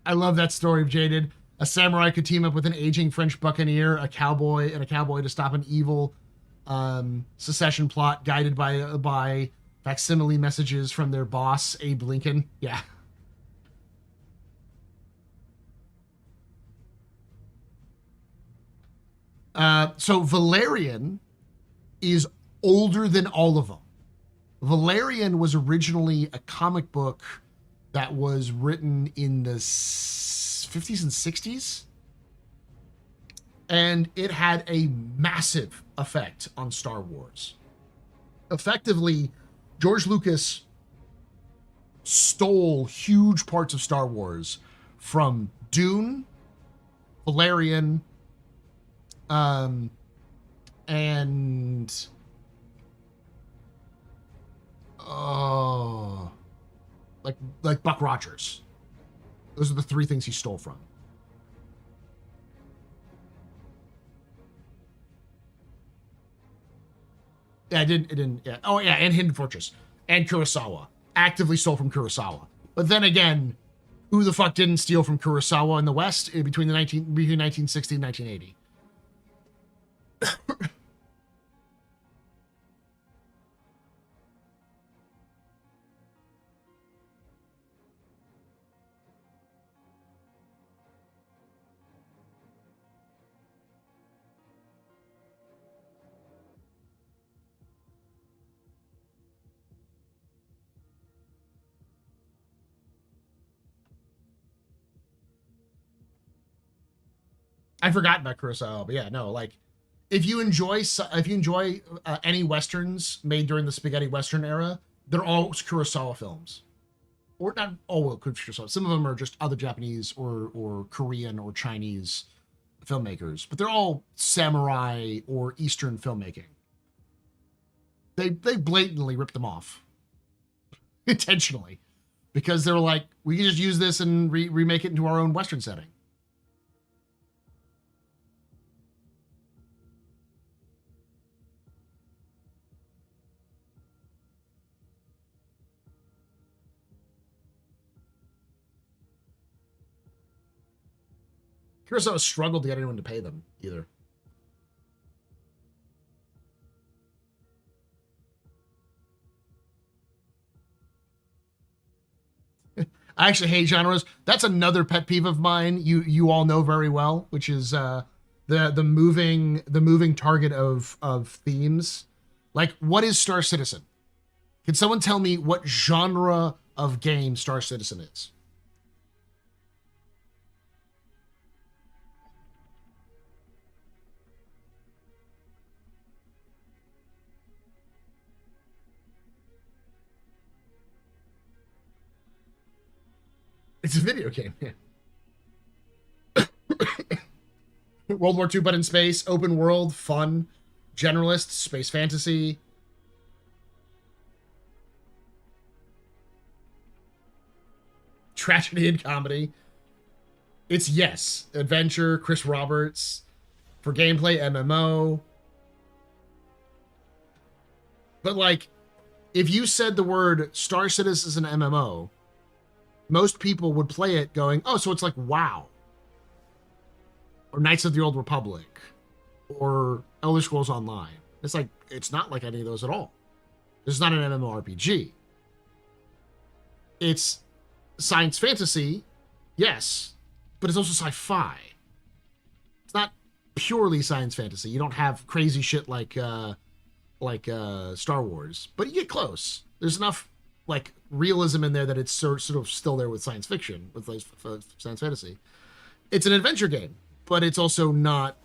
I love that story of Jaded. A samurai could team up with an aging French buccaneer, a cowboy to stop an evil secession plot guided by facsimile messages from their boss, Abe Lincoln. Yeah. So Valerian is older than all of them. Valerian was originally a comic book that was written in the 50s and 60s. And it had a massive effect on Star Wars. Effectively, George Lucas stole huge parts of Star Wars from Dune, Valerian, and like Buck Rogers. Those are the three things he stole from. Yeah, it didn't. Yeah. Oh yeah, and Hidden Fortress and Kurosawa actively stole from Kurosawa. But then again, who the fuck didn't steal from Kurosawa in the West between 1960 and 1980? I forgot about Kurosawa, but yeah, no, like if you enjoy any westerns made during the spaghetti western era, they're all Kurosawa films, or not all Kurosawa. Some of them are just other Japanese or Korean or Chinese filmmakers, but they're all samurai or Eastern filmmaking. They blatantly ripped them off intentionally because they were like, we can just use this and remake it into our own western setting. Kurosawa struggled to get anyone to pay them either. I actually hate genres. That's another pet peeve of mine. You all know very well, which is the moving target of themes. Like, what is Star Citizen? Can someone tell me what genre of game Star Citizen is? It's a video game. Yeah. World War II, but in space, open world, fun, generalist, space fantasy. Tragedy and comedy. It's yes. Adventure, Chris Roberts. For gameplay, MMO. But like, if you said the word Star Citizen is an MMO, most people would play it going, oh, so it's like WoW. Or Knights of the Old Republic. Or Elder Scrolls Online. It's like, it's not like any of those at all. This is not an MMORPG. It's science fantasy, yes, but it's also sci-fi. It's not purely science fantasy. You don't have crazy shit like Star Wars, but you get close. There's enough like realism in there that it's sort of still there with science fiction, with like, science fantasy. It's an adventure game, but it's also not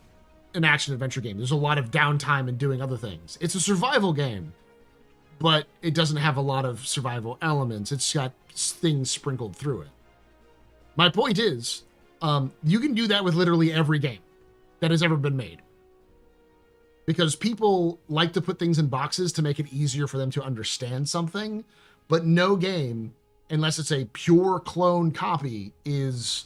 an action adventure game. There's a lot of downtime and doing other things. It's a survival game, but it doesn't have a lot of survival elements. It's got things sprinkled through it. My point is, you can do that with literally every game that has ever been made. Because people like to put things in boxes to make it easier for them to understand something, but no game, unless it's a pure clone copy, is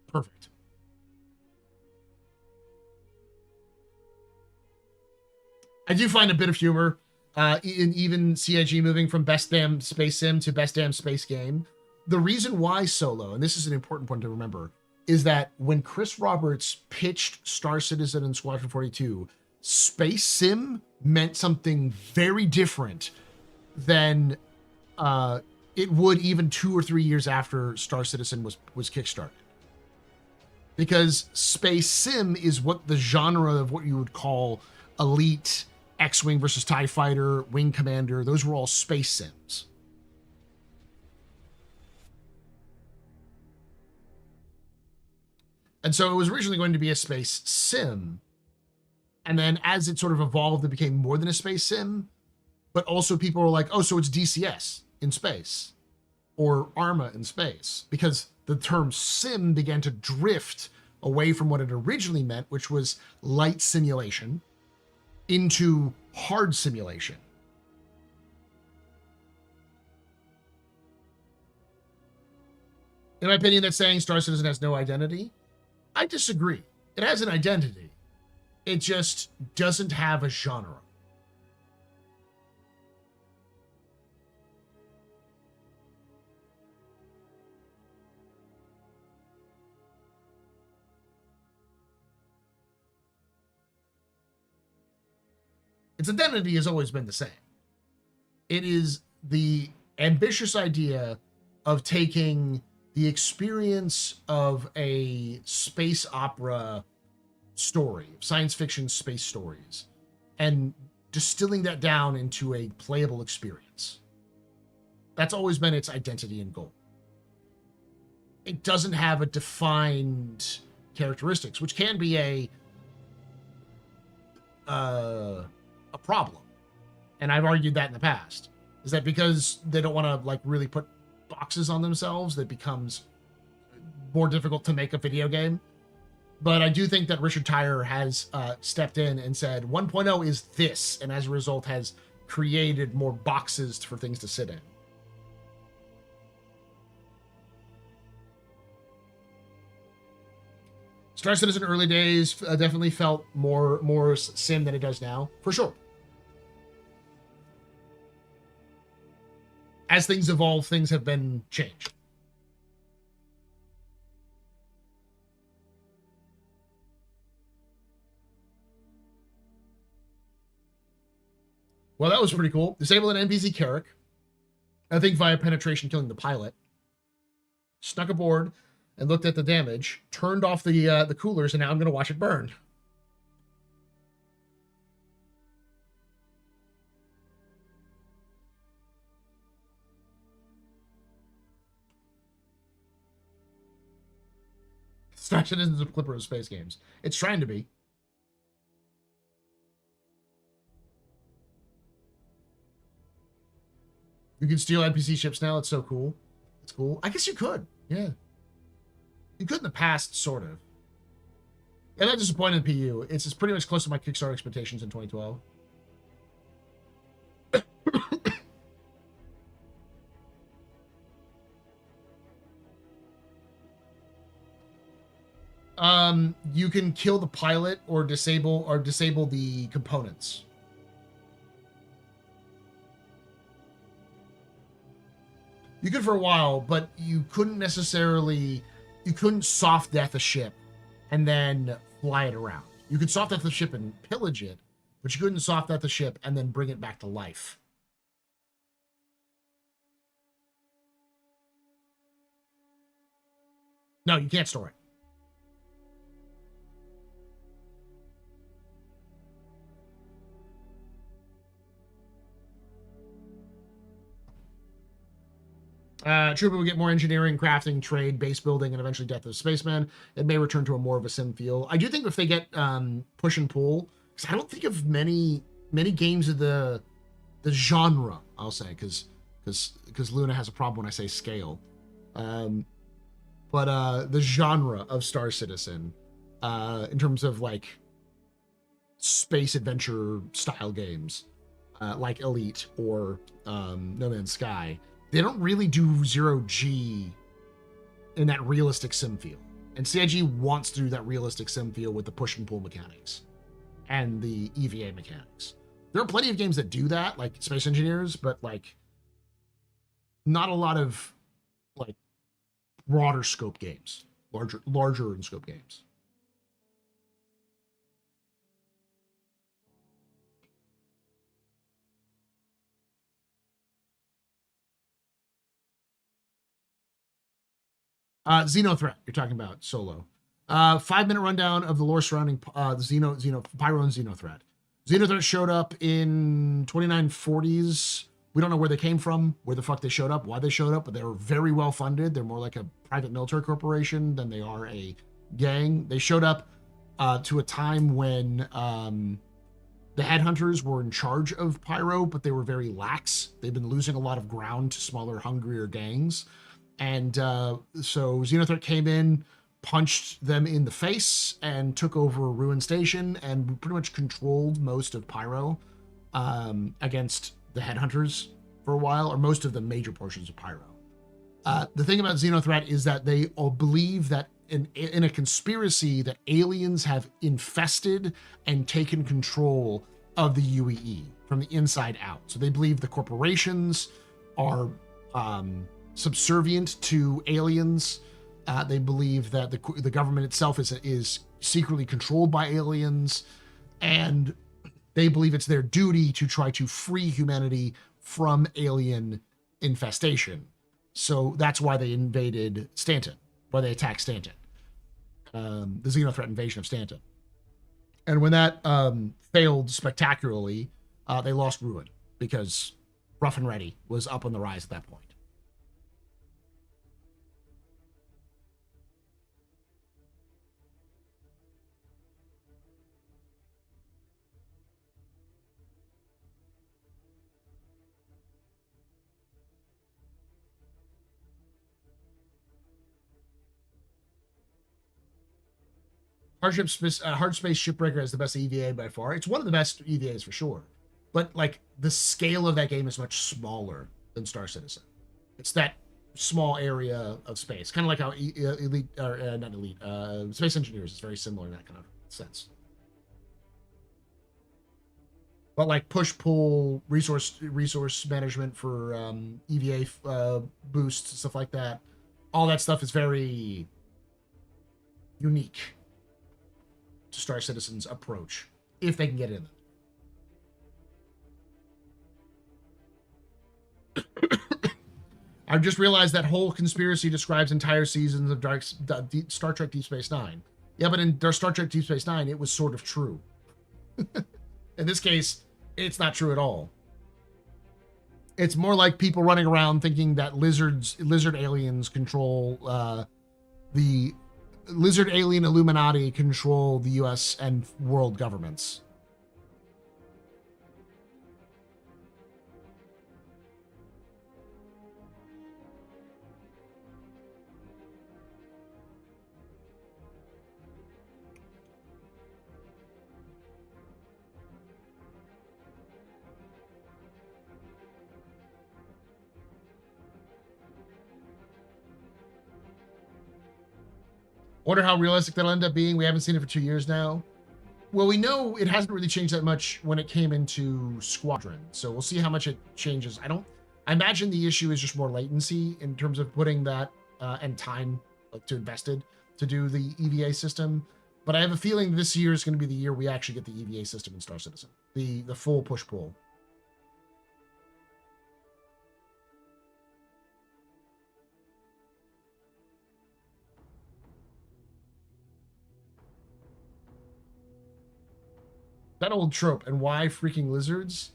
perfect. I do find a bit of humor in even CIG moving from best damn space sim to best damn space game. The reason why Solo, and this is an important point to remember, is that when Chris Roberts pitched Star Citizen and Squadron 42, space sim meant something very different than it would even 2 or 3 years after Star Citizen was kickstarted. Because space sim is what the genre of what you would call elite, X-Wing versus TIE Fighter, Wing Commander, those were all space sims. And so it was originally going to be a space sim. And then as it sort of evolved, it became more than a space sim. But also people were like, oh, so it's DCS in space. Or ARMA in space. Because the term sim began to drift away from what it originally meant, which was light simulation, into hard simulation. In my opinion, that's saying Star Citizen has no identity. I disagree. It has an identity. It just doesn't have a genre. Its identity has always been the same. It is the ambitious idea of taking the experience of a space opera story, science fiction space stories, and distilling that down into a playable experience. That's always been its identity and goal. It doesn't have a defined characteristics, which can be a problem. And I've argued that in the past, is that because they don't want to like really put boxes on themselves, that becomes more difficult to make a video game. But I do think that Richard Tyler has stepped in and said 1.0 is this, and as a result has created more boxes for things to sit in. Star Citizen early days definitely felt more sim than it does now, for sure. as things evolve, things have been changed. Well, that was pretty cool. Disable an NPC Carrick, I think via penetration, killing the pilot. Snuck aboard and looked at the damage, turned off the coolers, and now I'm going to watch it burn. Starship isn't a clipper of space games. It's trying to be. You can steal NPC ships now. It's so cool. It's cool. I guess you could. Yeah. You could in the past, sort of. I'm not disappointed in PU. It's pretty much close to my Kickstarter expectations in 2012. You can kill the pilot or disable the components. You could for a while, but you couldn't soft death a ship and then fly it around. You could soft death the ship and pillage it, but you couldn't soft death the ship and then bring it back to life. No, you can't store it. Trooper will get more engineering, crafting, trade, base building, and eventually Death of the Spaceman. It may return to a more of a sim feel. I do think if they get push and pull, because I don't think of many games of the genre, I'll say, because Luna has a problem when I say scale. But the genre of Star Citizen, in terms of like space adventure style games, like Elite or No Man's Sky, they don't really do zero-G in that realistic sim feel. And CIG wants to do that realistic sim feel with the push and pull mechanics and the EVA mechanics. There are plenty of games that do that, like Space Engineers, but like not a lot of like broader scope games, larger in scope games. XenoThreat, you're talking about solo. 5-minute rundown of the lore surrounding Pyro and XenoThreat. XenoThreat showed up in 2940s. We don't know where they came from, where the fuck they showed up, why they showed up, but they were very well funded. They're more like a private military corporation than they are a gang. They showed up to a time when the headhunters were in charge of Pyro, but they were very lax. They've been losing a lot of ground to smaller, hungrier gangs. And so XenoThreat came in, punched them in the face, and took over Ruin Station, and pretty much controlled most of Pyro against the headhunters for a while, or most of the major portions of Pyro. The thing about XenoThreat is that they all believe that in a conspiracy that aliens have infested and taken control of the UEE from the inside out. So they believe the corporations are subservient to aliens. They believe that the government itself is secretly controlled by aliens, and they believe it's their duty to try to free humanity from alien infestation. So that's why they invaded Stanton, why they attacked Stanton, the XenoThreat invasion of Stanton. And when that failed spectacularly, they lost Ruin, because Rough and Ready was up on the rise at that point. Hard Space Shipbreaker is the best EVA by far. It's one of the best EVAs for sure. But like the scale of that game is much smaller than Star Citizen. It's that small area of space, kind of like how Elite, or not Elite, Space Engineers is very similar in that kind of sense. But like push pull resource management for EVA boosts, stuff like that, all that stuff is very unique to Star Citizen's approach, if they can get in. I've just realized that whole conspiracy describes entire seasons of Star Trek Deep Space Nine. Yeah, but in Star Trek Deep Space Nine, it was sort of true. In this case, it's not true at all. It's more like people running around thinking that lizard aliens control the lizard alien Illuminati control the U.S. and world governments. Wonder how realistic that'll end up being. We haven't seen it for 2 years now. Well, we know it hasn't really changed that much when it came into Squadron, so we'll see how much it changes. I imagine the issue is just more latency in terms of putting that and time to invested to do the EVA system. But I have a feeling this year is going to be the year we actually get the EVA system in Star Citizen, the full push pull. That old trope. And why freaking lizards?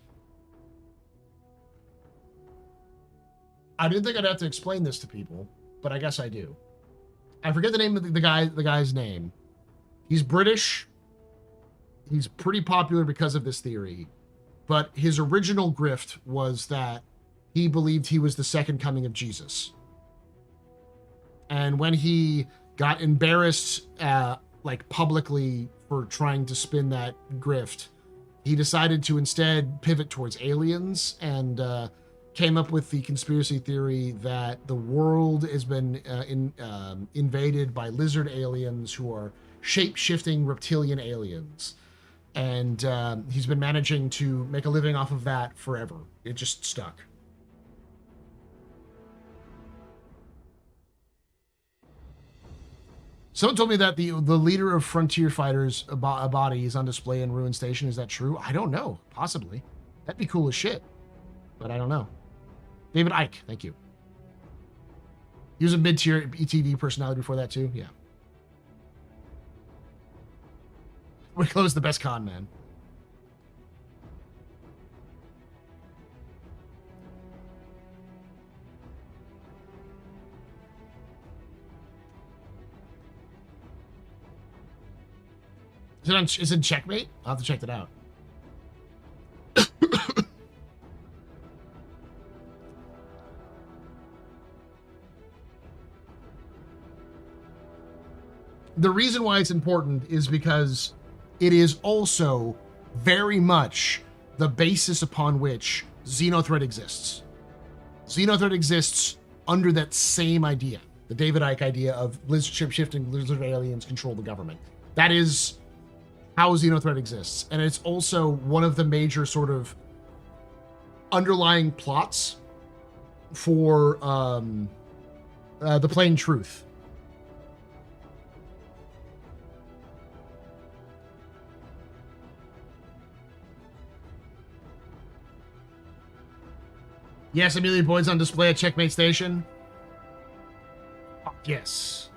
I didn't think I'd have to explain this to people, but I guess I do. I forget the name of the guy's name. He's British. He's pretty popular because of this theory. But his original grift was that he believed he was the second coming of Jesus. And when he got embarrassed like publicly for trying to spin that grift, he decided to instead pivot towards aliens and came up with the conspiracy theory that the world has been invaded by lizard aliens who are shape-shifting reptilian aliens. And he's been managing to make a living off of that forever. It just stuck. Someone told me that the leader of Frontier Fighters, a body, is on display in Ruin Station. Is that true? I don't know. Possibly. That'd be cool as shit. But I don't know. David Icke, thank you. He was a mid-tier ETV personality before that too. Yeah. Wicklow's the best con man. Is it Checkmate? I'll have to check that out. The reason why it's important is because it is also very much the basis upon which XenoThreat exists. XenoThreat exists under that same idea, the David Icke idea of shifting lizard aliens control the government. That is how XenoThreat exists. And it's also one of the major sort of underlying plots for the Plain Truth. Yes, Amelia Boyd's on display at Checkmate Station. Oh, yes.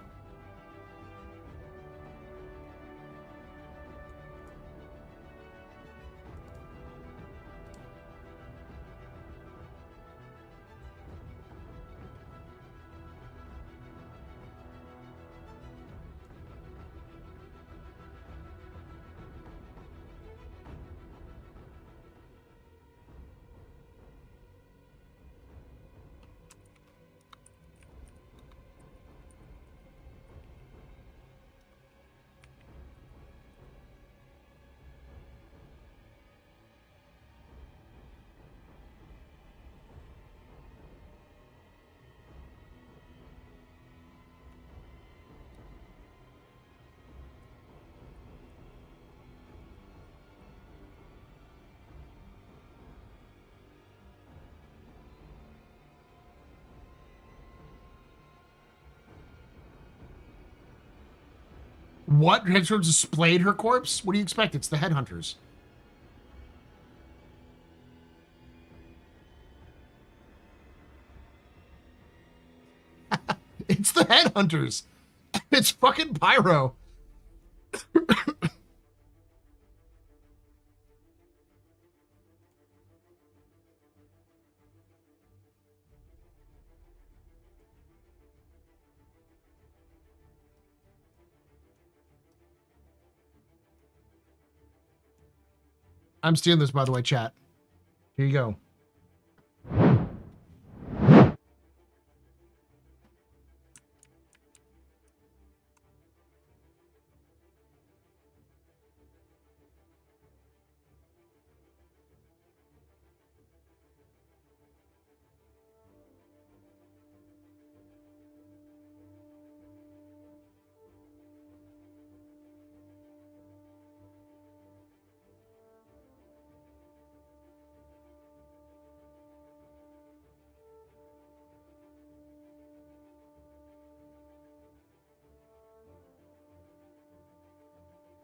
What? Headstorms has splayed her corpse? What do you expect? It's the headhunters. It's the headhunters. It's fucking Pyro. I'm stealing this, by the way, chat. Here you go.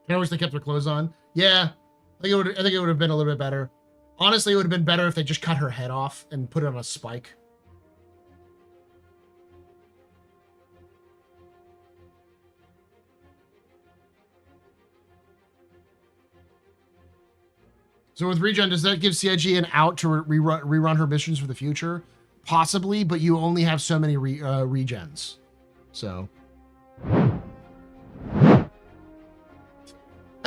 I wish they kept their clothes on. Yeah, I think it would have been a little bit better. Honestly, it would have been better if they just cut her head off and put it on a spike. So with regen, does that give CIG an out to rerun her missions for the future? Possibly, but you only have so many regens. So.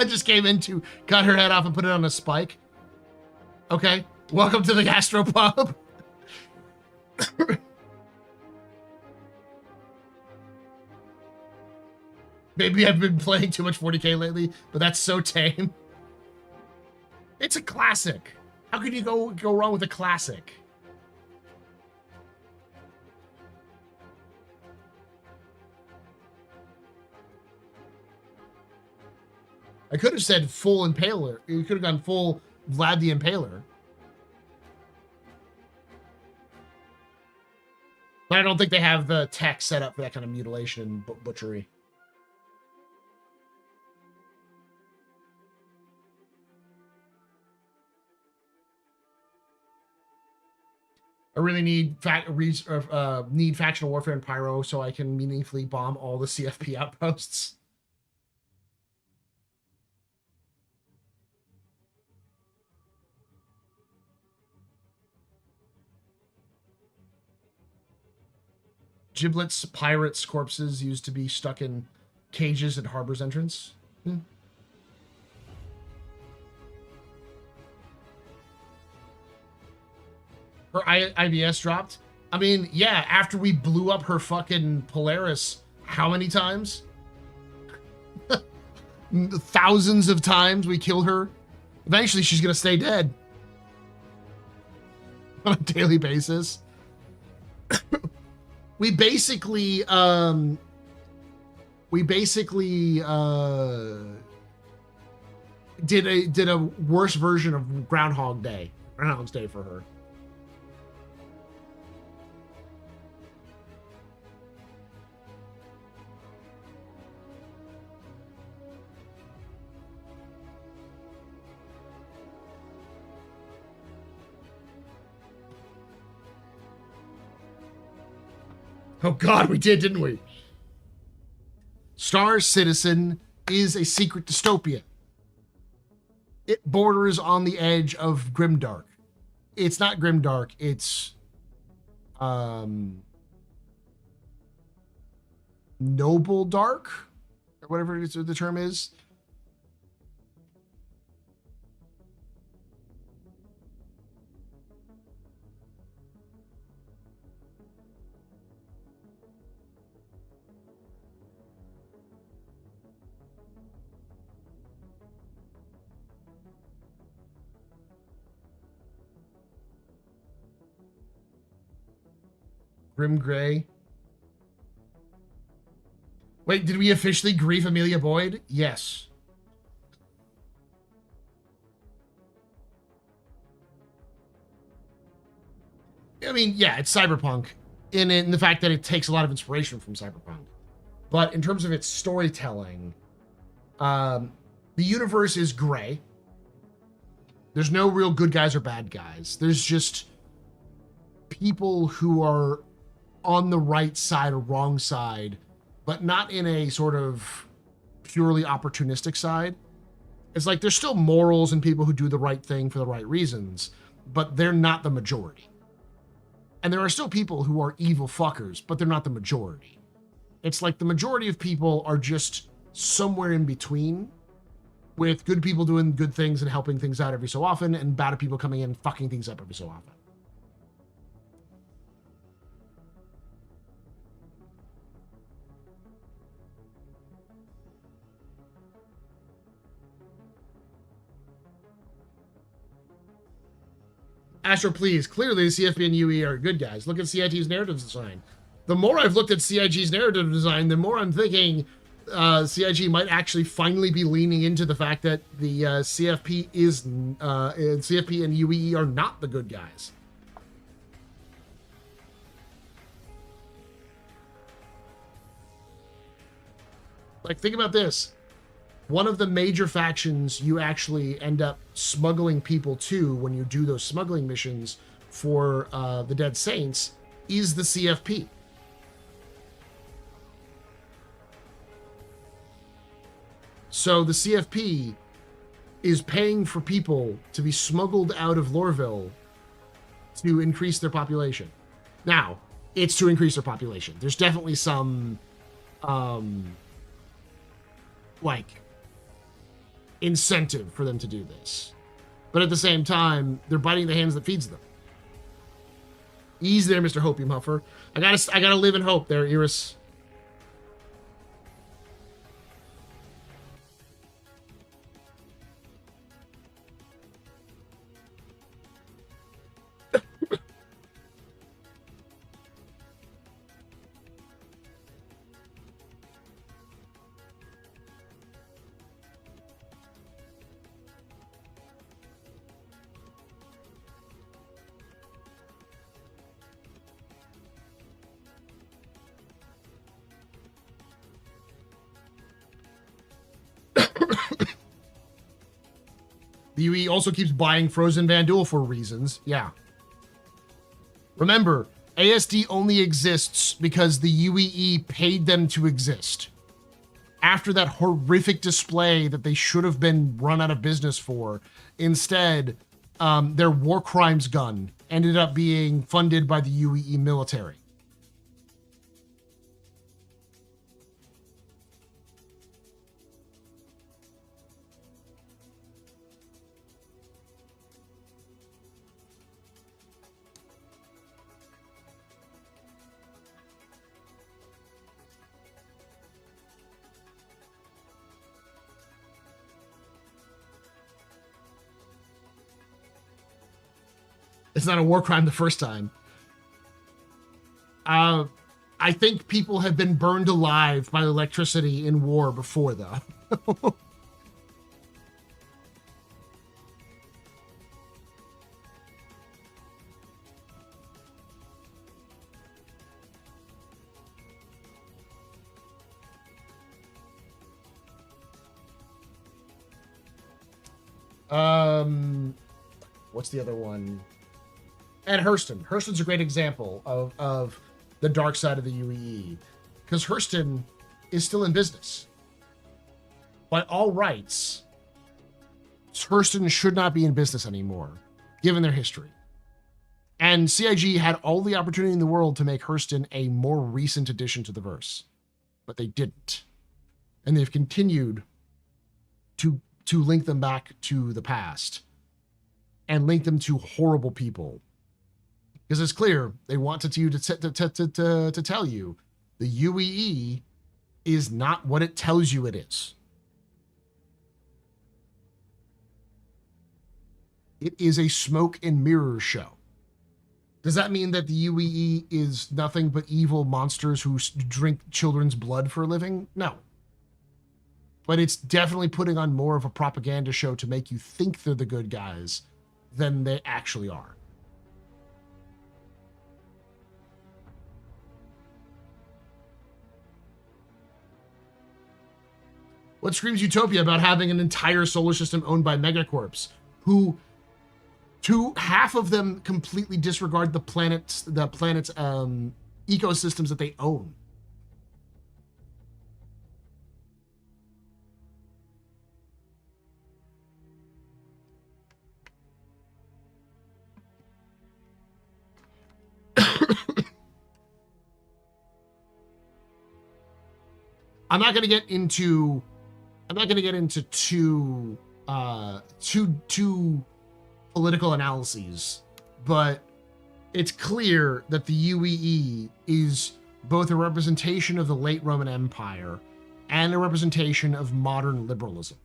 I just came in to cut her head off and put it on a spike. Okay. Welcome to the gastropub. Maybe I've been playing too much 40k lately, but that's so tame. It's a classic. How could you go wrong with a classic? I could have said full Impaler. You could have gone full Vlad the Impaler. But I don't think they have the tech set up for that kind of mutilation and butchery. I really need need factional warfare and pyro so I can meaningfully bomb all the CFP outposts. Giblets, pirates' corpses used to be stuck in cages at Harbor's entrance. Her IVS dropped. I mean, yeah, after we blew up her fucking Polaris, how many times? Thousands of times we killed her. Eventually, she's gonna stay dead on a daily basis. We basically did a worse version of Groundhog's Day for her. Oh God, we did, didn't we? Star Citizen is a secret dystopia. It borders on the edge of grimdark. It's not grimdark, it's noble dark, or whatever the term is. Grim Gray. Wait, did we officially grief Amelia Boyd? Yes. I mean, yeah, it's cyberpunk in the fact that it takes a lot of inspiration from cyberpunk. But in terms of its storytelling, The universe is gray. There's no real good guys or bad guys. There's just people who are on the right side or wrong side, but not in a sort of purely opportunistic side. It's like there's still morals and people who do the right thing for the right reasons, but they're not the majority. And there are still people who are evil fuckers, but they're not the majority. It's like the majority of people are just somewhere in between, with good people doing good things and helping things out every so often, and bad people coming in and fucking things up every so often. Astro, please. Clearly, CFP and UE are good guys. Look at CIG's narrative design. The more I've looked at CIG's narrative design, the more I'm thinking CIG might actually finally be leaning into the fact that the CFP and UE are not the good guys. Like, think about this. One of the major factions you actually end up smuggling people to when you do those smuggling missions for the Dead Saints is the CFP. So the CFP is paying for people to be smuggled out of Lorville to increase their population. Now, it's to increase their population. There's definitely some, incentive for them to do this. But at the same time, they're biting the hands that feeds them. Ease there, Mr. Hopium Huffer. I gotta live in hope there, Iris. The UE also keeps buying Frozen Vandul for reasons. Yeah. Remember, ASD only exists because the UEE paid them to exist. After that horrific display that they should have been run out of business for, instead, their war crimes gun ended up being funded by the UEE military. It's not a war crime the first time. I think people have been burned alive by electricity in war before, though. What's the other one? And Hurston. Hurston's a great example of the dark side of the UEE, because Hurston is still in business. By all rights, Hurston should not be in business anymore, given their history. And CIG had all the opportunity in the world to make Hurston a more recent addition to the verse, but they didn't. And they've continued to link them back to the past and link them to horrible people. Because it's clear they want to tell you the UEE is not what it tells you it is. It is a smoke and mirror show. Does that mean that the UEE is nothing but evil monsters who drink children's blood for a living? No. But it's definitely putting on more of a propaganda show to make you think they're the good guys than they actually are. What screams utopia about having an entire solar system owned by megacorps who half of them completely disregard the planet's ecosystems that they own? I'm not going to get into too political analyses, but it's clear that the UEE is both a representation of the late Roman Empire and a representation of modern liberalism.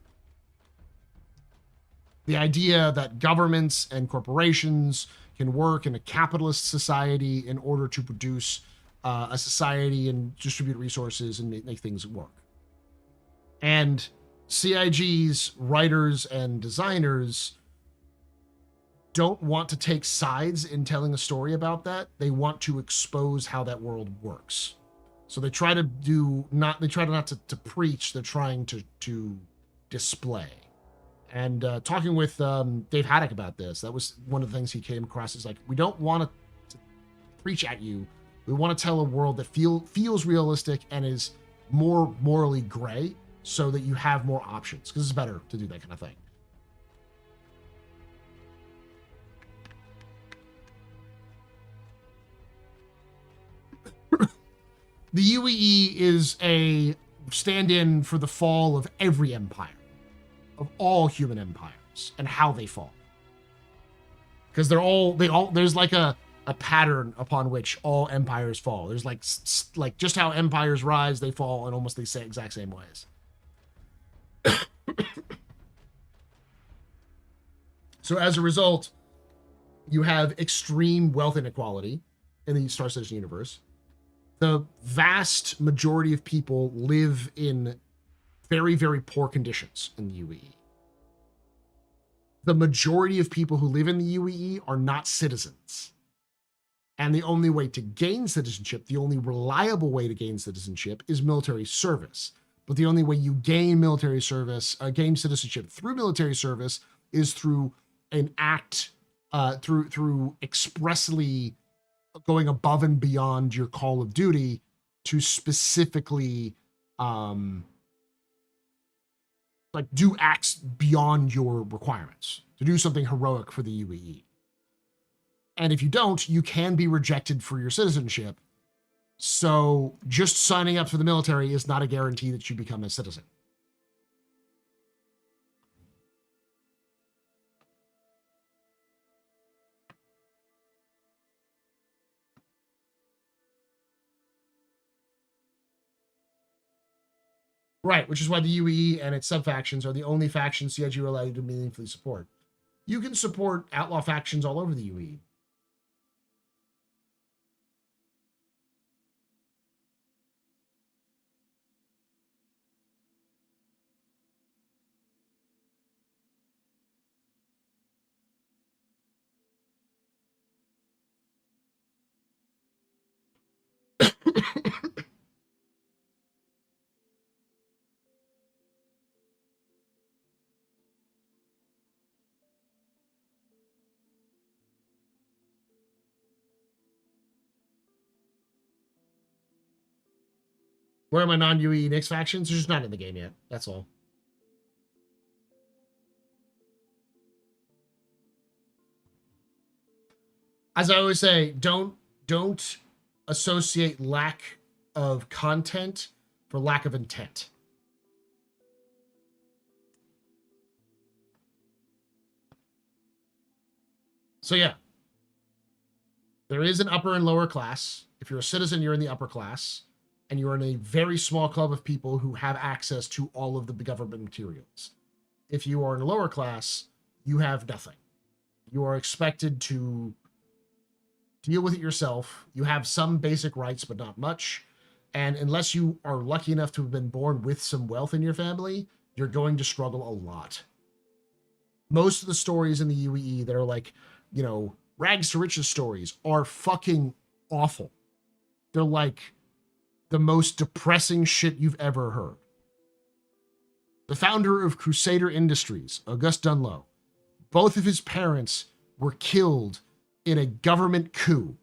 The idea that governments and corporations can work in a capitalist society in order to produce a society and distribute resources and make things work. And CIG's writers and designers don't want to take sides in telling a story about that. They want to expose how that world works. So they try not to preach, they're trying to display. And talking with Dave Haddock about this, that was one of the things he came across, is like, we don't want to preach at you. We want to tell a world that feels realistic and is more morally gray, so that you have more options, because it's better to do that kind of thing. The UEE is a stand-in for the fall of every empire, of all human empires, and how they fall. Because there's like a pattern upon which all empires fall. There's like just how empires rise, they fall in almost the exact same ways. So as a result, you have extreme wealth inequality in the Star Citizen universe. The vast majority of people live in very, very poor conditions in the UEE. The majority of people who live in the UEE are not citizens. And the only way to gain citizenship, the only reliable way to gain citizenship, is military service. But the only way you gain military service, gain citizenship through military service, is through an act, through expressly going above and beyond your call of duty to specifically, do acts beyond your requirements, to do something heroic for the UEE. And if you don't, you can be rejected for your citizenship. So just signing up for the military is not a guarantee that you become a citizen. Right, which is why the UEE and its sub-factions are the only factions CIG are allowed to meaningfully support. You can support outlaw factions all over the UEE. Where are my non-UEE Knicks factions? They're just not in the game yet. That's all. As I always say, don't associate lack of content for lack of intent. So yeah, there is an upper and lower class. If you're a citizen, you're in the upper class, and you're in a very small club of people who have access to all of the government materials. If you are in a lower class, you have nothing. You are expected to deal with it yourself. You have some basic rights, but not much. And unless you are lucky enough to have been born with some wealth in your family, you're going to struggle a lot. Most of the stories in the UEE that are like, rags to riches stories are fucking awful. They're like the most depressing shit you've ever heard. the founder of Crusader Industries, Auguste Dunlop. Both of his parents were killed in a government coup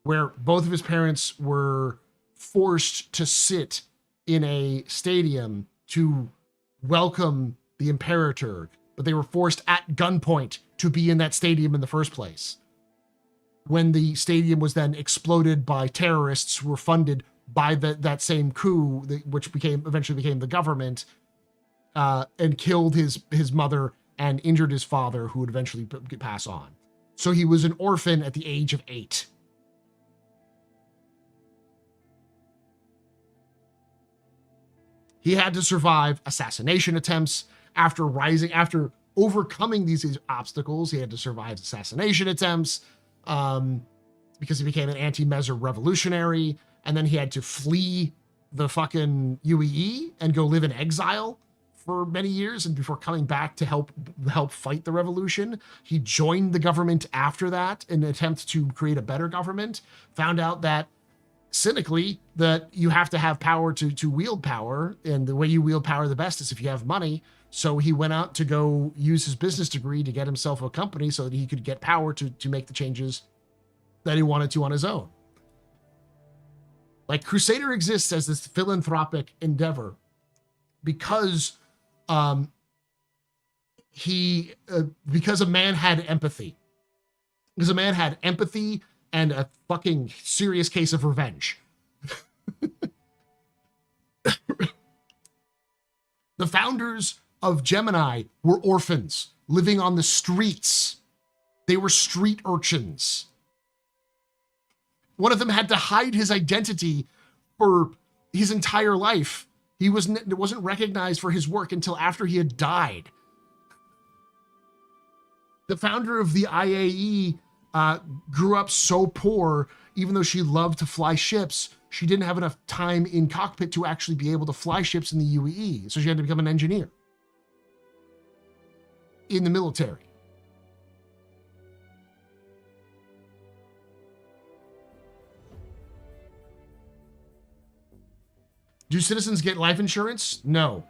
where both of his parents were forced to sit in a stadium to welcome the Imperator, but they were forced at gunpoint to be in that stadium in the first place. When the stadium was then exploded by terrorists who were funded by that same coup, which eventually became the government, and killed his mother and injured his father, who would eventually pass on. So he was an orphan at the age of 8. He had to survive assassination attempts after overcoming these obstacles. He had to survive assassination attempts because he became an anti-Mezer revolutionary. And then he had to flee the fucking UEE and go live in exile for many years. And before coming back to help fight the revolution, he joined the government after that in an attempt to create a better government. Found out that cynically that you have to have power to wield power, and the way you wield power the best is if you have money. So he went out to go use his business degree to get himself a company so that he could get power to make the changes that he wanted to on his own. Like, Crusader exists as this philanthropic endeavor because because a man had empathy. Because a man had empathy and a fucking serious case of revenge. The founders of Gemini were orphans living on the streets. They were street urchins. One of them had to hide his identity for his entire life. He wasn't recognized for his work until after he had died. The founder of the IAE grew up so poor, even though she loved to fly ships, she didn't have enough time in cockpit to actually be able to fly ships in the UEE. So she had to become an engineer in the military. Do citizens get life insurance? No.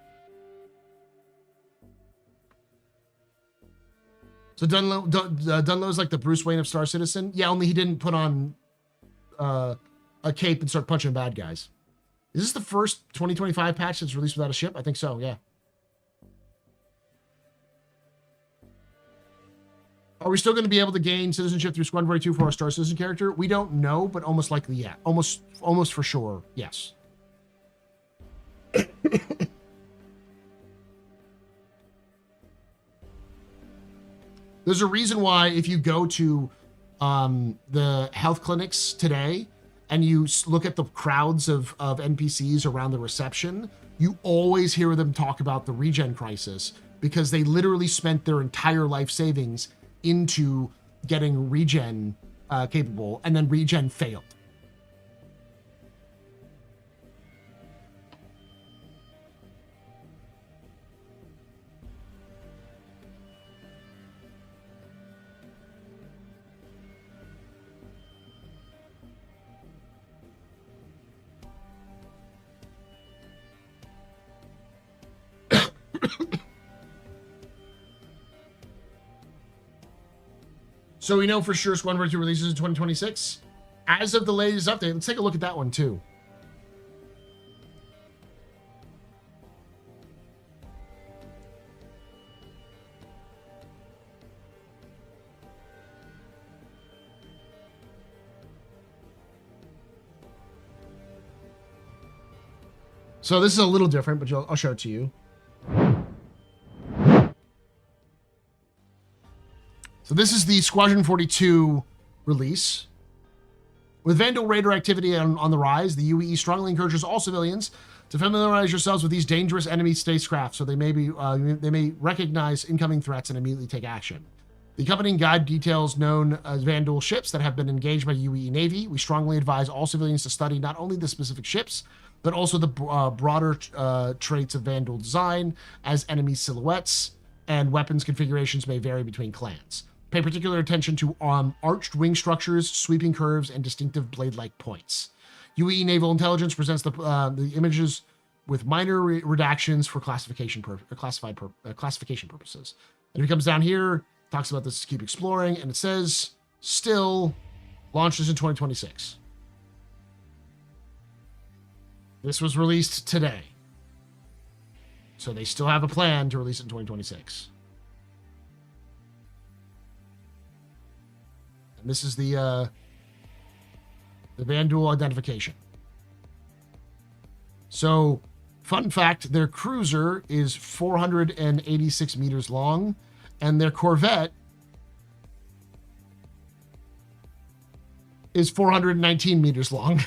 So Dunlow's like the Bruce Wayne of Star Citizen? Yeah, only he didn't put on a cape and start punching bad guys. Is this the first 2025 patch that's released without a ship? I think so, yeah. Are we still going to be able to gain citizenship through Squadron 42 for our Star Citizen character? We don't know, but almost likely, yeah. Almost for sure, yes. There's a reason why if you go to the health clinics today and you look at the crowds of NPCs around the reception, you always hear them talk about the regen crisis, because they literally spent their entire life savings into getting regen capable, and then regen failed. So we know for sure Squadron 2 releases in 2026. As of the latest update, let's take a look at that one too. So this is a little different, but I'll show it to you. So this is the Squadron 42 release. With Vandal Raider activity on the rise, the UEE strongly encourages all civilians to familiarize yourselves with these dangerous enemy spacecraft so they may recognize incoming threats and immediately take action. The accompanying guide details known as Vandal ships that have been engaged by UEE Navy. We strongly advise all civilians to study not only the specific ships, but also the broader traits of Vandal design, as enemy silhouettes and weapons configurations may vary between clans. Pay particular attention to arched wing structures, sweeping curves, and distinctive blade-like points. UEE Naval Intelligence presents the images with minor redactions for classification purposes. And if it comes down here, talks about this, keep exploring, and it says still launches in 2026. This was released today. So they still have a plan to release it in 2026. And this is the Vanduul identification. So, fun fact, their cruiser is 486 meters long, and their Corvette is 419 meters long.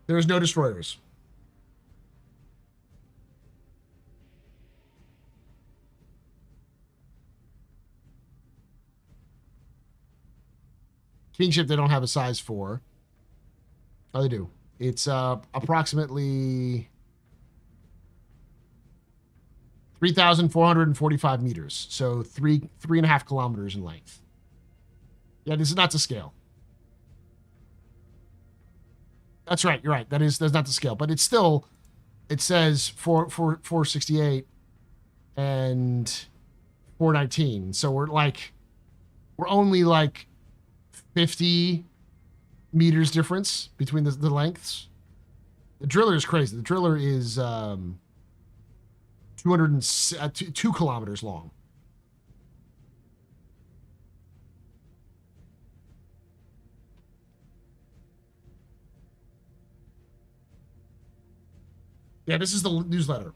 There's no destroyers. Kingship, they don't have a size 4. Oh, they do. It's approximately 3,445 meters. So 3.5 kilometers in length. Yeah, this is not to scale. That's right. You're right. That's not the scale, but it's still, it says 468 and 419. So we're only like 50 meters difference between the lengths. The driller is crazy. The driller is 2 kilometers long. Yeah, this is the newsletter.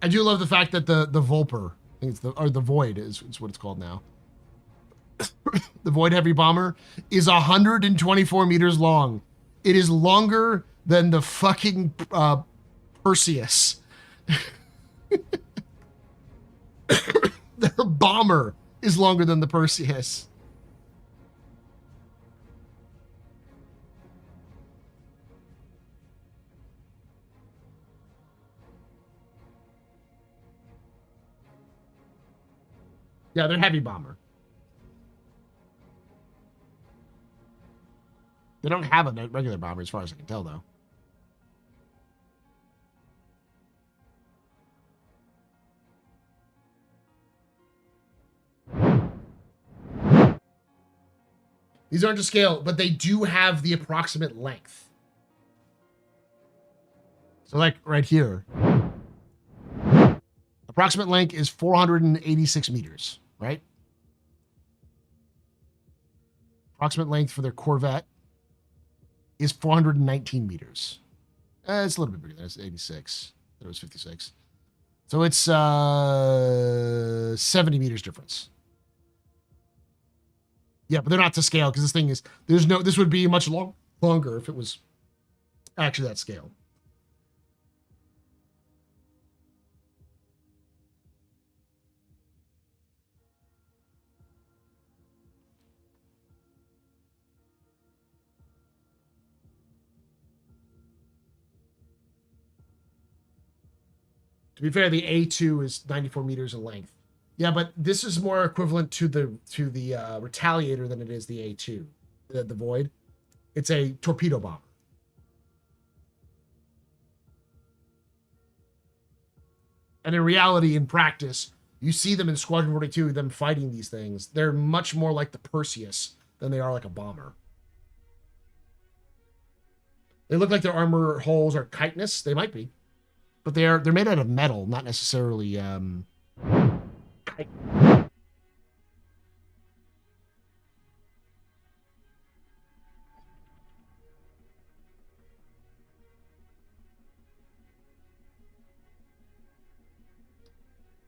I do love the fact that the Vulper, I think it's the Void is what it's called now. The Void Heavy Bomber is 124 meters long. It is longer than the fucking Perseus. The bomber is longer than the Perseus. Yeah, they're heavy bomber. They don't have a regular bomber as far as I can tell, though. These aren't to scale, but they do have the approximate length. So like right here, approximate length is 486 meters, right? Approximate length for their Corvette is 419 meters. It's a little bit bigger than that. It's 86. That was 56. So it's 70 meters difference. Yeah, but they're not to scale because this thing is, this would be much longer if it was actually that scale. To be fair, the A2 is 94 meters in length. Yeah, but this is more equivalent to the Retaliator than it is the A2, the Void. It's a torpedo bomber. And in reality, in practice, you see them in Squadron 42, them fighting these things. They're much more like the Perseus than they are like a bomber. They look like their armor holes are chitinous. They might be. But they're made out of metal, not necessarily chitin.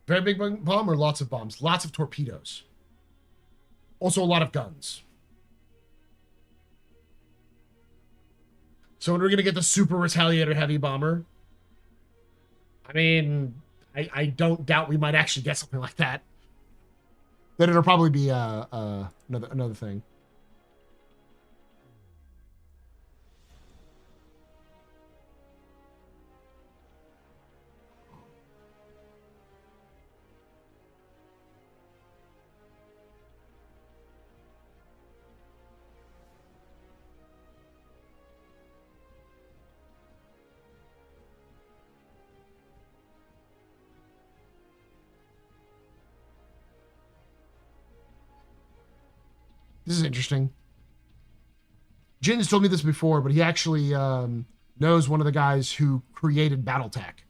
Very big bomb or lots of bombs? Lots of torpedoes. Also a lot of guns. So when we're going to get the Super Retaliator Heavy Bomber, I mean, I don't doubt we might actually get something like that. then it'll probably be another thing. This is interesting. Jin's told me this before, but he actually knows one of the guys who created Battletech.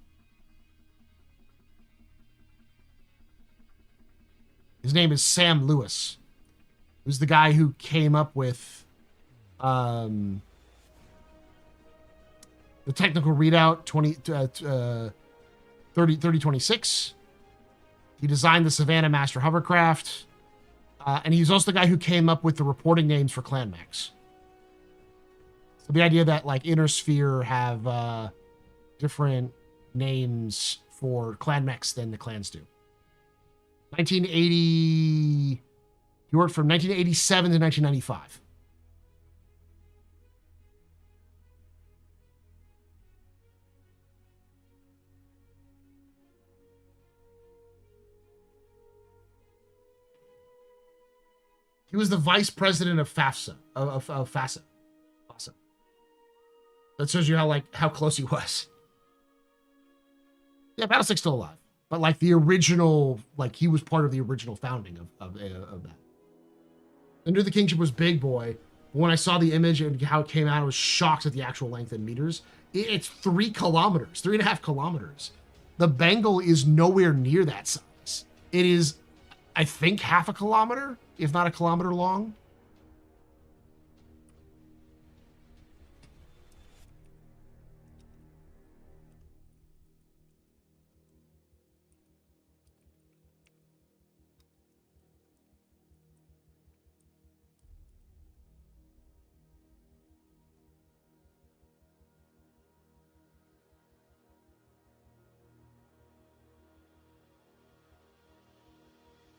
His name is Sam Lewis. Who's the guy who came up with the technical readout 3026. He designed the Savannah Master hovercraft. And he's also the guy who came up with the reporting names for clan mechs. So the idea that like Inner Sphere have different names for clan mechs than the clans do. 1980. He worked from 1987 to 1995. He was the vice president of FAFSA, of FASA. Awesome. That shows you how close he was. Yeah, Battletech's still alive, but like the original, like he was part of the original founding of that. Under the Kingship was big boy. When I saw the image and how it came out, I was shocked at the actual length in meters. It's 3 kilometers, 3.5 kilometers. The Bengal is nowhere near that size. It is, I think, half a kilometer, if not a kilometer long.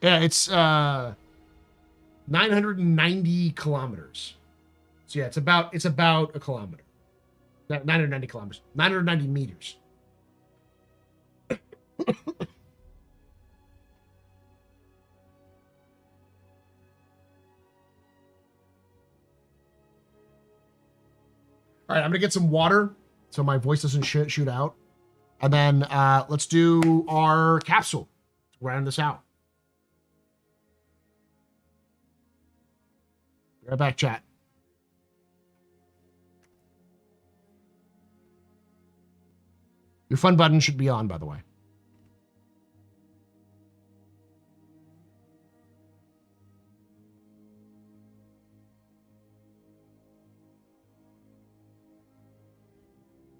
Yeah, it's 990 kilometers. So yeah, it's about a kilometer. 990 kilometers. 990 meters. All right, I'm gonna get some water so my voice doesn't shoot out, and then let's do our capsule to round this out. Right back, chat. Your fun button should be on, by the way.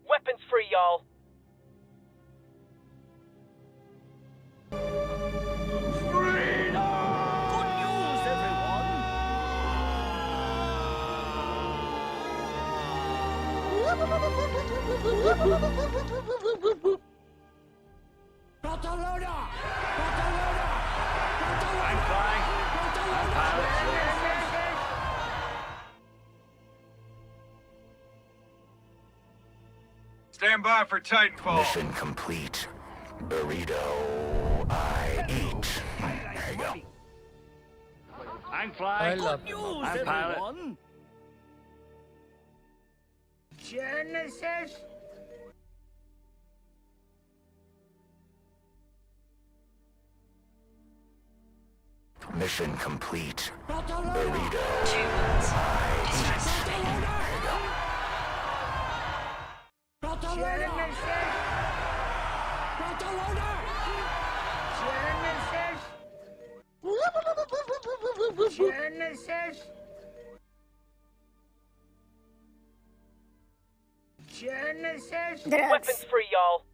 Weapons free, y'all. Stand by for Titanfall. Mission complete. Burrito, I eat. There you go. I'm flying. Good news, I'm everyone. Genesis. Mission complete. Burrito, I eat. There you go. Genesis. Weapons free, y'all.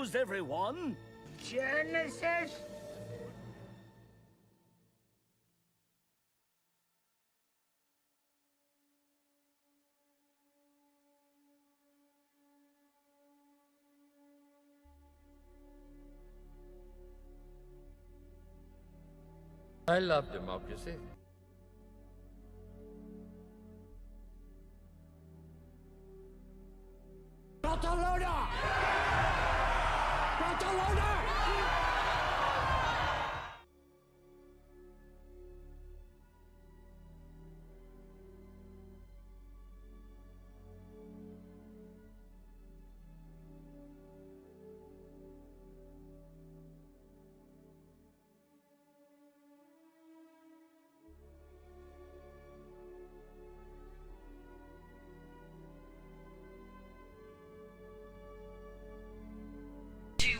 confused, everyone. Genesis? I love democracy. Barcelona! Barcelona!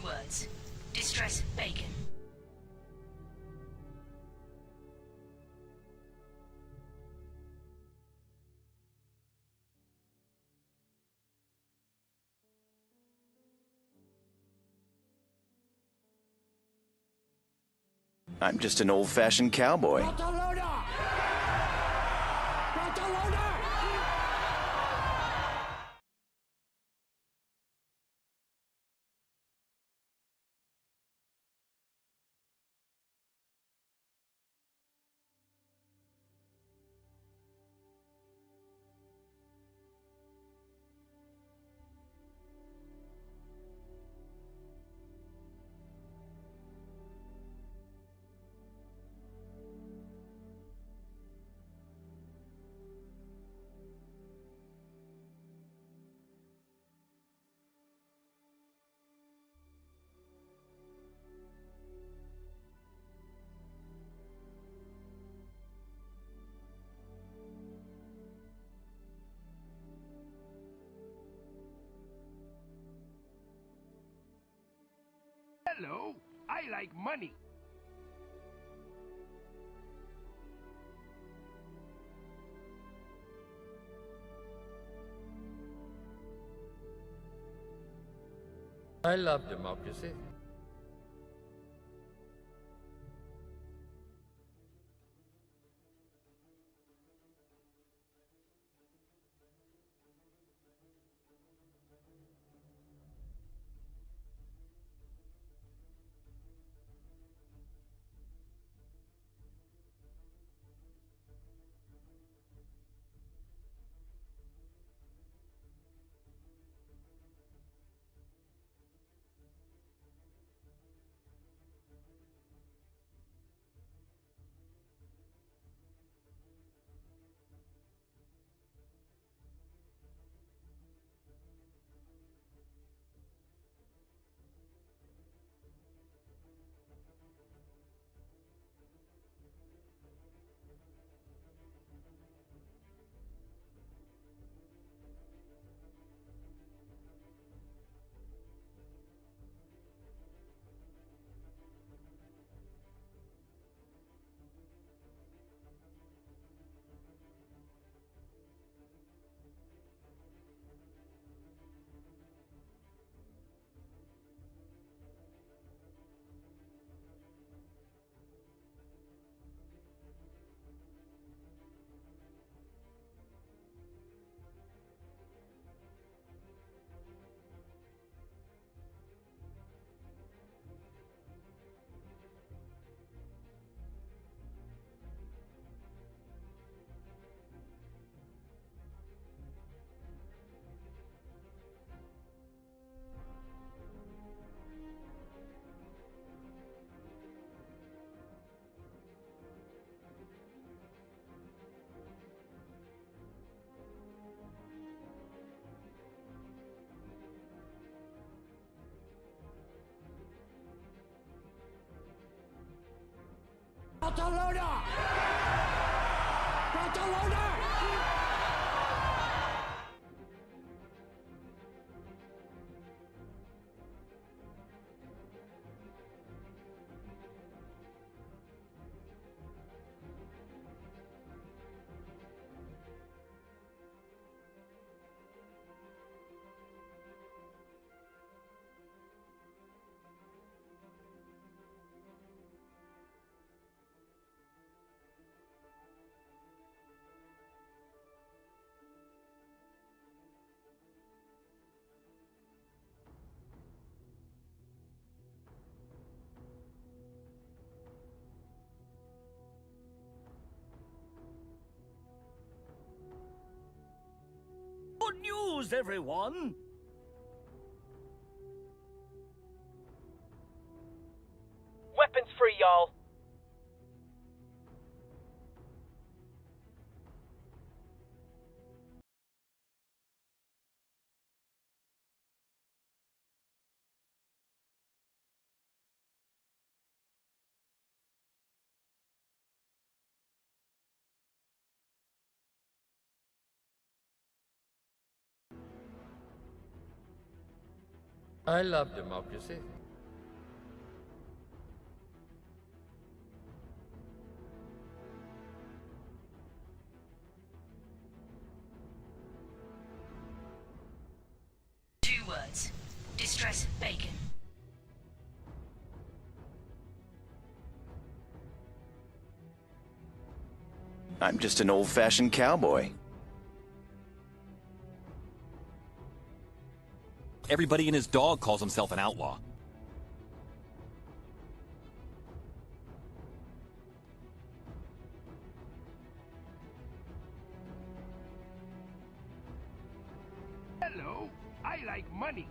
Words. Distress bacon. I'm just an old-fashioned cowboy. Barcelona! Barcelona! Hello, I like money. I love democracy. Barcelona! Barcelona! news, everyone! Weapons free, y'all. I love democracy. Two words. Distress bacon. I'm just an old-fashioned cowboy. Everybody and his dog calls himself an outlaw. Hello, I like money.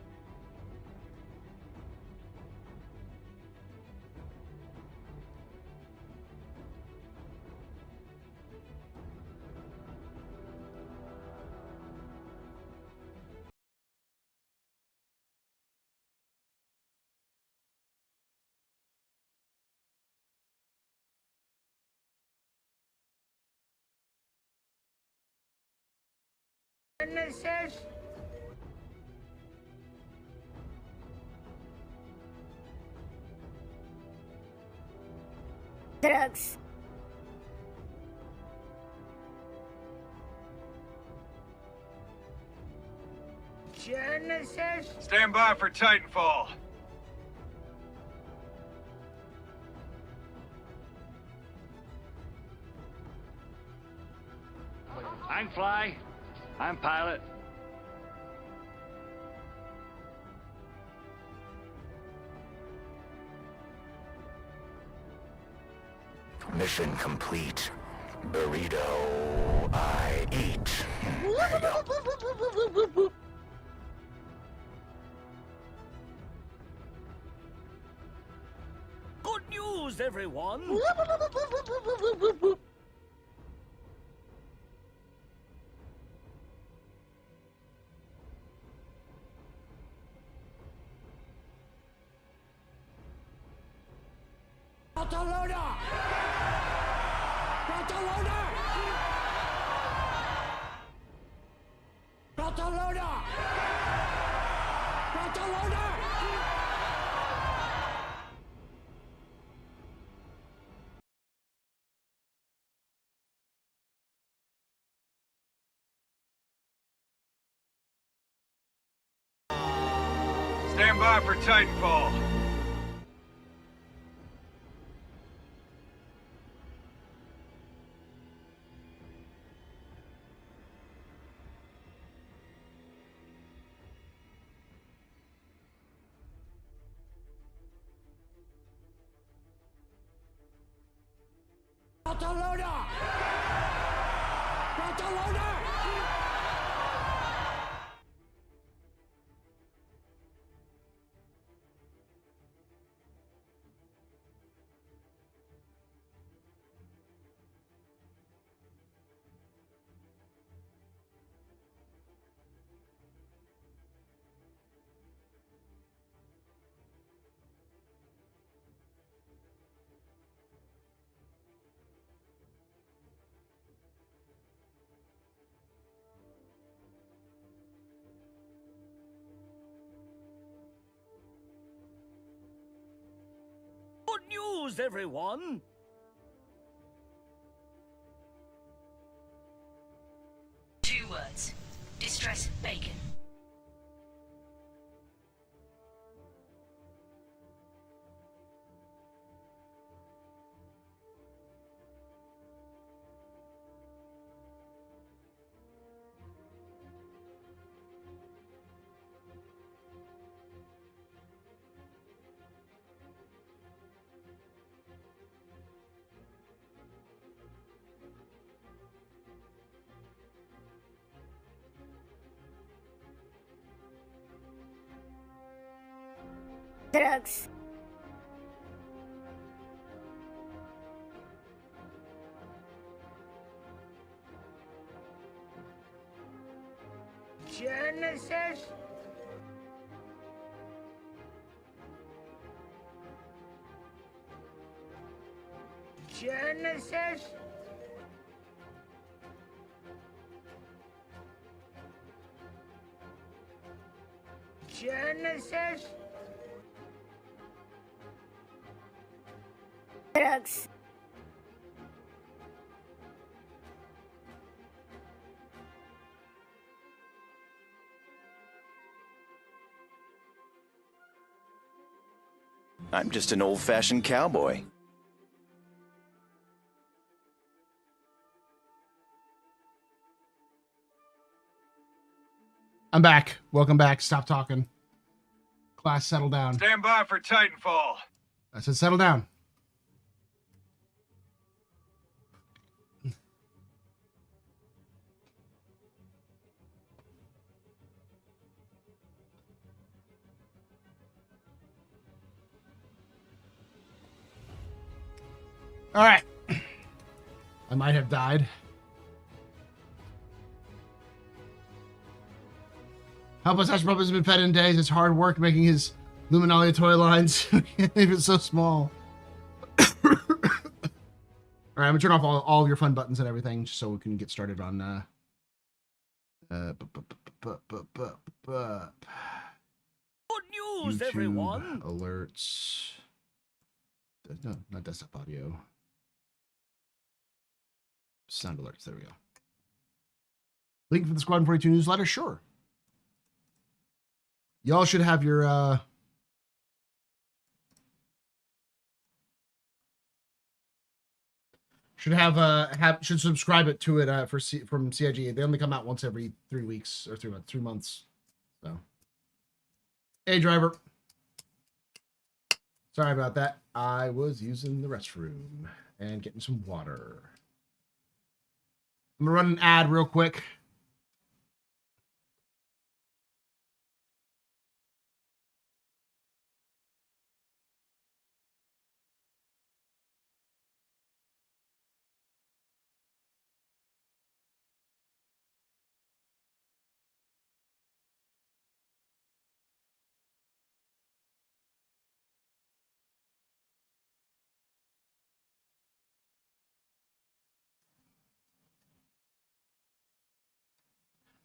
Genesis. Drugs. Genesis. Stand by for Titanfall. I'm fly. I'm pilot. Mission complete. Burrito I eat. Good news, everyone. Barcelona! Barcelona! Barcelona! Barcelona! Stand by for Titanfall. Barcelona! Barcelona! Good news, everyone! Two words. Distress bacon. Drugs. Genesis? Genesis? Genesis? Drugs. I'm just an old-fashioned cowboy. I'm back. Welcome back. Stop talking. Class, settle down. Stand by for Titanfall. I said settle down. All right. I might have died. Help us, Astro Pup has been fed in days. It's hard work making his Luminalia toy lines. Even so small. All right, I'm gonna turn off all of your fun buttons and everything just so we can get started on Good news, YouTube everyone. alerts. No, not desktop audio. Sound alerts. There we go. Link for the Squadron 42 newsletter? Sure. Y'all should have your should subscribe it to it from CIG. They only come out once every 3 weeks or 3 months. So, hey driver. Sorry about that. I was using the restroom and getting some water. I'm gonna run an ad real quick.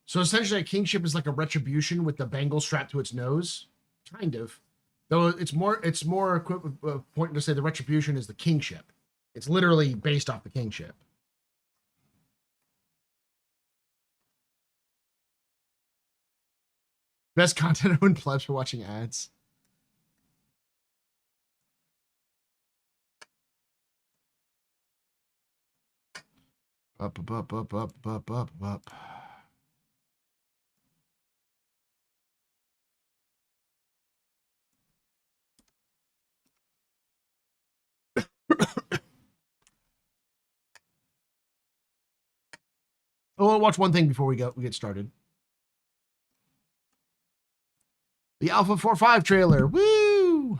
So essentially, a kingship is like a retribution with the bangle strapped to its nose, kind of. Though it's more important to say the retribution is the kingship. It's literally based off the kingship. Best content when plebs for watching ads. Up. Oh, I'll watch one thing before we get started. The Alpha 4.5 trailer. Woo!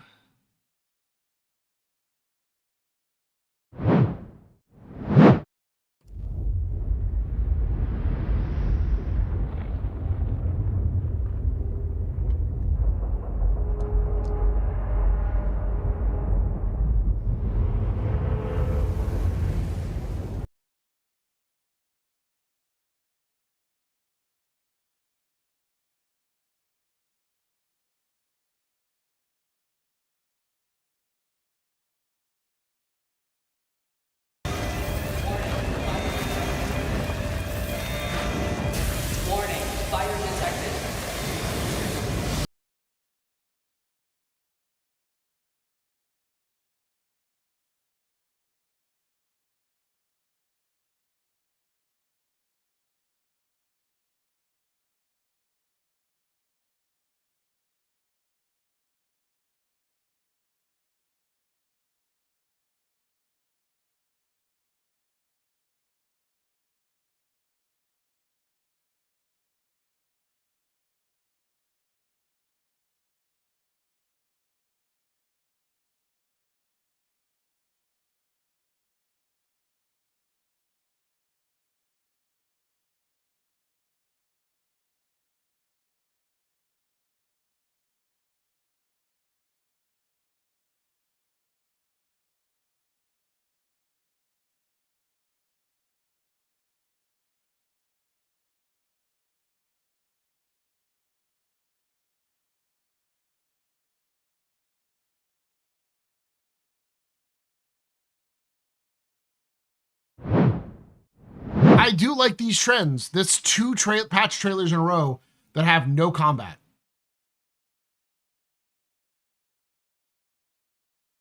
I do like these trends. That's two patch trailers in a row that have no combat.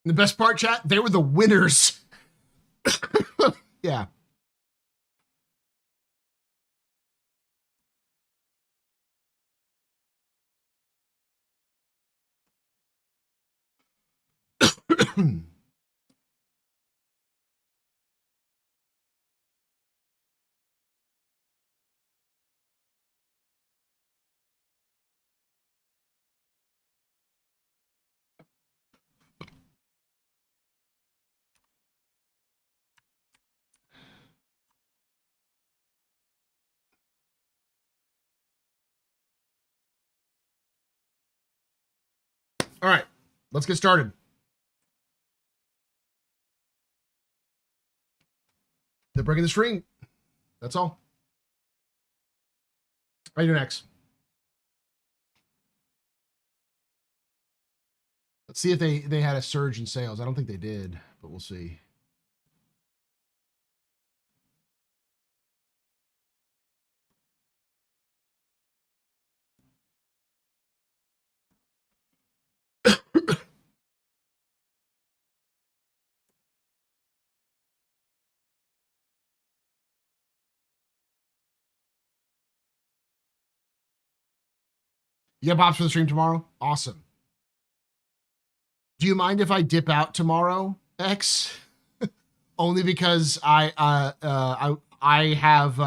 And the best part, chat, they were the winners. Yeah. All right, let's get started. They're breaking the stream. That's all. How you doing, X? Let's see if they had a surge in sales. I don't think they did, but we'll see. You got pops for the stream tomorrow? Awesome. Do you mind if I dip out tomorrow, X? Only because I have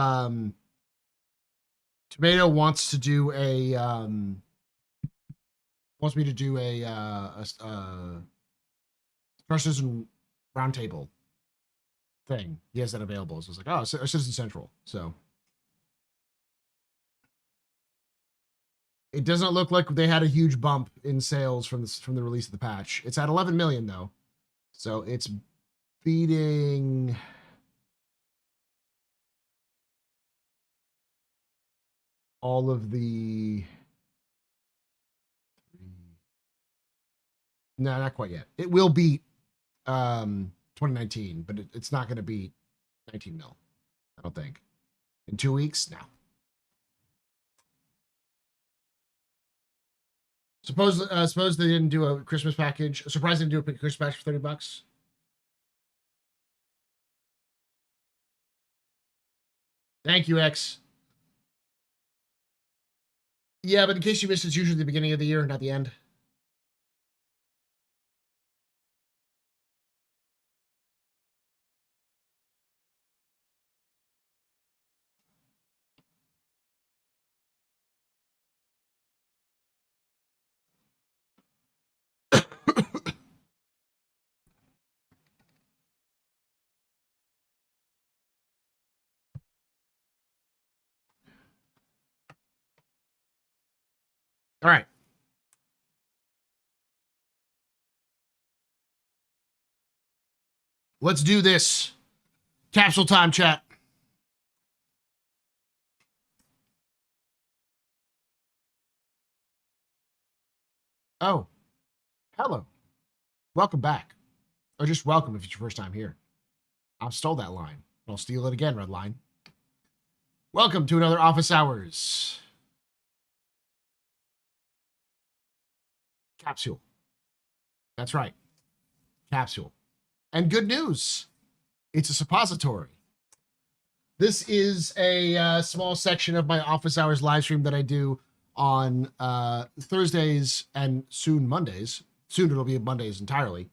Tomato wants to do a wants me to do a Citizen Roundtable thing. He has that available. So it's like, oh, Citizen Central. So it doesn't look like they had a huge bump in sales from the release of the patch. It's at 11 million though, so it's beating all of the. No, not quite yet. It will beat 2019, but it's not going to beat 19 mil. I don't think. In 2 weeks, no. Suppose they didn't do a Christmas package. Surprised they didn't do a Christmas package for $30. Thank you, X. Yeah, but in case you missed, it's usually the beginning of the year, not the end. All right. Let's do this. Capsule time, chat. Oh, hello. Welcome back. Or just welcome if it's your first time here. I've stole that line. I'll steal it again, Red Line. Welcome to another Office Hours capsule. That's right. Capsule. And good news. It's a suppository. This is a small section of my Office Hours live stream that I do on Thursdays and soon Mondays. Soon it'll be Mondays entirely.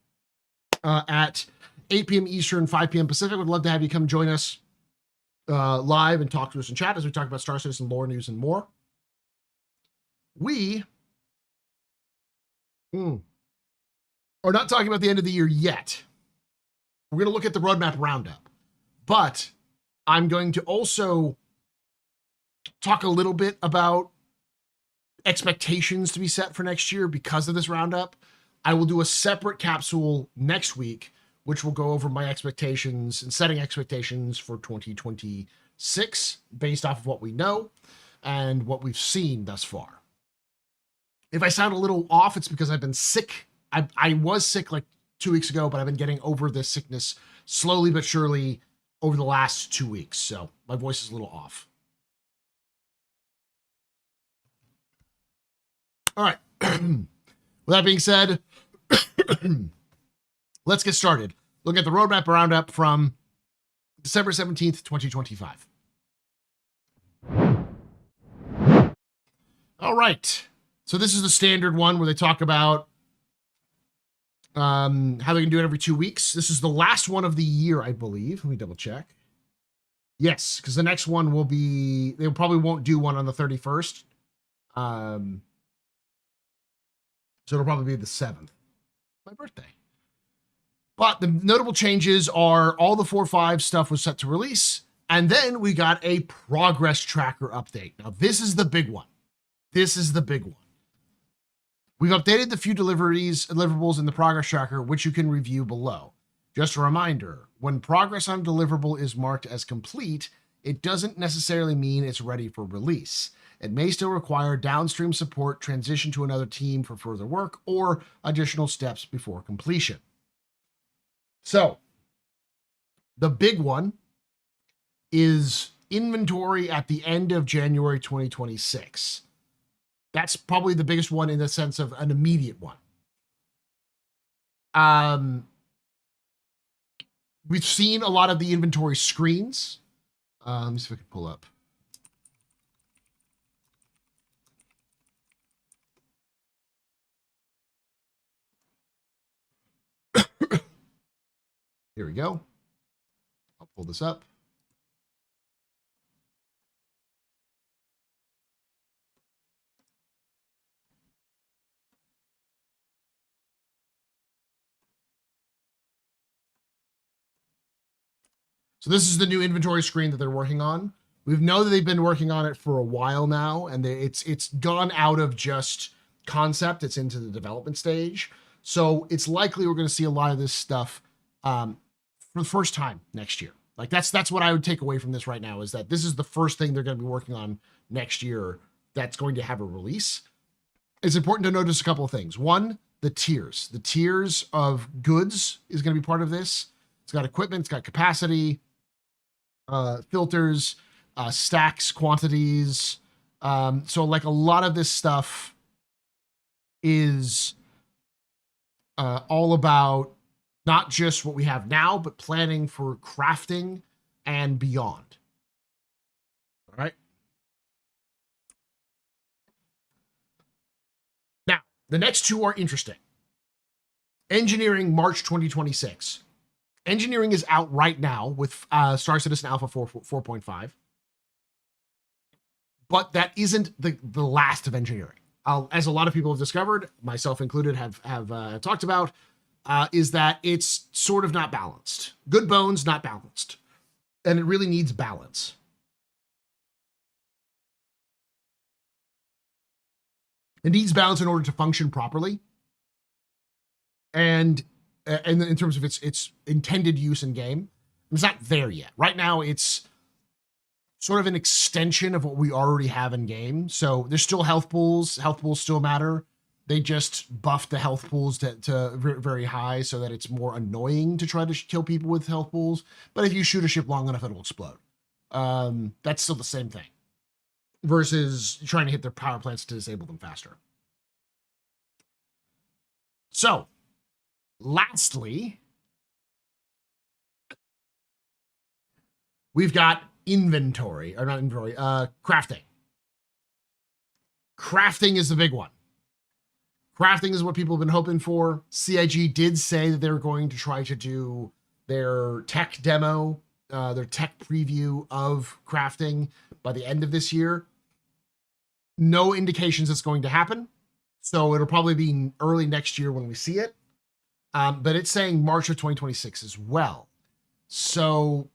At 8 p.m. Eastern, 5 p.m. Pacific. Would love to have you come join us live and talk to us in chat as we talk about Star Citizen lore, news, and more. We are not talking about the end of the year yet. We're going to look at the roadmap roundup. But I'm going to also talk a little bit about expectations to be set for next year because of this roundup. I will do a separate capsule next week, which will go over my expectations and setting expectations for 2026 based off of what we know and what we've seen thus far. If I sound a little off, it's because I've been sick. I was sick like 2 weeks ago, but I've been getting over this sickness slowly but surely over the last 2 weeks. So my voice is a little off. All right. With that being said, let's get started. Look at the roadmap roundup from December 17th, 2025. All right. So this is the standard one where they talk about how they can do it every 2 weeks. This is the last one of the year, I believe. Let me double check. Yes, because the next one will be, they probably won't do one on the 31st. So it'll probably be the 7th, my birthday. But the notable changes are all the 4.5 stuff was set to release. And then we got a progress tracker update. Now, this is the big one. This is the big one. We've updated the few deliverables in the progress tracker, which you can review below. Just a reminder, when progress on a deliverable is marked as complete, it doesn't necessarily mean it's ready for release. It may still require downstream support, transition to another team for further work, or additional steps before completion. So, the big one is inventory at the end of January 2026. That's probably the biggest one in the sense of an immediate one. We've seen a lot of the inventory screens. Let me see if I can pull up. Here we go. I'll pull this up. So this is the new inventory screen that they're working on. We know that they've been working on it for a while now, and it's gone out of just concept. It's into the development stage. So it's likely we're going to see a lot of this stuff for the first time next year. Like that's what I would take away from this right now, is that this is the first thing they're going to be working on next year that's going to have a release. It's important to notice a couple of things. One, the tiers. The tiers of goods is going to be part of this. It's got equipment, it's got capacity, filters, stacks, quantities. So like a lot of this stuff is all about not just what we have now, but planning for crafting and beyond. All right. Now, the next two are interesting. Engineering, March 2026. Engineering is out right now with Star Citizen Alpha 4.5. But that isn't the last of engineering. As a lot of people have discovered, myself included, have talked about, is that it's sort of not balanced. Good bones, not balanced. And it really needs balance. It needs balance in order to function properly. And in terms of its intended use in game, it's not there yet. Right now, it's sort of an extension of what we already have in game. So there's still health pools. Health pools still matter. They just buffed the health pools to very high so that it's more annoying to try to kill people with health pools. But if you shoot a ship long enough, it'll explode. That's still the same thing versus trying to hit their power plants to disable them faster. So, lastly, we've got inventory, or not inventory, crafting. Crafting is the big one. Crafting is what people have been hoping for. CIG did say that they were going to try to do their tech demo, their tech preview of crafting by the end of this year. No indications it's going to happen. So it'll probably be early next year when we see it. But it's saying March of 2026 as well. So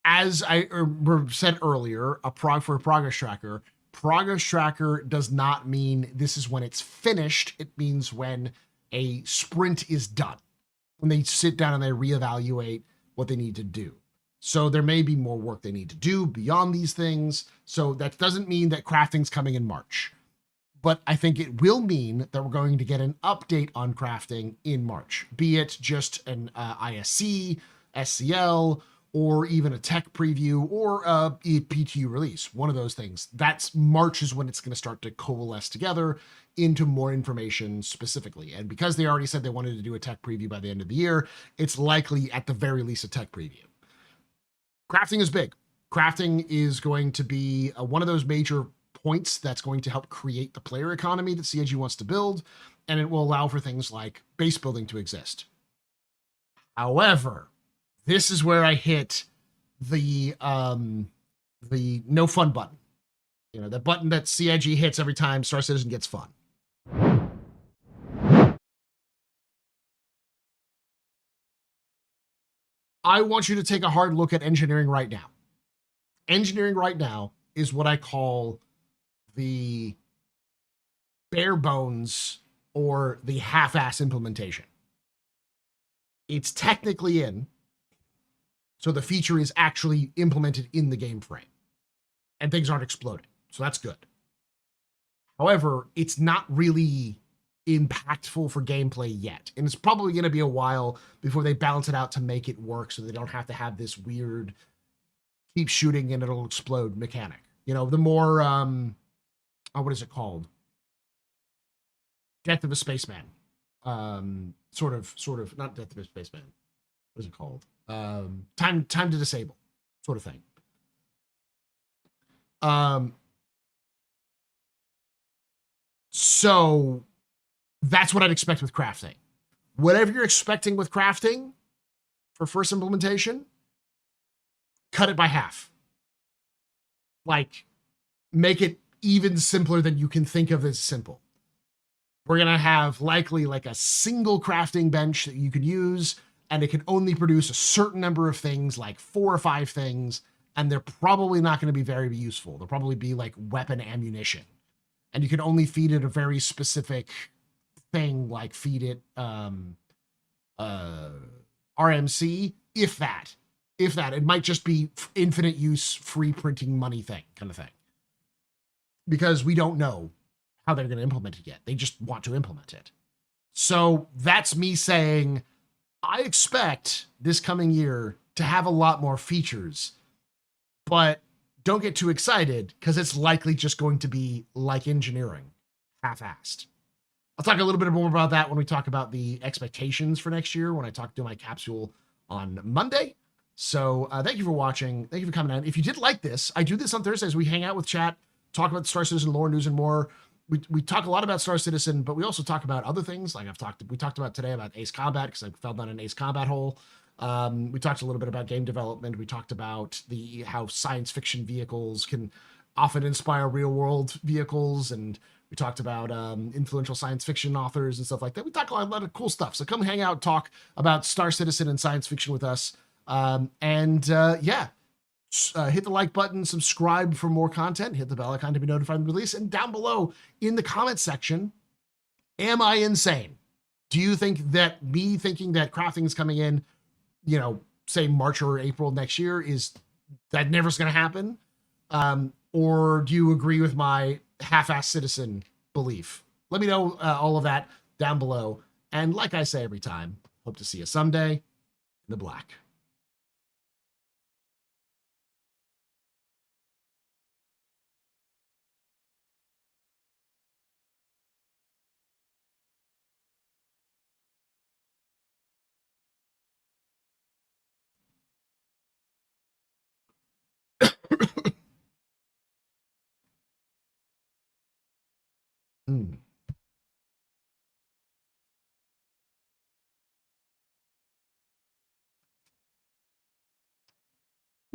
as I said earlier, for a progress tracker does not mean this is when it's finished. It means when a sprint is done, when they sit down and they reevaluate what they need to do. So there may be more work they need to do beyond these things. So that doesn't mean that crafting's coming in March, but I think it will mean that we're going to get an update on crafting in March, be it just an ISC, SCL, or even a tech preview or a PTU release, one of those things. That's March is when it's going to start to coalesce together into more information specifically. And because they already said they wanted to do a tech preview by the end of the year, it's likely at the very least a tech preview. Crafting is big. Crafting is going to be one of those major points that's going to help create the player economy that CIG wants to build, and it will allow for things like base building to exist. However, this is where I hit the no fun button. You know, the button that CIG hits every time Star Citizen gets fun. I want you to take a hard look at engineering right now. Engineering right now is what I call the bare bones or the half-ass implementation. It's technically in, so the feature is actually implemented in the game frame, and things aren't exploding, so that's good. However, it's not really impactful for gameplay yet, and it's probably going to be a while before they balance it out to make it work so they don't have to have this weird keep shooting and it'll explode mechanic. You know, the more what is it called? Death of a Spaceman. Sort of not Death of a Spaceman. What is it called? Time to Disable sort of thing. So that's what I'd expect with crafting. Whatever you're expecting with crafting for first implementation, cut it by half. Like, make it even simpler than you can think of as simple. We're going to have likely like a single crafting bench that you can use, and it can only produce a certain number of things, like 4 or 5 things, and they're probably not going to be very useful. They'll probably be like weapon ammunition. And you can only feed it a very specific thing, like feed it RMC, if that. It might just be infinite use, free printing money thing, kind of thing. Because we don't know how they're going to implement it yet. They just want to implement it. So that's me saying, I expect this coming year to have a lot more features, but don't get too excited because it's likely just going to be like engineering, half-assed. I'll talk a little bit more about that when we talk about the expectations for next year, when I do my capsule on Monday. So thank you for watching. Thank you for coming on. If you did like this, I do this on Thursdays. We hang out with chat, talk about the Star Citizen lore, news, and more. We talk a lot about Star Citizen, but we also talk about other things. Like we talked about today about Ace Combat, because I fell down an Ace Combat hole. We talked a little bit about game development. We talked about how science fiction vehicles can often inspire real world vehicles, and we talked about influential science fiction authors and stuff like that. We talk a lot of cool stuff. So come hang out, talk about Star Citizen and science fiction with us. Hit the like button, subscribe for more content, hit the bell icon to be notified of the release, and down below in the comment section, am I insane? Do you think that me thinking that crafting is coming in, you know, say March or April next year, is that never's going to happen? Or do you agree with my half-assed citizen belief? Let me know all of that down below. And like I say every time, hope to see you someday in the black.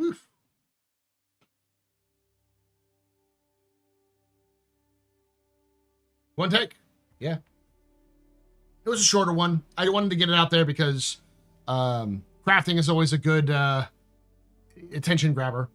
Oof. One take. Yeah. It was a shorter one. I wanted to get it out there because crafting is always a good attention grabber.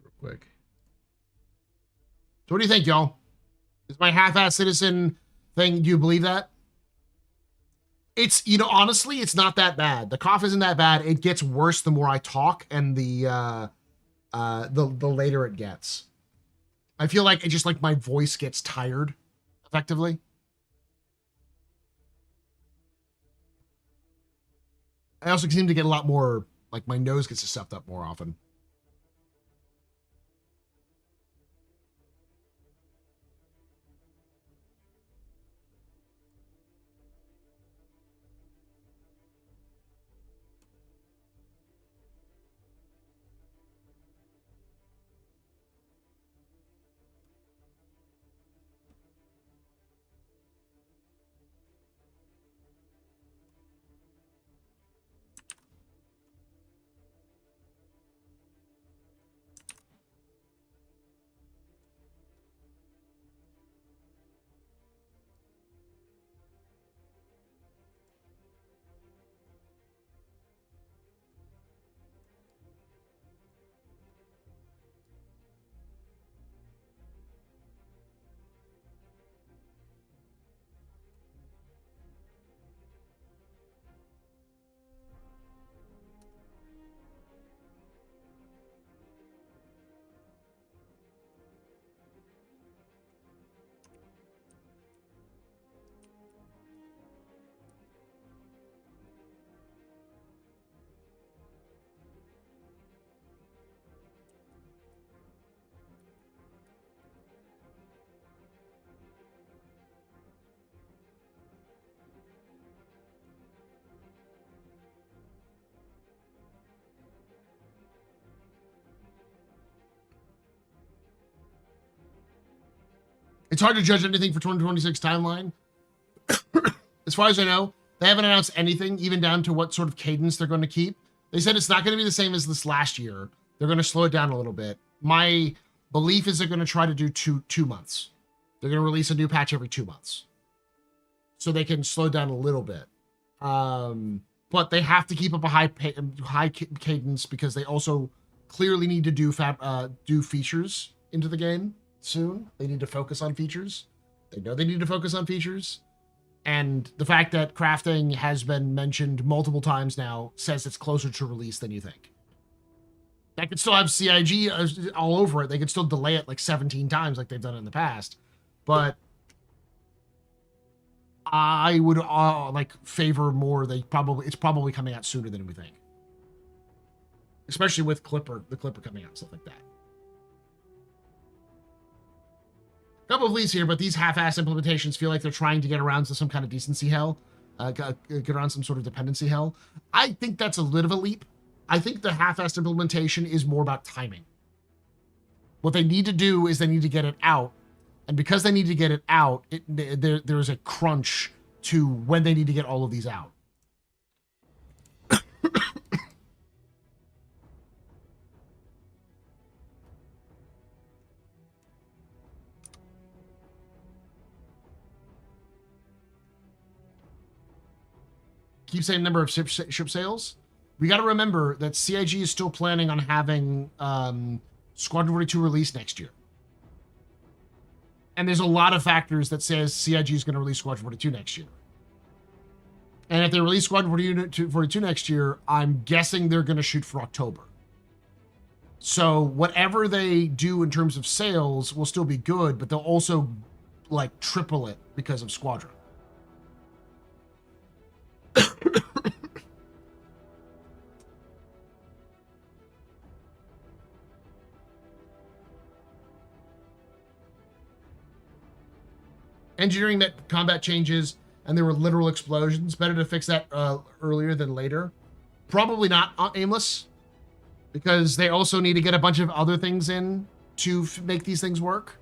real quick. So what do you think, y'all? Is my half-ass citizen thing, do you believe that? It's, you know, honestly, it's not that bad. The cough isn't that bad. It gets worse the more I talk and the later it gets. I feel like it just like my voice gets tired, effectively. I also seem to get a lot more, like my nose gets stuffed up more often. It's hard to judge anything for 2026 timeline. As far as I know, they haven't announced anything, even down to what sort of cadence they're going to keep. They said it's not going to be the same as this last year. They're going to slow it down a little bit. My belief is they're going to try to do two months. They're going to release a new patch every 2 months, so they can slow down a little bit. But they have to keep up a high cadence because they also clearly need to do features into the game soon. They need to focus on features. They know they need to focus on features. And the fact that crafting has been mentioned multiple times now says it's closer to release than you think. That could still have CIG all over it. They could still delay it like 17 times like they've done in the past. But I would like favor more. It's probably coming out sooner than we think. Especially with the Clipper coming out, stuff like that. Couple of leads here, but these half-ass implementations feel like they're trying to get around to some kind of decency hell, get around some sort of dependency hell. I think that's a little of a leap. I think the half-assed implementation is more about timing. What they need to do is they need to get it out, and because they need to get it out, there's a crunch to when they need to get all of these out. Keep saying number of ship sales. We got to remember that CIG is still planning on having Squadron 42 release next year. And there's a lot of factors that says CIG is going to release Squadron 42 next year. And if they release Squadron 42 next year, I'm guessing they're going to shoot for October. So whatever they do in terms of sales will still be good, but they'll also like triple it because of Squadron. Engineering met combat changes, and there were literal explosions. Better to fix that earlier than later. Probably not aimless, because they also need to get a bunch of other things in to make these things work.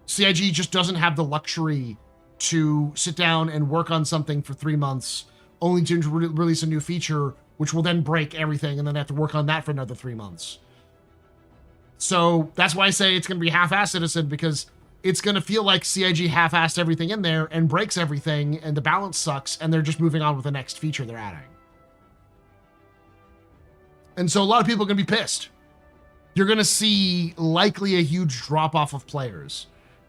CIG just doesn't have the luxury to sit down and work on something for 3 months, only to release a new feature, which will then break everything, and then have to work on that for another 3 months. So that's why I say it's going to be half-assed Citizen, because it's going to feel like CIG half-assed everything in there and breaks everything, and the balance sucks, and they're just moving on with the next feature they're adding. And so a lot of people are going to be pissed. you're going to see likely a huge drop off of players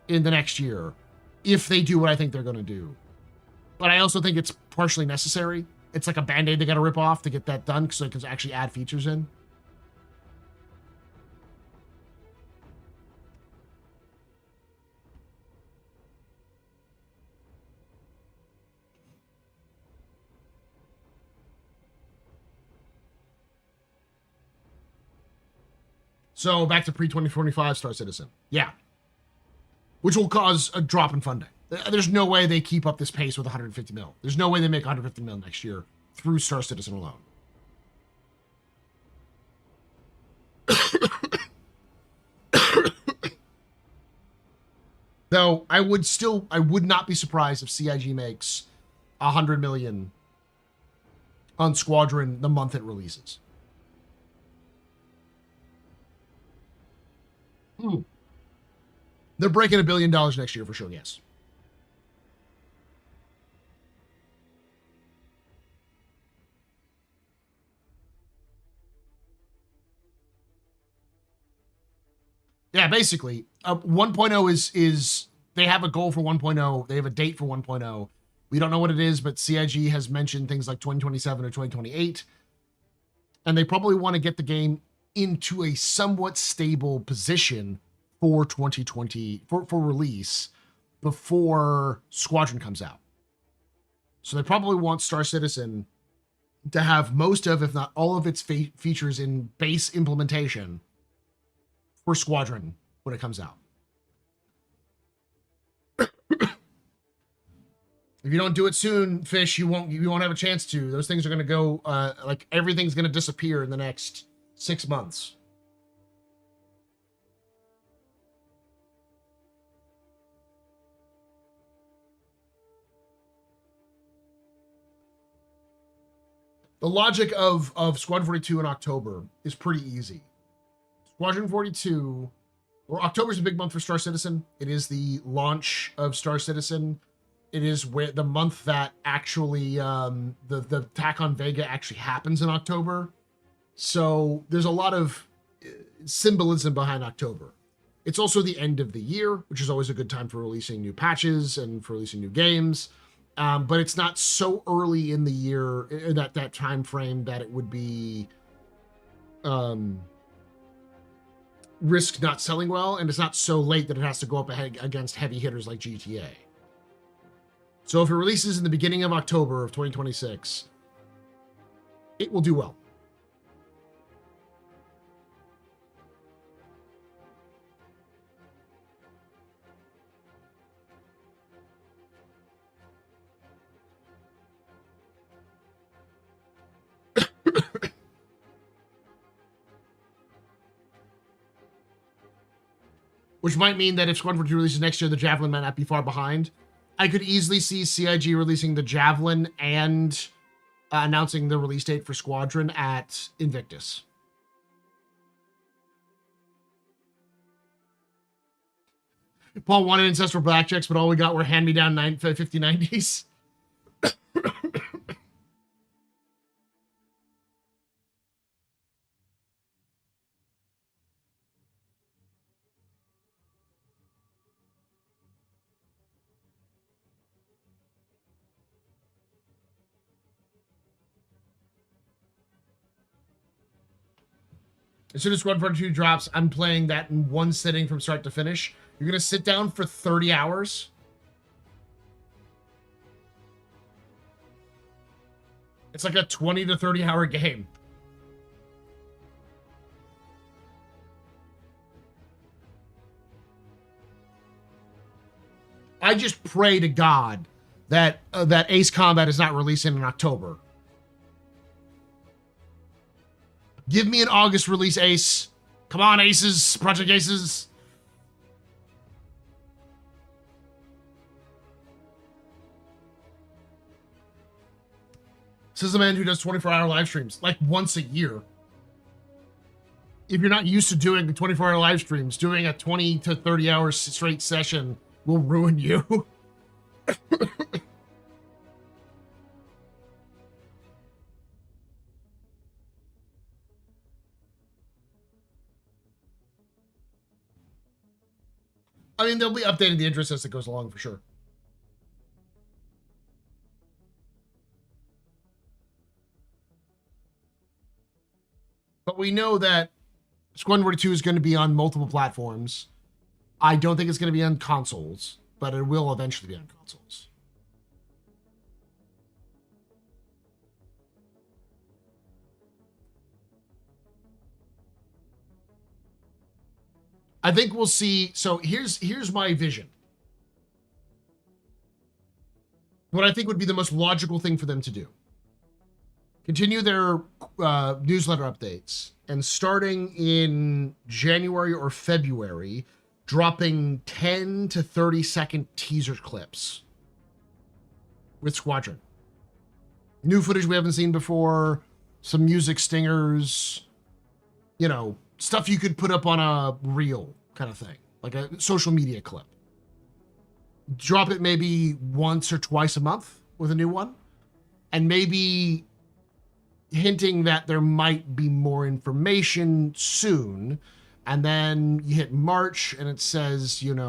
in the next year if they do what I think they're going to do. But I also think it's partially necessary. It's like a band-aid they got to rip off to get that done so they can actually add features in. So back to pre-2025 Star Citizen. Yeah. Which will cause a drop in funding. There's no way they keep up this pace with 150 mil. There's no way they make 150 mil next year through Star Citizen alone. Though I would not be surprised if CIG makes 100 million on Squadron the month it releases. They're breaking $1 billion next year for sure, yes. Yeah, basically, 1.0 is they have a goal for 1.0. They have a date for 1.0. We don't know what it is, but CIG has mentioned things like 2027 or 2028. And they probably want to get the game into a somewhat stable position for 2020 for release before Squadron comes out. So they probably want Star Citizen to have most of, if not all of its features in base implementation for Squadron when it comes out. If you don't do it soon, Fish, you won't have a chance to. Those things are going to go like everything's going to disappear in the next 6 months. The logic of Squadron 42 in October is pretty easy. Squadron 42, or October is a big month for Star Citizen. It is the launch of Star Citizen. It is where the month that actually the attack on Vega actually happens in October. So there's a lot of symbolism behind October. It's also the end of the year, which is always a good time for releasing new patches and for releasing new games. But it's not so early in the year, in that time frame, that it would be risk not selling well, and it's not so late that it has to go up ahead against heavy hitters like GTA. So if it releases in the beginning of October of 2026, it will do well. Which might mean that if Squadron 42 releases next year, the Javelin might not be far behind. I could easily see CIG releasing the Javelin and announcing the release date for Squadron at Invictus. Paul wanted ancestral blackjacks, but all we got were hand-me-down 5090s. As soon as Squadron 42 drops, I'm playing that in one sitting from start to finish. You're going to sit down for 30 hours. It's like a 20 to 30 hour game. I just pray to God that that Ace Combat is not releasing in October. Give me an August release, Ace. Come on, Aces. Project Aces. Says the man who does 24-hour live streams, like once a year. If you're not used to doing 24-hour live streams, doing a 20 to 30 hour straight session will ruin you. I mean, they'll be updating the interest as it goes along for sure. But we know that Squadron 42 is going to be on multiple platforms. I don't think it's going to be on consoles, but it will eventually be on consoles. I think we'll see. So here's my vision. What I think would be the most logical thing for them to do. Continue their newsletter updates, and starting in January or February, dropping 10 to 30-second teaser clips with Squadron. New footage we haven't seen before, some music stingers, you know, stuff you could put up on a reel kind of thing, like a social media clip. Drop it maybe once or twice a month with a new one, and maybe hinting that there might be more information soon. And then you hit March and it says, June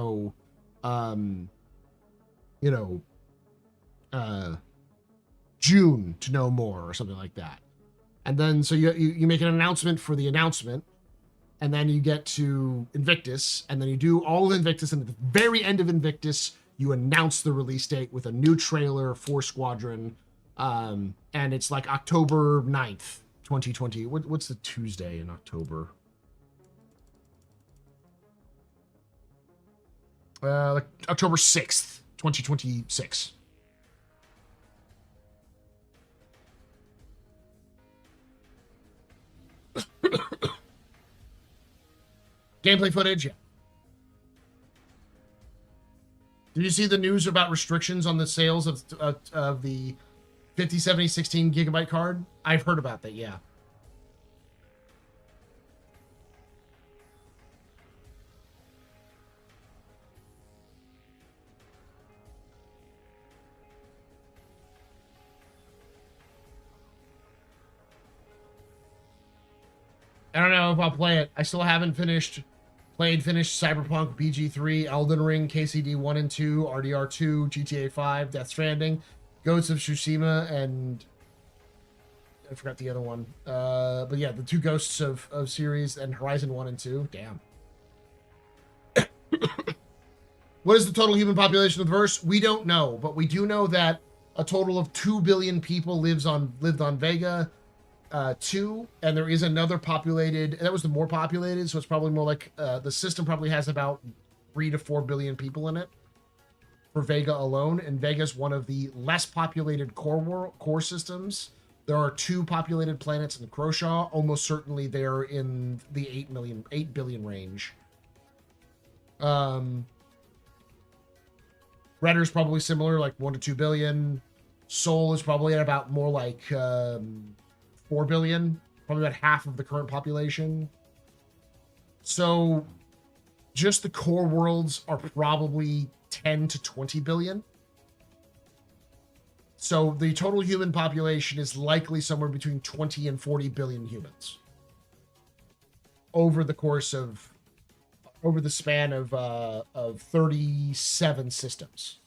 to know more or something like that. And then so you make an announcement for the announcement, and then you get to Invictus, and then you do all of Invictus, and at the very end of Invictus, you announce the release date with a new trailer for Squadron. And it's like October 9th, 2020. What's the Tuesday in October? Like October 6th, 2026. Gameplay footage, yeah. Did you see the news about restrictions on the sales of the 5070 16 gigabyte card? I've heard about that, yeah. I don't know if I'll play it. I still haven't finished Cyberpunk, BG3, Elden Ring, KCD 1 and 2, RDR 2, GTA 5, Death Stranding, Ghosts of Tsushima, and I forgot the other one. But yeah, the two Ghosts of series and Horizon 1 and 2. Damn. What is the total human population of the verse? We don't know, but we do know that a total of 2 billion people lived on Vega 2, and there is another populated, that was the more populated, so it's probably more like the system probably has about 3 to 4 billion people in it for Vega alone, and Vega's one of the less populated core systems. There are 2 populated planets in Croshaw. Almost certainly they're in the 8 billion range. Redder's probably similar, like 1 to 2 billion. Sol is probably at about more like 4 billion, probably about half of the current population. So just the core worlds are probably 10 to 20 billion. So the total human population is likely somewhere between 20 and 40 billion humans over the span of 37 systems.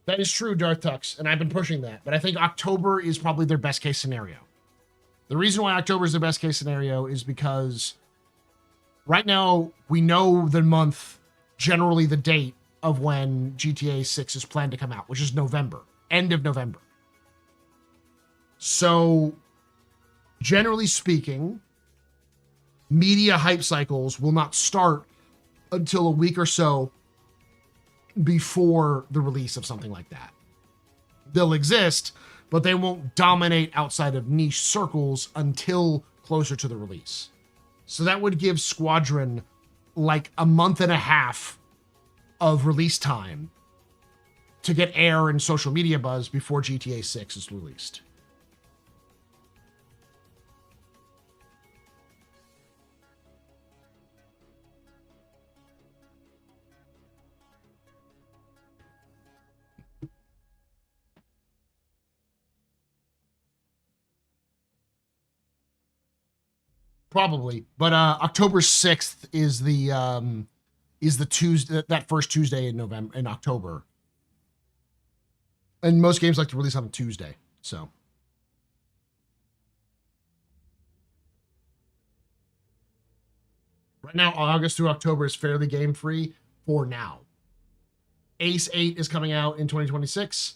That is true, Darth Tux, and I've been pushing that. But I think October is probably their best case scenario. The reason why October is their best case scenario is because right now we know the month, generally the date of when GTA 6 is planned to come out, which is November, end of November. So, generally speaking, media hype cycles will not start until a week or so before the release of something like that. They'll exist, but they won't dominate outside of niche circles until closer to the release. So that would give Squadron like a month and a half of release time to get air and social media buzz before GTA 6 is released. Probably, but October 6th is the Tuesday, that first Tuesday in October. And most games like to release on a Tuesday, so. Right now, August through October is fairly game free for now. Ace 8 is coming out in 2026.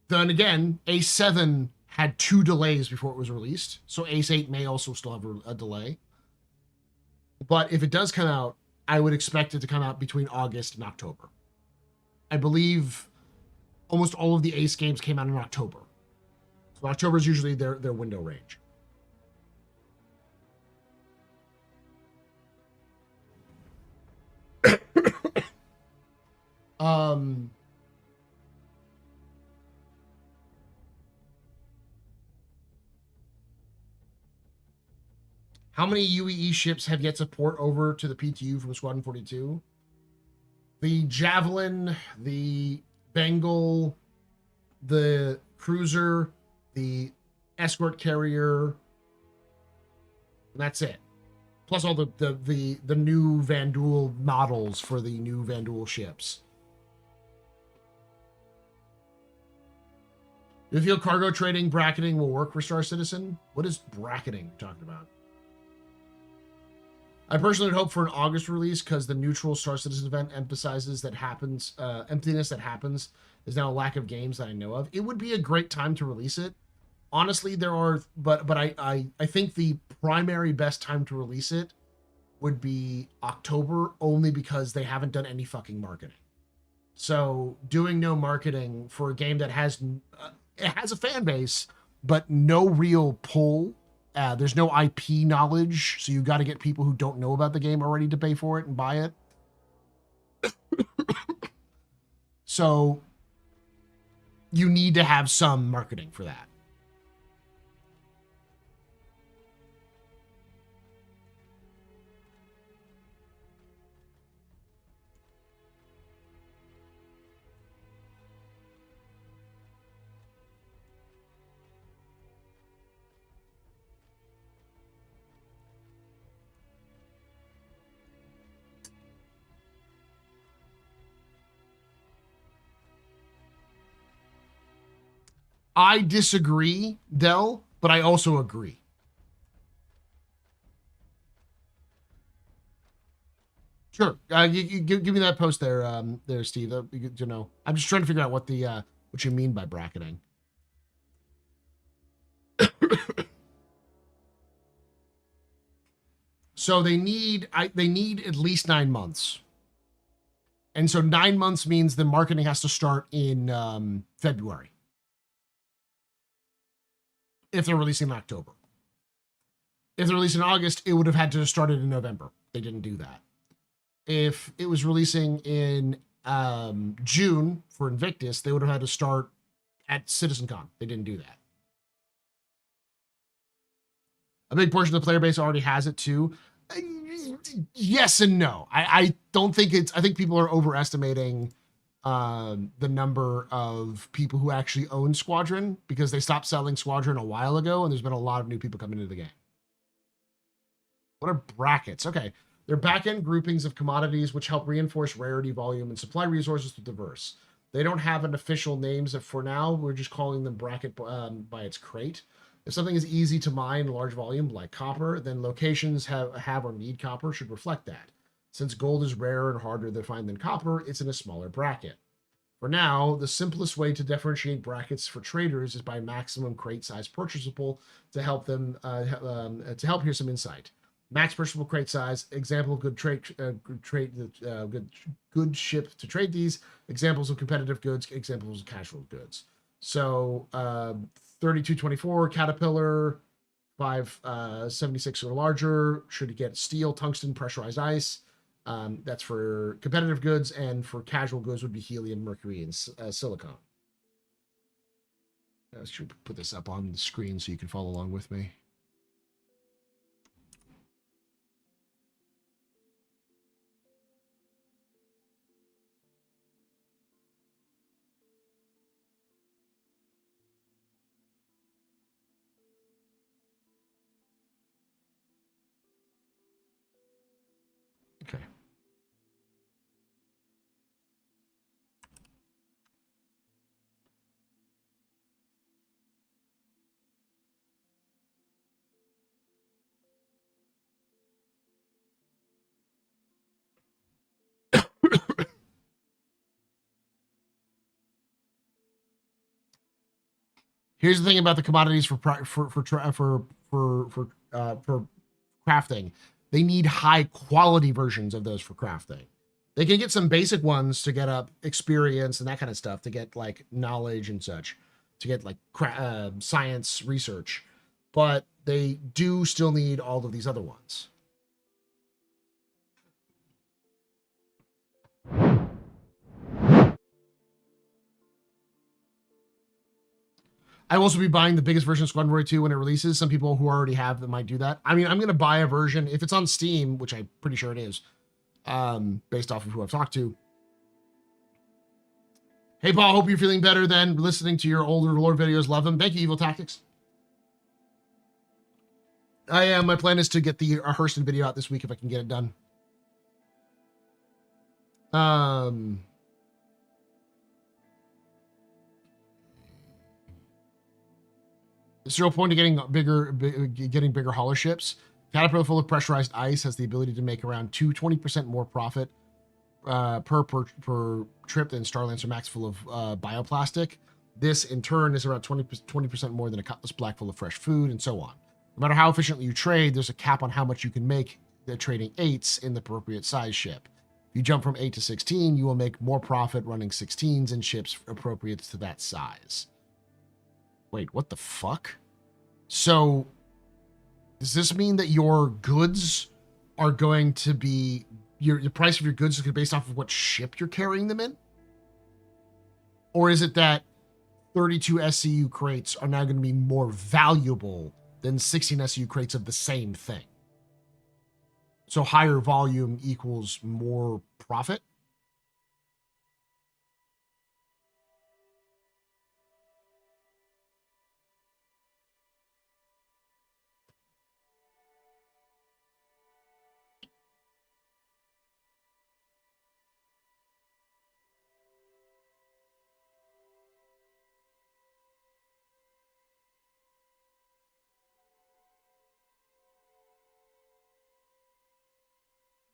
Then again, Ace 7 had 2 delays before it was released, so Ace 8 may also still have a delay. But if it does come out, I would expect it to come out between August and October. I believe almost all of the Ace games came out in October. So October is usually their window range. How many UEE ships have yet to port over to the PTU from Squadron 42? The Javelin, the Bengal, the Cruiser, the Escort Carrier, and that's it. Plus all the new Vanduul models for the new Vanduul ships. Do you feel cargo trading bracketing will work for Star Citizen? What is bracketing you're talking about? I personally would hope for an August release because the neutral Star Citizen event emphasizes that emptiness that happens is now a lack of games that I know of. It would be a great time to release it. Honestly, there are, but I think the primary best time to release it would be October, only because they haven't done any fucking marketing. So doing no marketing for a game that has it has a fan base, but no real pull. There's no IP knowledge, so you got to get people who don't know about the game already to pay for it and buy it. So you need to have some marketing for that. I disagree, Dell, but I also agree. Sure. Give me that post there, there, Steve. You know, I'm just trying to figure out what you mean by bracketing. So they need at least 9 months. And so 9 months means the marketing has to start in February. If they're releasing in October. If they're releasing in August, it would have had to have started in November. They didn't do that. If it was releasing in June for Invictus, they would have had to start at CitizenCon. They didn't do that. A big portion of the player base already has it too. Yes and no. I don't think I think people are overestimating the number of people who actually own Squadron, because they stopped selling Squadron a while ago and there's been a lot of new people coming into the game. What are brackets? Okay. They're back-end groupings of commodities which help reinforce rarity, volume, and supply resources to diverse. They don't have an official names. For now, we're just calling them bracket by its crate. If something is easy to mine in large volume, like copper, then locations have or need copper should reflect that. Since gold is rarer and harder to find than copper, it's in a smaller bracket. For now, the simplest way to differentiate brackets for traders is by maximum crate size purchasable to help them hear some insight. Max purchasable crate size, example of good good ship to trade these, examples of competitive goods, examples of casual goods. So 3224 Caterpillar, 576 or larger should get steel, tungsten, pressurized ice. That's for competitive goods, and for casual goods would be helium, mercury, and silicon. I should put this up on the screen so you can follow along with me. Here's the thing about the commodities for crafting. They need high quality versions of those for crafting. They can get some basic ones to get up experience and that kind of stuff, to get like knowledge and such, to get like science research, but they do still need all of these other ones. I will also be buying the biggest version of Squadron 2 when it releases. Some people who already have them might do that. I mean, I'm going to buy a version if it's on Steam, which I'm pretty sure it is, based off of who I've talked to. Hey, Paul, hope you're feeling better than listening to your older lore videos. Love them. Thank you, Evil Tactics. I am. My plan is to get the Hurston video out this week if I can get it done. Zero point to getting bigger hauler ships. Caterpillar full of pressurized ice has the ability to make around 20% more profit per trip than Starlancer Max full of bioplastic. This in turn is around 20% more than a Cutlass Black full of fresh food, and so on. No matter how efficiently you trade, there's a cap on how much you can make trading 8s in the appropriate size ship. If you jump from 8 to 16, you will make more profit running 16s in ships appropriate to that size. Wait, what the fuck? So, does this mean that your goods are going to be... the price of your goods is going to be based off of what ship you're carrying them in? Or is it that 32 SCU crates are now going to be more valuable than 16 SCU crates of the same thing? So higher volume equals more profit?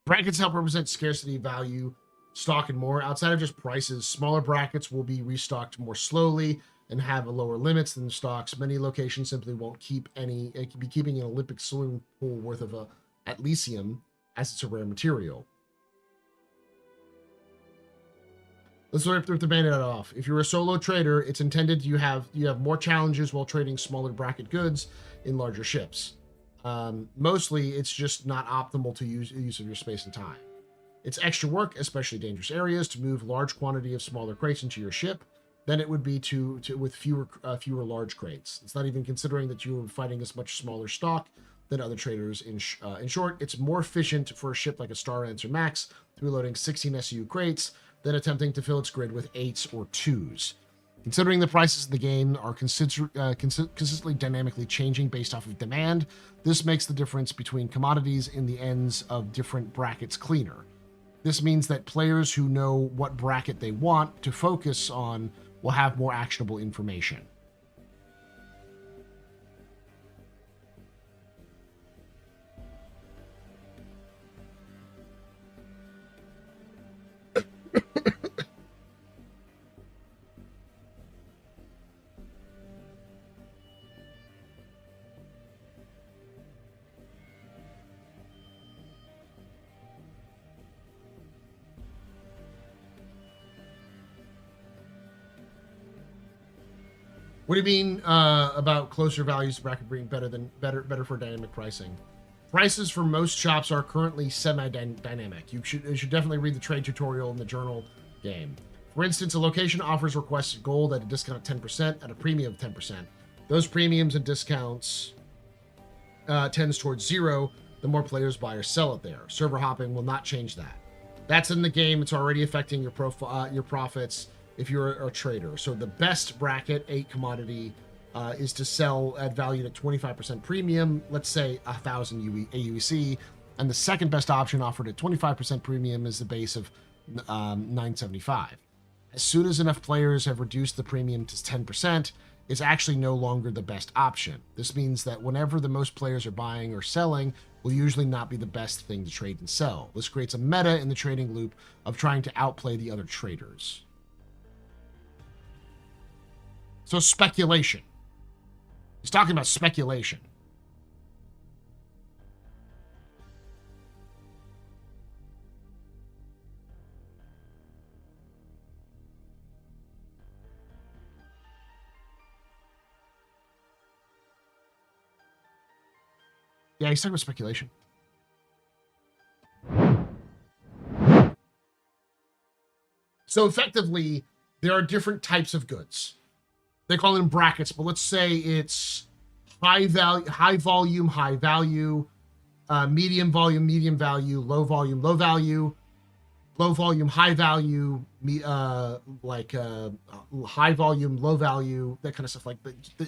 Brackets help represent scarcity, value, stock, and more. Outside of just prices, smaller brackets will be restocked more slowly and have a lower limits than the stocks. Many locations simply won't keep any. It could be keeping an Olympic swimming pool worth of Atlesium, as it's a rare material. Let's rip the Band-Aid off. If you're a solo trader, it's intended you have more challenges while trading smaller bracket goods in larger ships. Mostly, it's just not optimal to use of your space and time. It's extra work, especially dangerous areas, to move large quantity of smaller crates into your ship than it would be with fewer large crates. It's not even considering that you are fighting as much smaller stock than other traders. In short, it's more efficient for a ship like a Starlancer Max to be loading 16 SU crates than attempting to fill its grid with 8s or 2s. Considering the prices of the game are consistently dynamically changing based off of demand, this makes the difference between commodities in the ends of different brackets cleaner. This means that players who know what bracket they want to focus on will have more actionable information. What do you mean about closer values bracket being better for dynamic pricing? Prices for most shops are currently semi-dynamic. You should definitely read the trade tutorial in the journal game. For instance, a location offers requested gold at a discount of 10% at a premium of 10%. Those premiums and discounts tends towards 0 the more players buy or sell it there. Server hopping will not change that. That's in the game. It's already affecting your profits if you're a trader. So the best bracket, 8 commodity, is to sell at valued at 25% premium, let's say 1,000 AUEC, and the second best option offered at 25% premium is the base of 975. As soon as enough players have reduced the premium to 10%, it's actually no longer the best option. This means that whenever the most players are buying or selling will usually not be the best thing to trade and sell. This creates a meta in the trading loop of trying to outplay the other traders. So speculation. He's talking about speculation. Yeah, he's talking about speculation. So effectively, there are different types of goods. They call them brackets, but let's say it's high value, high volume, high value, medium volume, medium value, low volume, low value, low volume, high value, high volume, low value, that kind of stuff. Like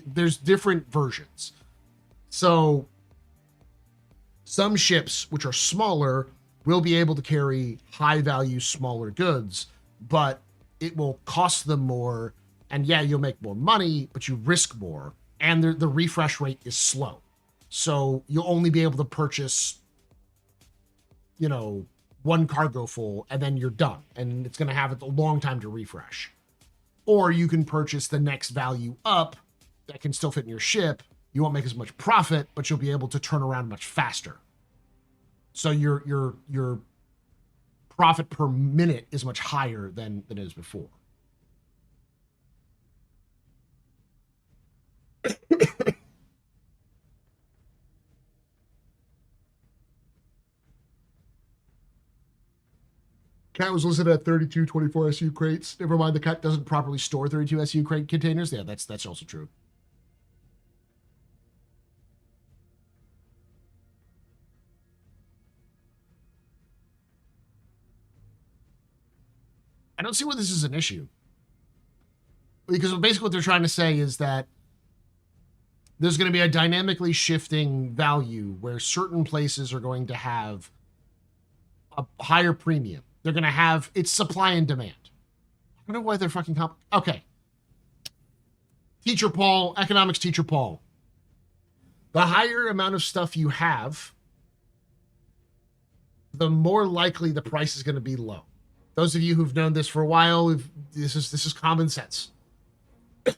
there's different versions. So some ships, which are smaller, will be able to carry high value, smaller goods, but it will cost them more. And yeah, you'll make more money, but you risk more. And the refresh rate is slow. So you'll only be able to purchase, one cargo full, and then you're done. And it's going to have a long time to refresh. Or you can purchase the next value up that can still fit in your ship. You won't make as much profit, but you'll be able to turn around much faster. So your profit per minute is much higher than it is before. Cat was listed at 32 24 SU crates. Never mind, the cat doesn't properly store 32 SU crate containers. Yeah, that's also true. I don't see where this is an issue. Because basically what they're trying to say is that there's going to be a dynamically shifting value where certain places are going to have a higher premium. They're going to have, it's supply and demand. I don't know why they're fucking okay. Teacher Paul, economics teacher Paul. The higher amount of stuff you have, the more likely the price is going to be low. Those of you who've known this for a while, this is common sense. If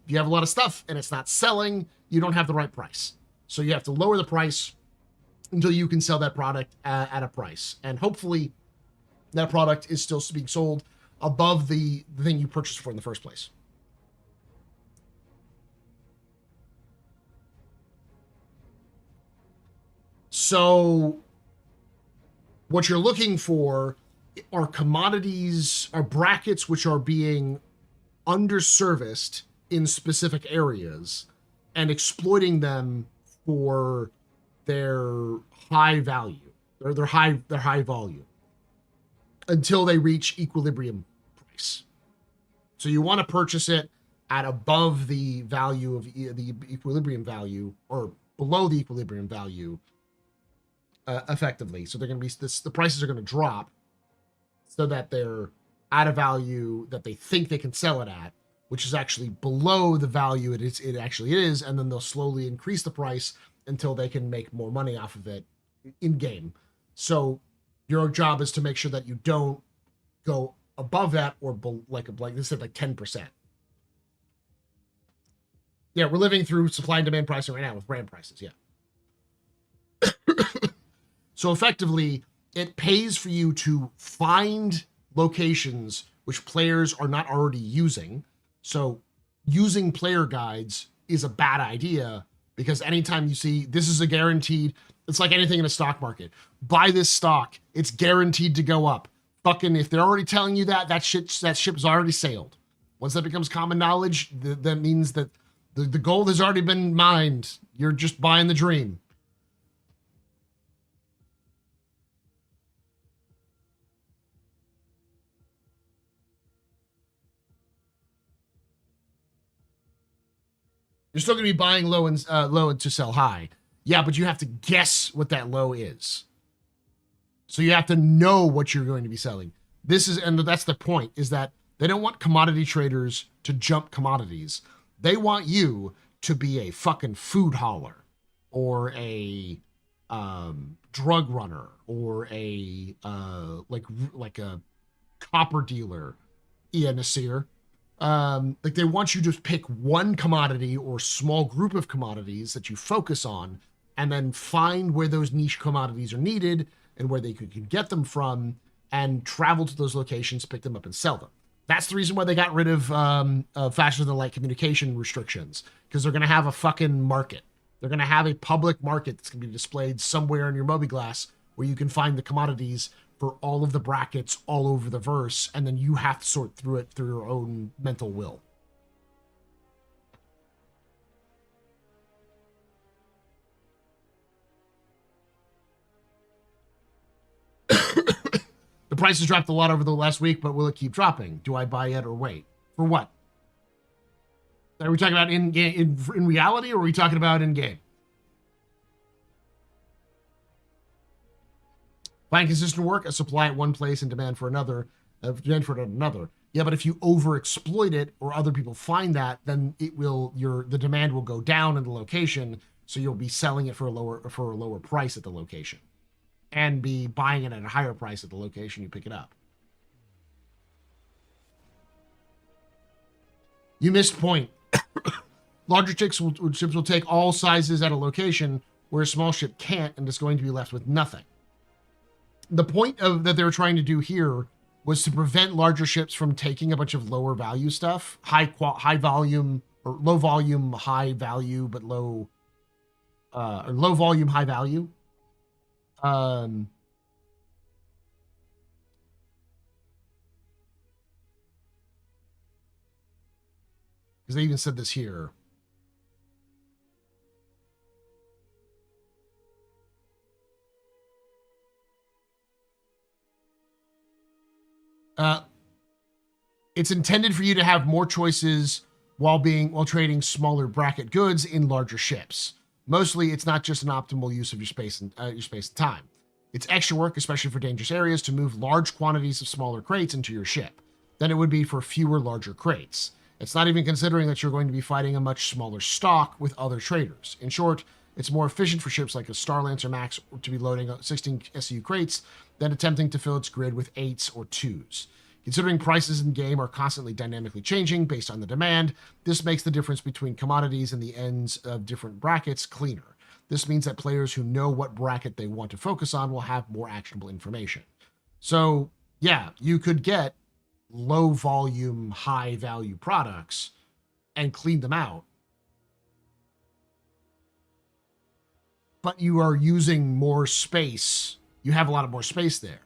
you have a lot of stuff and it's not selling, you don't have the right price. So you have to lower the price until you can sell that product at a price. And hopefully that product is still being sold above the thing you purchased for in the first place. So what you're looking for are commodities, are brackets which are being underserviced in specific areas and exploiting them for their high value or their high volume until they reach equilibrium price. So you want to purchase it at above the value of the equilibrium value or below the equilibrium value effectively. So they're going to be the prices are going to drop so that they're at a value that they think they can sell it at, which is actually below the value it actually is, and then they'll slowly increase the price until they can make more money off of it in game. So your job is to make sure that you don't go above that or like this is like 10%. Yeah, we're living through supply and demand pricing right now with brand prices. Yeah. So effectively, it pays for you to find locations which players are not already using. So using player guides is a bad idea because anytime you see this is a guaranteed, it's like anything in a stock market. Buy this stock, it's guaranteed to go up. Fucking if they're already telling you that ship's already sailed. Once that becomes common knowledge, that means that the gold has already been mined. You're just buying the dream. You're still going to be buying low and to sell high. Yeah, but you have to guess what that low is. So you have to know what you're going to be selling. And that's the point, is that they don't want commodity traders to jump commodities. They want you to be a fucking food hauler or a drug runner or a like a copper dealer. Yeah, Nasir. Like they want you to pick one commodity or small group of commodities that you focus on, and then find where those niche commodities are needed and where they could get them from, and travel to those locations, pick them up, and sell them. That's the reason why they got rid of faster than light communication restrictions, because they're going to have a fucking market. They're going to have a public market that's going to be displayed somewhere in your Mobiglass where you can find the commodities for all of the brackets all over the verse, and then you have to sort through it through your own mental will. The prices dropped a lot over the last week, but will it keep dropping? Do I buy it or wait? For what? Are we talking about in reality, or are we talking about in game? Find consistent work, a supply at one place and demand for another, demand for another. Yeah, but if you overexploit it or other people find that, then it will the demand will go down in the location, so you'll be selling it for a lower price at the location, and be buying it at a higher price at the location you pick it up. You missed point. Larger ships will take all sizes at a location where a small ship can't, and is going to be left with nothing. The point that they were trying to do here was to prevent larger ships from taking a bunch of lower value stuff, high volume or low volume, high value, but low, or low volume, high value. Because they even said this here. It's intended for you to have more choices while trading smaller bracket goods in larger ships. Mostly, it's not just an optimal use of your space and time. It's extra work, especially for dangerous areas, to move large quantities of smaller crates into your ship than it would be for fewer larger crates. It's not even considering that you're going to be fighting a much smaller stock with other traders. In short, it's more efficient for ships like a Starlancer Max to be loading 16 SU crates than attempting to fill its grid with 8s or 2s. Considering prices in game are constantly dynamically changing based on the demand, this makes the difference between commodities and the ends of different brackets cleaner. This means that players who know what bracket they want to focus on will have more actionable information. So, yeah, you could get low volume, high value products and clean them out. But you are using more space. You have a lot of more space there.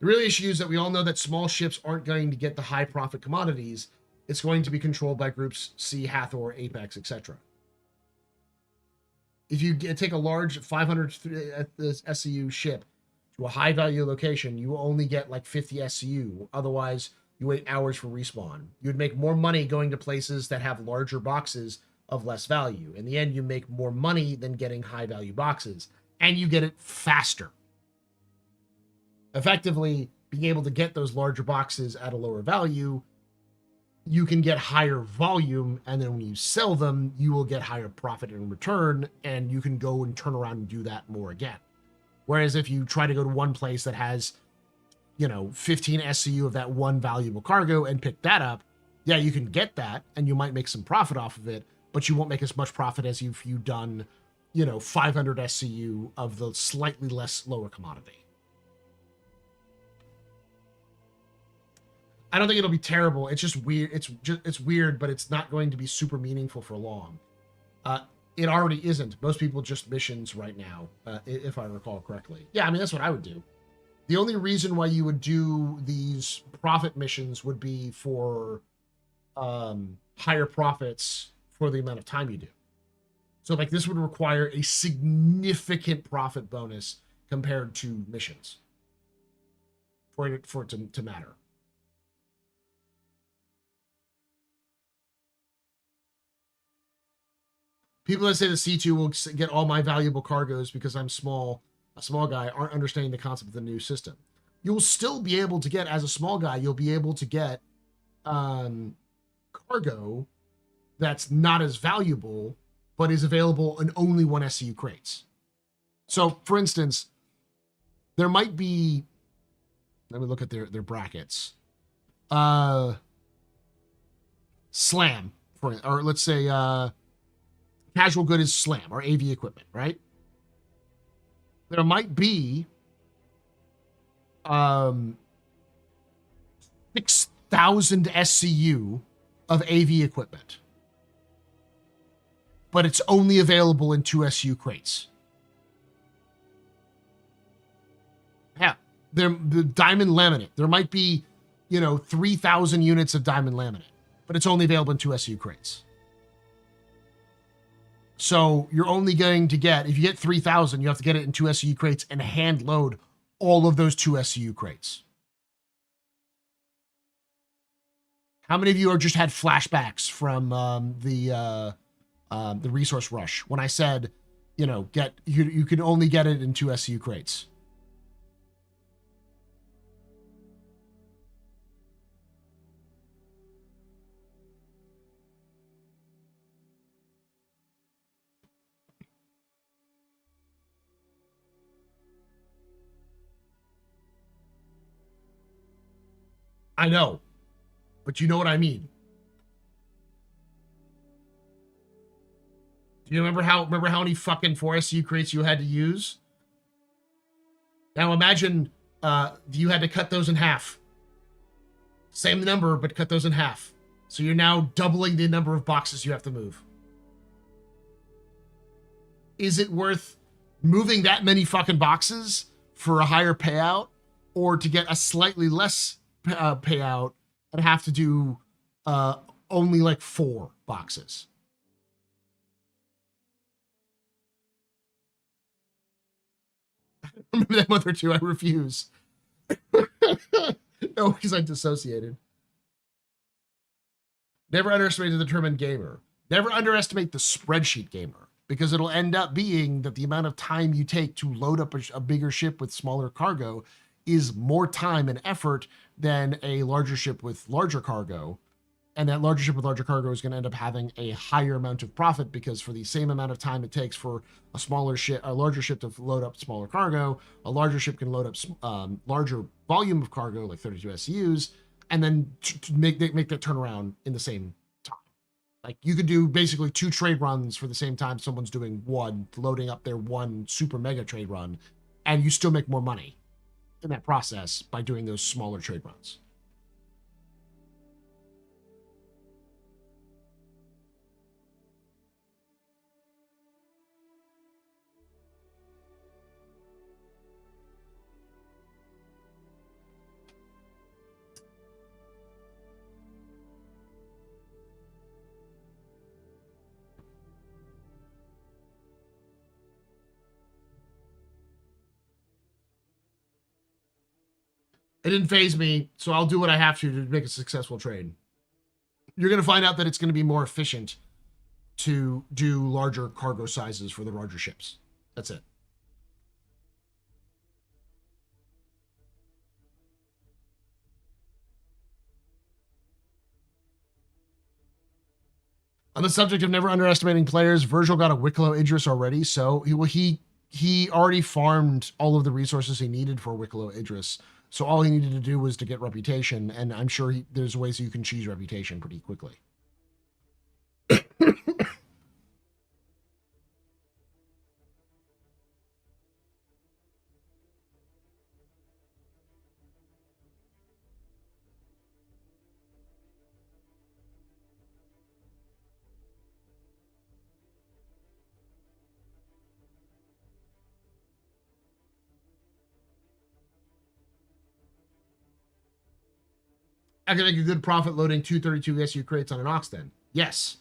The real issue is that we all know that small ships aren't going to get the high profit commodities. It's going to be controlled by groups C, Hathor, Apex, etc. If you take a large 500 SCU ship to a high value location, you will only get like 50 SCU. Otherwise, you wait hours for respawn. You would make more money going to places that have larger boxes of less value. In the end, you make more money than getting high value boxes, and you get it faster. Effectively, being able to get those larger boxes at a lower value, you can get higher volume, and then when you sell them, you will get higher profit in return, and you can go and turn around and do that more again. Whereas if you try to go to one place that has, 15 SCU of that one valuable cargo and pick that up, yeah, you can get that, and you might make some profit off of it, but you won't make as much profit as if you've done, 500 SCU of the slightly lower commodity. I don't think it'll be terrible. It's just weird. It's weird, but it's not going to be super meaningful for long. It already isn't. Most people just missions right now, if I recall correctly. Yeah, I mean, that's what I would do. The only reason why you would do these profit missions would be for higher profits for the amount of time you do. So, like, this would require a significant profit bonus compared to missions for it to matter. People that say the C2 will get all my valuable cargoes because I'm a small guy, aren't understanding the concept of the new system. You'll still be able to get, as a small guy, you'll be able to get cargo that's not as valuable, but is available in only one SCU crates. So, for instance, there might be, let me look at their brackets. SLAM, or let's say casual good is SLAM, or AV equipment, right? There might be 6,000 SCU of AV equipment, but it's only available in 2 SCU crates. Yeah, the diamond laminate. There might be, 3,000 units of diamond laminate, but it's only available in 2 SCU crates. So you're only going to get, if you get 3,000, you have to get it in 2 SCU crates and hand load all of those 2 SCU crates. How many of you are just had flashbacks from the resource rush when I said, you can only get it in 2 SCU crates? I know, but you know what I mean. Do you remember how many fucking 4 SCU crates you had to use? Now imagine you had to cut those in half. Same number, but cut those in half. So you're now doubling the number of boxes you have to move. Is it worth moving that many fucking boxes for a higher payout, or to get a slightly less payout and have to do only like 4 boxes? Remember that month or two, I refuse. No, because I dissociated. Never underestimate the determined gamer. Never underestimate the spreadsheet gamer, because it'll end up being that the amount of time you take to load up a bigger ship with smaller cargo is more time and effort than a larger ship with larger cargo. And that larger ship with larger cargo is going to end up having a higher amount of profit, because for the same amount of time it takes for a larger ship to load up smaller cargo, a larger ship can load up larger volume of cargo, like 32 SCUs, and then to make that turnaround in the same time. Like, you could do basically 2 trade runs for the same time someone's doing one, loading up their one super mega trade run, and you still make more money in that process by doing those smaller trade runs. It didn't phase me, so I'll do what I have to make a successful trade. You're going to find out that it's going to be more efficient to do larger cargo sizes for the larger ships. That's it. On the subject of never underestimating players, Virgil got a Wicklow Idris already, so he already farmed all of the resources he needed for Wicklow Idris. So all he needed to do was to get reputation, and I'm sure there's ways you can choose reputation pretty quickly. I can make a good profit loading 232 SU crates on an Ox then. Yes.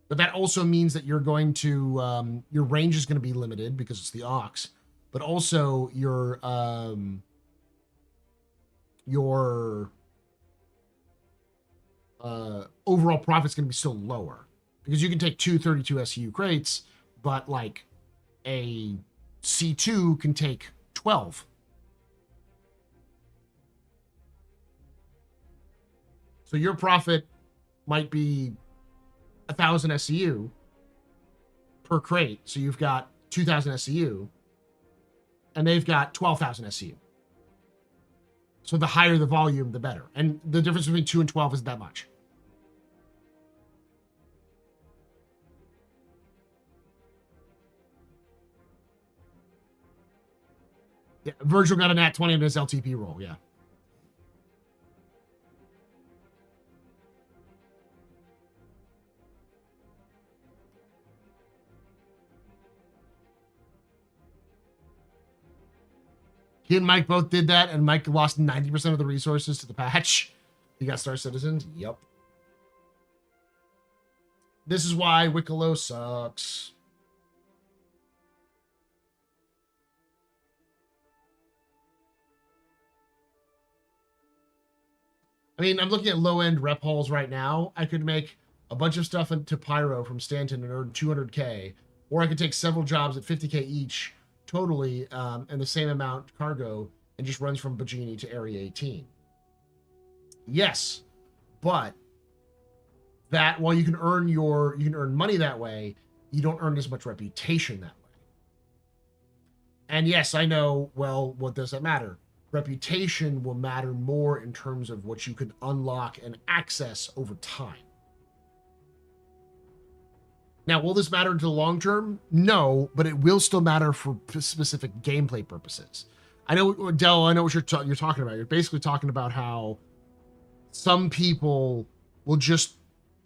But that also means that you're going to, your range is going to be limited because it's the Ox, but also your overall profit's going to be still lower, because you can take 232 SU crates, but like a C2 can take 12. So your profit might be 1,000 SCU per crate. So you've got 2,000 SCU, and they've got 12,000 SCU. So the higher the volume, the better. And the difference between 2 and 12 isn't that much. Yeah, Virgil got a nat 20 in his LTP roll, yeah. He and Mike both did that, and Mike lost 90% of the resources to the patch. He got Star Citizen. Yep. This is why Wicklow sucks. I mean, I'm looking at low-end rep hauls right now. I could make a bunch of stuff into Pyro from Stanton and earn 200K, or I could take several jobs at 50K each, totally, and the same amount cargo, and just runs from Bajini to Area 18. Yes, but that while you can earn money that way, you don't earn as much reputation that way. And yes, I know, well, what does that matter? Reputation will matter more in terms of what you can unlock and access over time. Now, will this matter into the long term? No, but it will still matter for specific gameplay purposes. I know, Dell, I know what you're talking about. You're basically talking about how some people will just,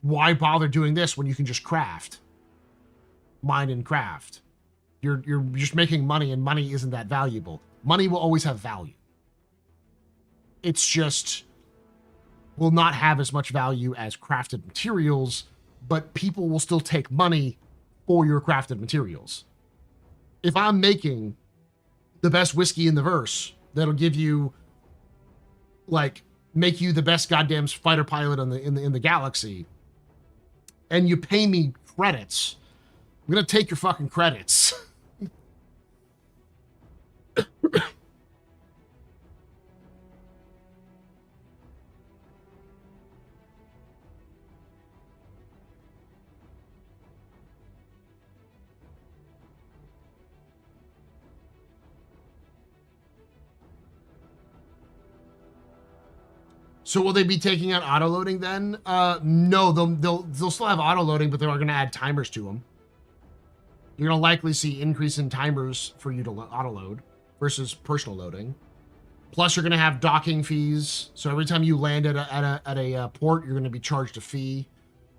why bother doing this when you can just craft? Mine and craft. You're just making money, and money isn't that valuable. Money will always have value. It's just will not have as much value as crafted materials, but people will still take money for your crafted materials. If I'm making the best whiskey in the verse that'll give you, like, make you the best goddamn fighter pilot in the galaxy, and you pay me credits, I'm gonna take your fucking credits. So will they be taking out auto loading then? No, they'll still have auto loading, but they are going to add timers to them. You're going to likely see increase in timers for you to auto load versus personal loading. Plus, you're going to have docking fees. So every time you land at a port, you're going to be charged a fee.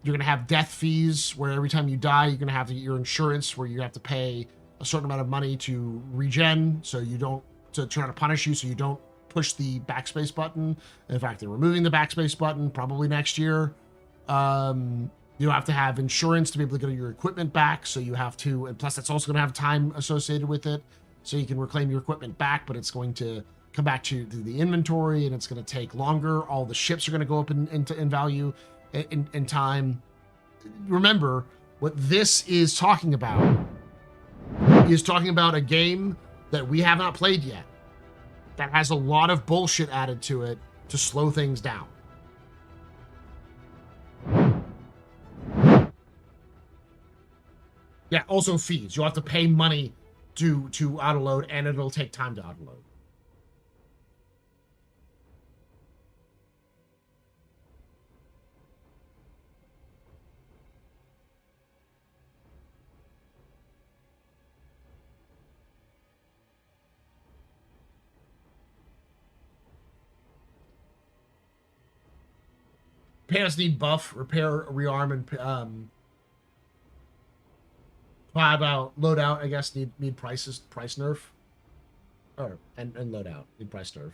You're going to have death fees, where every time you die, you're going to have your insurance, where you have to pay a certain amount of money to regen, so you don't, to try to punish you, so you don't push the backspace button. In fact, they're removing the backspace button probably next year. You have to have insurance to be able to get your equipment back, so you have to, and plus that's also going to have time associated with it, so you can reclaim your equipment back, but it's going to come back to the inventory, and it's going to take longer. All the ships are going to go up in value in time. Remember, what this is talking about a game that we have not played yet, that has a lot of bullshit added to it to slow things down. Yeah, also fees. You'll have to pay money to autoload, and it'll take time to autoload. Pants need buff, repair, rearm, and loadout, I guess, need price nerf. Or and loadout need price nerf.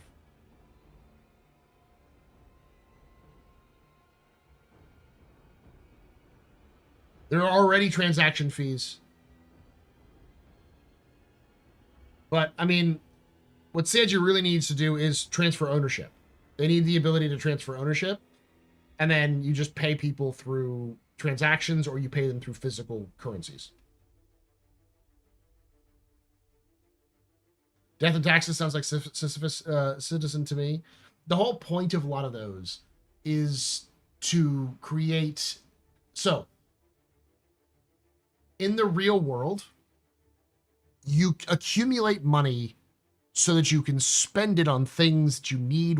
There are already transaction fees. But I mean, what Sanji really needs to do is transfer ownership. They need the ability to transfer ownership. And then you just pay people through transactions, or you pay them through physical currencies. Death and Taxes sounds like Sisyphus Citizen to me. The whole point of a lot of those is to create... So, in the real world, you accumulate money so that you can spend it on things that you need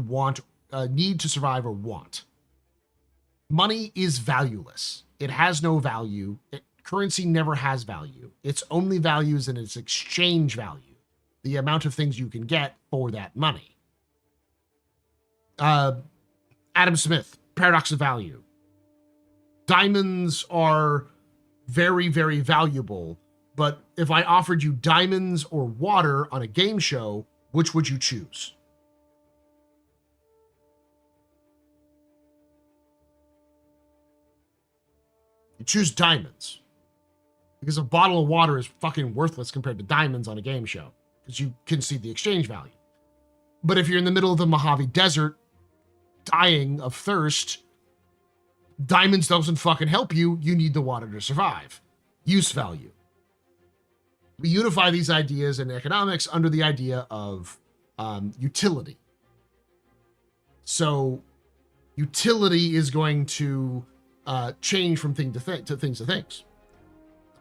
to survive or want. Money is valueless. It has no value. Currency never has value. Its only value is in its exchange value, the amount of things you can get for that money. Adam Smith, Paradox of Value. Diamonds are very, very valuable, but if I offered you diamonds or water on a game show, which would you choose? You choose diamonds. Because a bottle of water is fucking worthless compared to diamonds on a game show. Because you can see the exchange value. But if you're in the middle of the Mojave Desert, dying of thirst, diamonds doesn't fucking help you. You need the water to survive. Use value. We unify these ideas in economics under the idea of utility. So utility is going to change from thing to things. The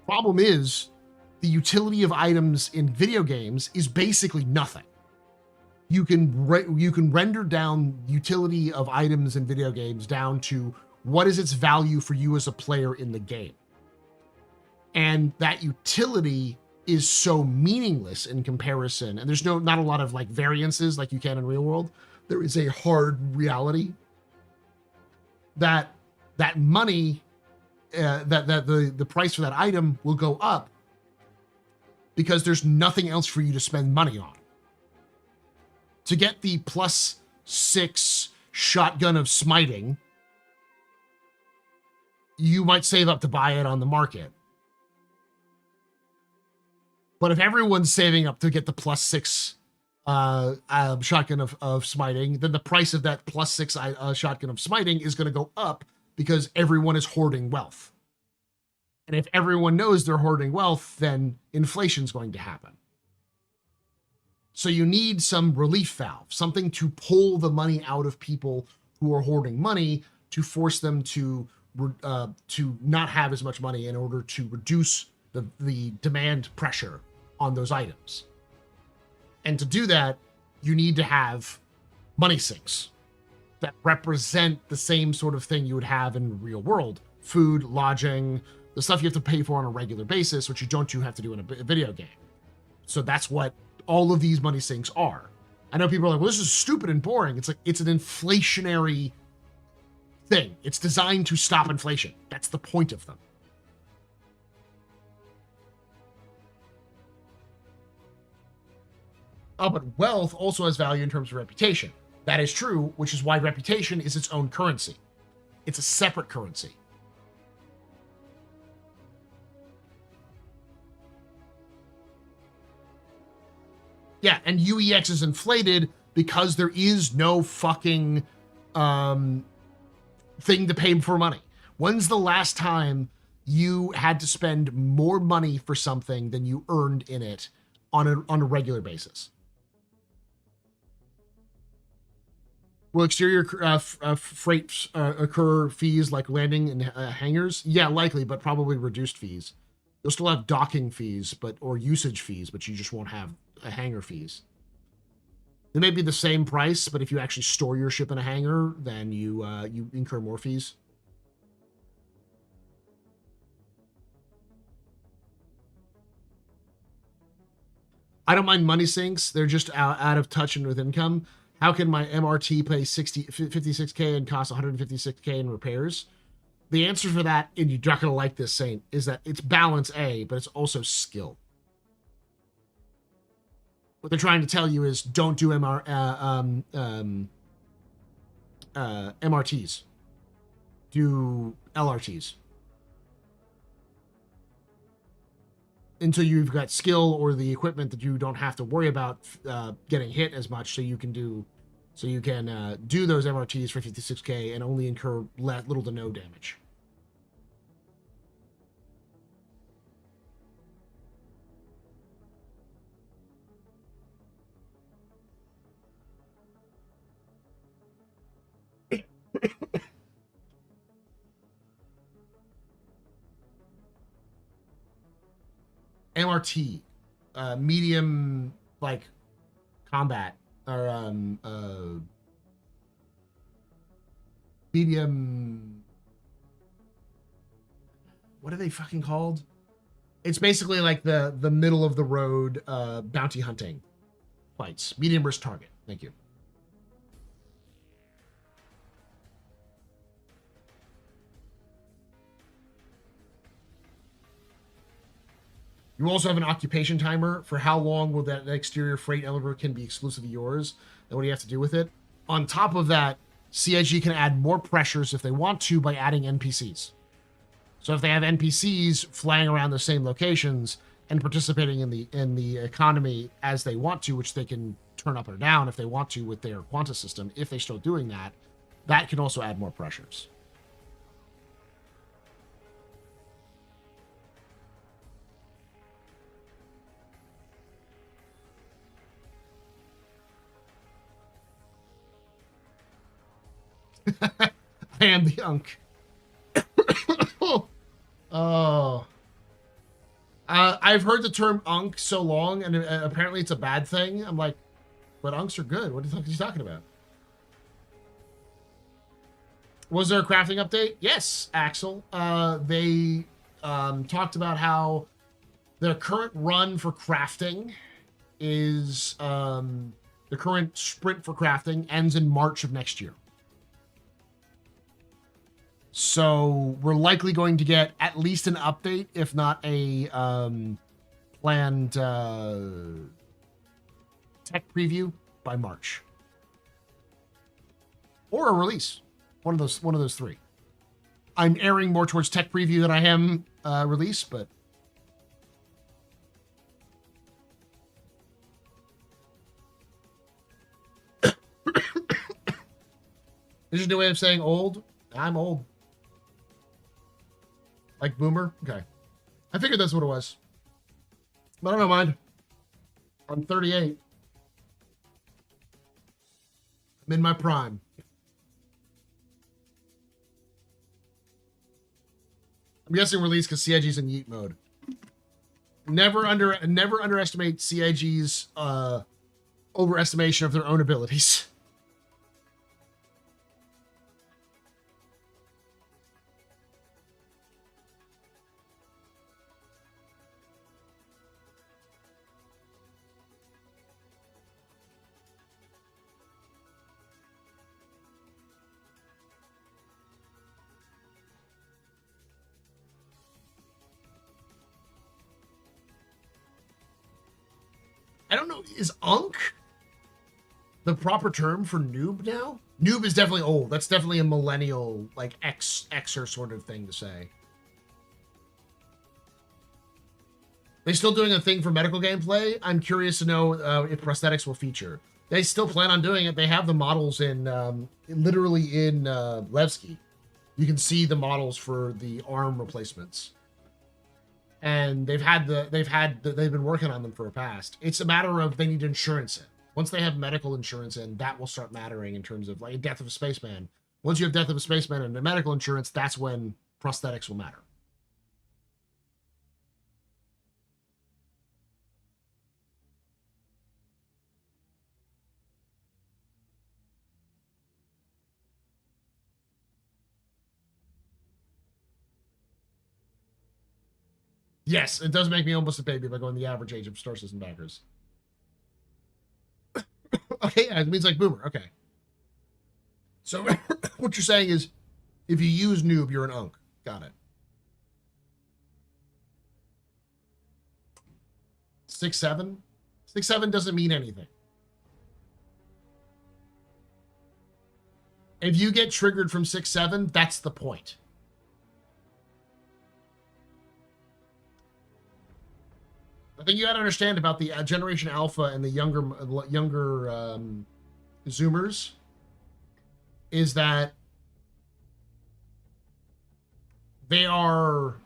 problem is the utility of items in video games is basically nothing. You can render down utility of items in video games down to what is its value for you as a player in the game. And that utility is so meaningless in comparison. And there's not a lot of like variances like you can in real world. There is a hard reality that money, that the price for that item will go up because there's nothing else for you to spend money on. To get the +6 shotgun of smiting, you might save up to buy it on the market. But if everyone's saving up to get the +6 shotgun of smiting, then the price of that +6 shotgun of smiting is going to go up because everyone is hoarding wealth. And if everyone knows they're hoarding wealth, then inflation's going to happen. So you need some relief valve, something to pull the money out of people who are hoarding money to force them to not have as much money in order to reduce the demand pressure on those items. And to do that, you need to have money sinks that represent the same sort of thing you would have in the real world. Food, lodging, the stuff you have to pay for on a regular basis, which you don't have to do in a video game. So that's what all of these money sinks are. I know people are like, well, this is stupid and boring. It's like, it's an inflationary thing. It's designed to stop inflation. That's the point of them. Oh, but wealth also has value in terms of reputation. That is true, which is why reputation is its own currency. It's a separate currency. Yeah, and UEX is inflated because there is no fucking thing to pay for money. When's the last time you had to spend more money for something than you earned in it on a regular basis? Will exterior freight occur fees like landing in hangars? Yeah, likely, but probably reduced fees. You'll still have docking fees, or usage fees, but you just won't have hangar fees. They may be the same price, but if you actually store your ship in a hangar, then you incur more fees. I don't mind money sinks. They're just out of touch and with income. How can my MRT pay 56K and cost 156K in repairs? The answer for that, and you're not going to like this, Saint, is that it's balance A, but it's also skill. What they're trying to tell you is don't do MRTs. Do LRTs. Until you've got skill or the equipment that you don't have to worry about getting hit as much, so you can do those MRTs for 56K and only incur little to no damage. MRT, medium like combat or medium. What are they fucking called? It's basically like the middle of the road bounty hunting fights. Medium risk target. Thank you. You also have an occupation timer for how long will that exterior freight elevator can be exclusively yours, and what do you have to do with it. On top of that, CIG can add more pressures if they want to by adding NPCs. So if they have NPCs flying around the same locations and participating in the economy as they want to, which they can turn up or down if they want to with their quanta system, if they're still doing that, that can also add more pressures. I am the Unk. Oh. I've heard the term Unk so long, and apparently it's a bad thing. I'm like, but Unks are good. What the fuck is he talking about? Was there a crafting update? Yes, Axel. They talked about how the current run for crafting is the current sprint for crafting ends in March of next year. So we're likely going to get at least an update, if not a planned tech preview by March, or a release. One of those three. I'm erring more towards tech preview than I am release, but this is a new way of saying old. I'm old. Like boomer? Okay. I figured that's what it was. But I don't mind. I'm 38. I'm in my prime. I'm guessing release because CIG's in yeet mode. Never underestimate CIG's overestimation of their own abilities. I don't know. Is Unk the proper term for noob now? Noob is definitely old. That's definitely a millennial, like Xer sort of thing to say. They still doing a thing for medical gameplay? I'm curious to know if prosthetics will feature. They still plan on doing it. They have the models in, literally in Levski. You can see the models for the arm replacements. And they've been working on them for a past. It's a matter of they need to insurance it. Once they have medical insurance in, that will start mattering in terms of like Death of a Spaceman. Once you have Death of a Spaceman and the medical insurance, that's when prosthetics will matter. Yes, it does make me almost a baby by going the average age of Star System backers. Okay, yeah, it means like boomer. Okay. So what you're saying is if you use noob, you're an unk. Got it. 6'7"? 6'7" doesn't mean anything. If you get triggered from 6'7", that's the point. The thing you got to understand about the Generation Alpha and the younger Zoomers is that they are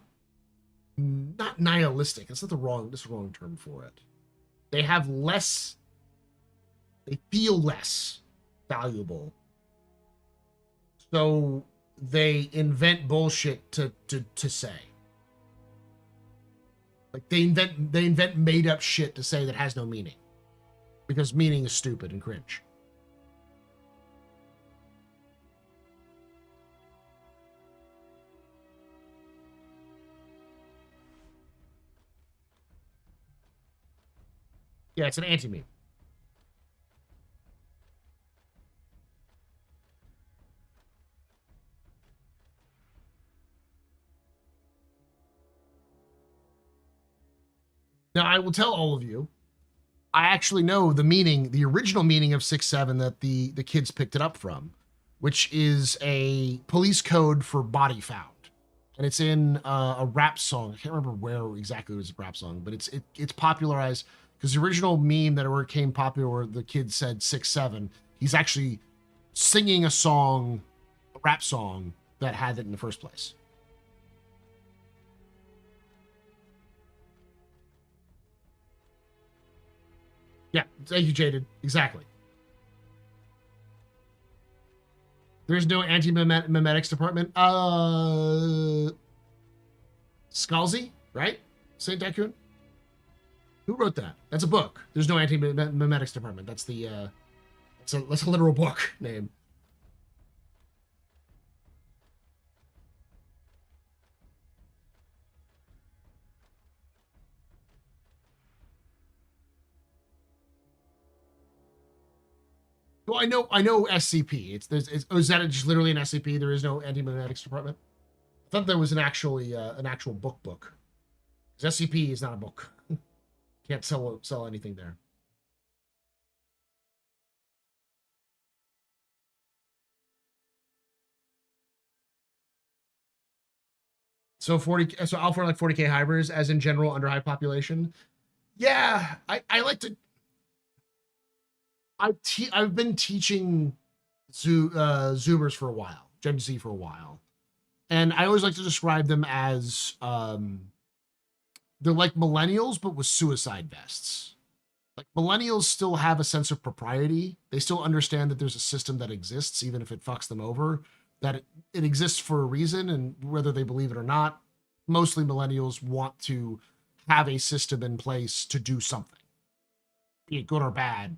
not nihilistic. That's not the wrong term for it. They have less. They feel less valuable, so they invent bullshit to say. Like they invent made up shit to say that has no meaning, because meaning is stupid and cringe. Yeah, it's an anti-meme. Now, I will tell all of you, I actually know the meaning, the original meaning of 6-7 that the kids picked it up from, which is a police code for body found. And it's in a rap song. I can't remember where exactly it was a rap song, but it's popularized because the original meme that became popular where the kid said 6-7, he's actually singing a song, a rap song that had it in the first place. Yeah, thank you, Jaded. Exactly. There's no anti-memetics department. Scalzi, right? Saint Tycoon? Who wrote that? That's a book. There's no anti-memetics department. That's the that's a literal book name. Well, I know SCP. Is that just literally an SCP? There is no anti-memetics department. I thought there was an actual book. Because SCP is not a book. Can't sell anything there. So Alpha are like 40k hybrids, as in general under high population. Yeah, I like to. I've been teaching Zoomers for a while, Gen Z for a while, and I always like to describe them as they're like millennials but with suicide vests. Like millennials still have a sense of propriety. They still understand that there's a system that exists, even if it fucks them over, that it exists for a reason, and whether they believe it or not, mostly millennials want to have a system in place to do something, be it good or bad.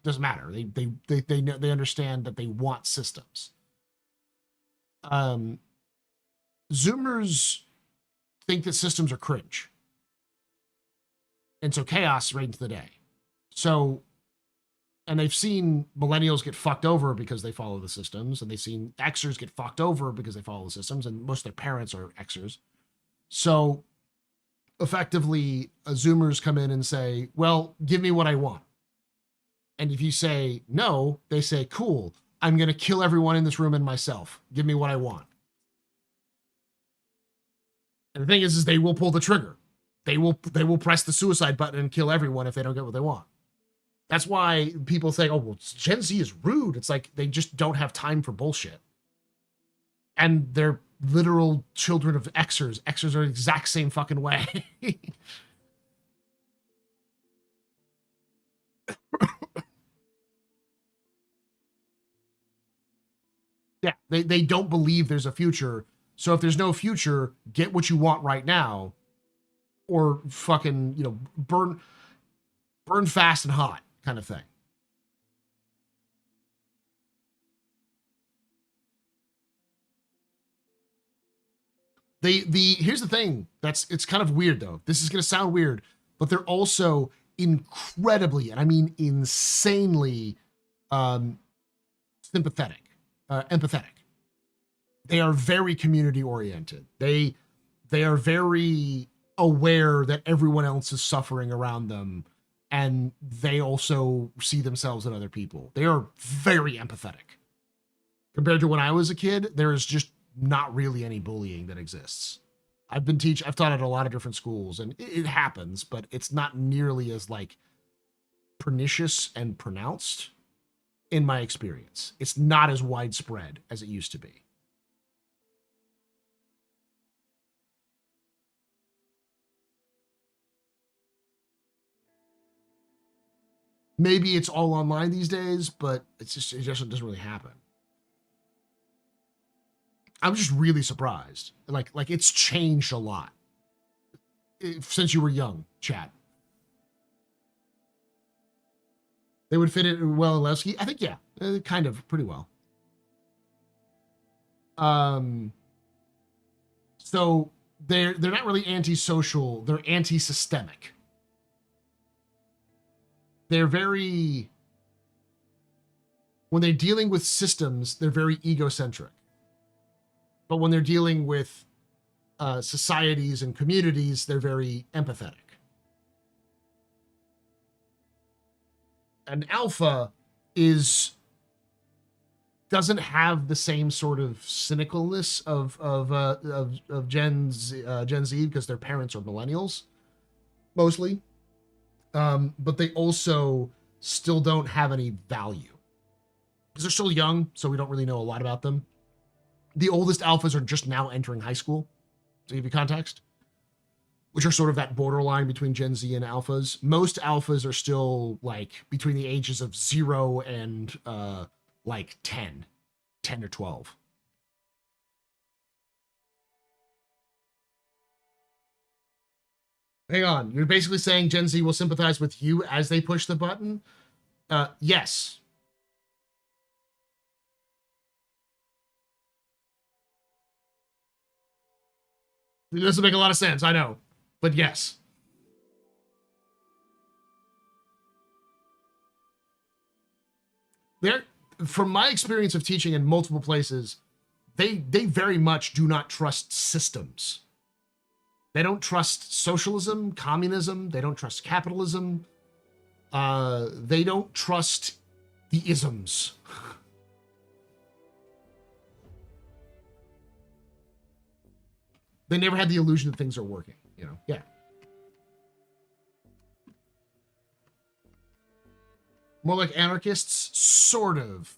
Doesn't matter. They understand that they want systems. Zoomers think that systems are cringe, and so chaos reigns the day. So, and they've seen millennials get fucked over because they follow the systems, and they've seen Xers get fucked over because they follow the systems, and most of their parents are Xers. So, effectively, Zoomers come in and say, "Well, give me what I want." And if you say no, they say, "Cool, I'm going to kill everyone in this room and myself. Give me what I want." And the thing is they will pull the trigger. They will press the suicide button and kill everyone if they don't get what they want. That's why people say, "Oh, well, Gen Z is rude." It's like they just don't have time for bullshit. And they're literal children of Xers. Xers are the exact same fucking way. Yeah, they don't believe there's a future. So if there's no future, get what you want right now, or fucking, burn fast and hot kind of thing. Here's the thing, it's kind of weird though. This is going to sound weird, but they're also incredibly, and I mean insanely, sympathetic. Empathetic. They are very community oriented. They are very aware that everyone else is suffering around them, and they also see themselves in other people. They are very empathetic. Compared to when I was a kid, there is just not really any bullying that exists. I've taught at a lot of different schools, and it happens, but it's not nearly as like pernicious and pronounced. In my experience, it's not as widespread as it used to be. Maybe it's all online these days, but it just doesn't really happen. I'm just really surprised. Like it's changed a lot. since you were young, chat. They would fit it well in Levski? I think, yeah, kind of, pretty well. So they're not really antisocial, they're anti-systemic. They're very, when they're dealing with systems, they're very egocentric. But when they're dealing with societies and communities, they're very empathetic. An alpha doesn't have the same sort of cynicalness of Gen Z because their parents are millennials, mostly. But they also still don't have any value because they're still young, so we don't really know a lot about them. The oldest alphas are just now entering high school, to give you context, which are sort of that borderline between Gen Z and alphas. Most alphas are still like between the ages of 0 and like 10 or 12. Hang on, you're basically saying Gen Z will sympathize with you as they push the button? Yes. It doesn't make a lot of sense, I know, but yes. From my experience of teaching in multiple places, they very much do not trust systems. They don't trust socialism, communism. They don't trust capitalism. They don't trust the isms. They never had the illusion that things are working, you know? Yeah. More like anarchists? Sort of.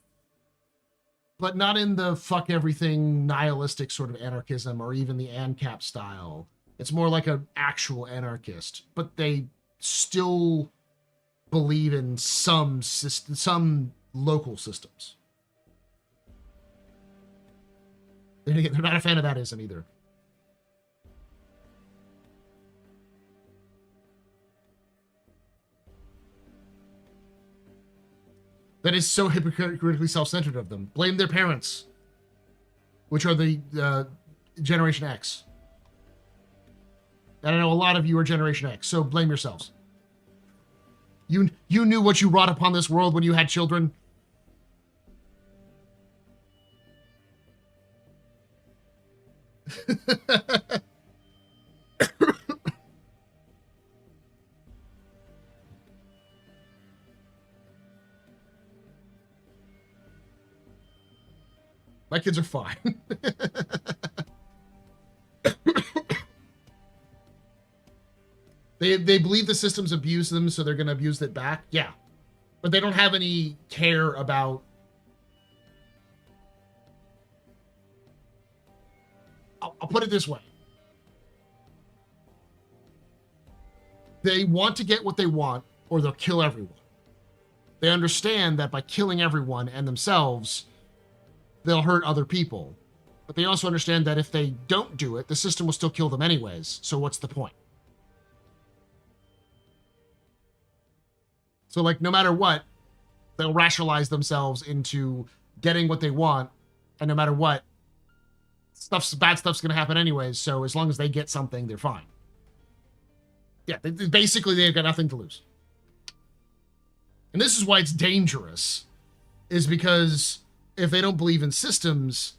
But not in the fuck everything nihilistic sort of anarchism or even the ANCAP style. It's more like an actual anarchist. But they still believe in some local systems. They're not a fan of that ism either. That is so hypocritically self-centered of them. Blame their parents, which are the Generation X. And I know a lot of you are Generation X, so blame yourselves. You knew what you wrought upon this world when you had children. My kids are fine. They believe the systems abuse them, so they're going to abuse it back. Yeah. But they don't have any care about... I'll put it this way. They want to get what they want, or they'll kill everyone. They understand that by killing everyone and themselves, they'll hurt other people. But they also understand that if they don't do it, the system will still kill them anyways. So what's the point? So, like, no matter what, they'll rationalize themselves into getting what they want. And no matter what, bad stuff's going to happen anyways. So as long as they get something, they're fine. Yeah, basically, they've got nothing to lose. And this is why it's dangerous, is because if they don't believe in systems,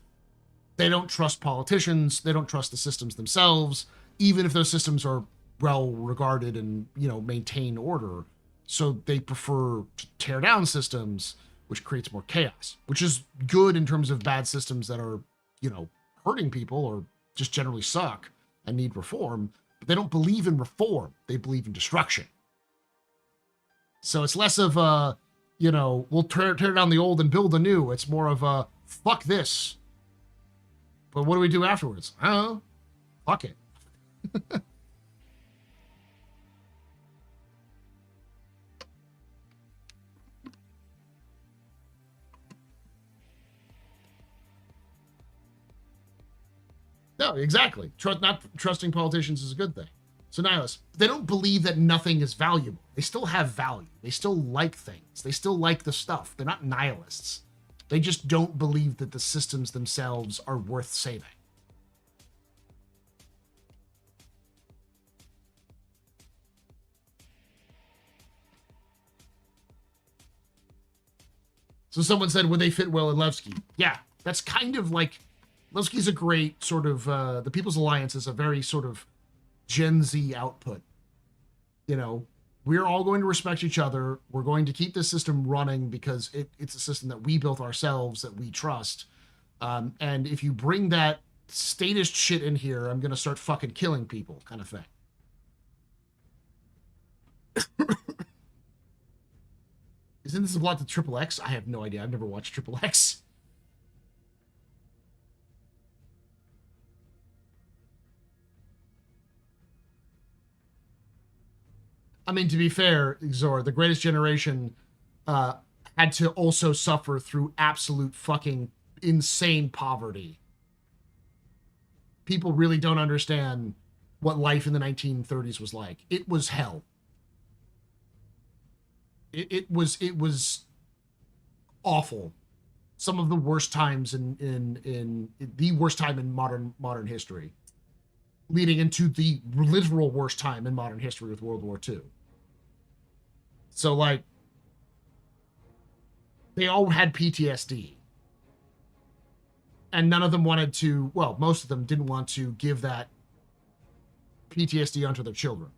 they don't trust politicians, they don't trust the systems themselves, even if those systems are well regarded and, you know, maintain order. So they prefer to tear down systems, which creates more chaos, which is good in terms of bad systems that are, you know, hurting people or just generally suck and need reform. But they don't believe in reform. They believe in destruction. So it's less of a, you know, we'll tear down the old and build the new. It's more of a, fuck this. But what do we do afterwards? I don't know. Fuck it. No, exactly. Not trusting politicians is a good thing. So nihilists, they don't believe that nothing is valuable. They still have value. They still like things. They still like the stuff. They're not nihilists. They just don't believe that the systems themselves are worth saving. So someone said, would they fit well in Levski? Yeah, that's kind of like, Levski's a great sort of, the People's Alliance is a very sort of Gen Z output. You know, we're all going to respect each other. We're going to keep this system running because it's a system that we built ourselves, that we trust. And if you bring that statist shit in here, I'm going to start fucking killing people, kind of thing. Isn't this a plot to Triple X? I have no idea. I've never watched Triple X. I mean, to be fair, Zor, the Greatest Generation had to also suffer through absolute fucking insane poverty. People really don't understand what life in the 1930s was like. It was hell. It was awful. Some of the worst times in the worst time in modern history, leading into the literal worst time in modern history with World War II. So, like, they all had PTSD. And none of them wanted to, well, most of them didn't want to give that PTSD onto their children.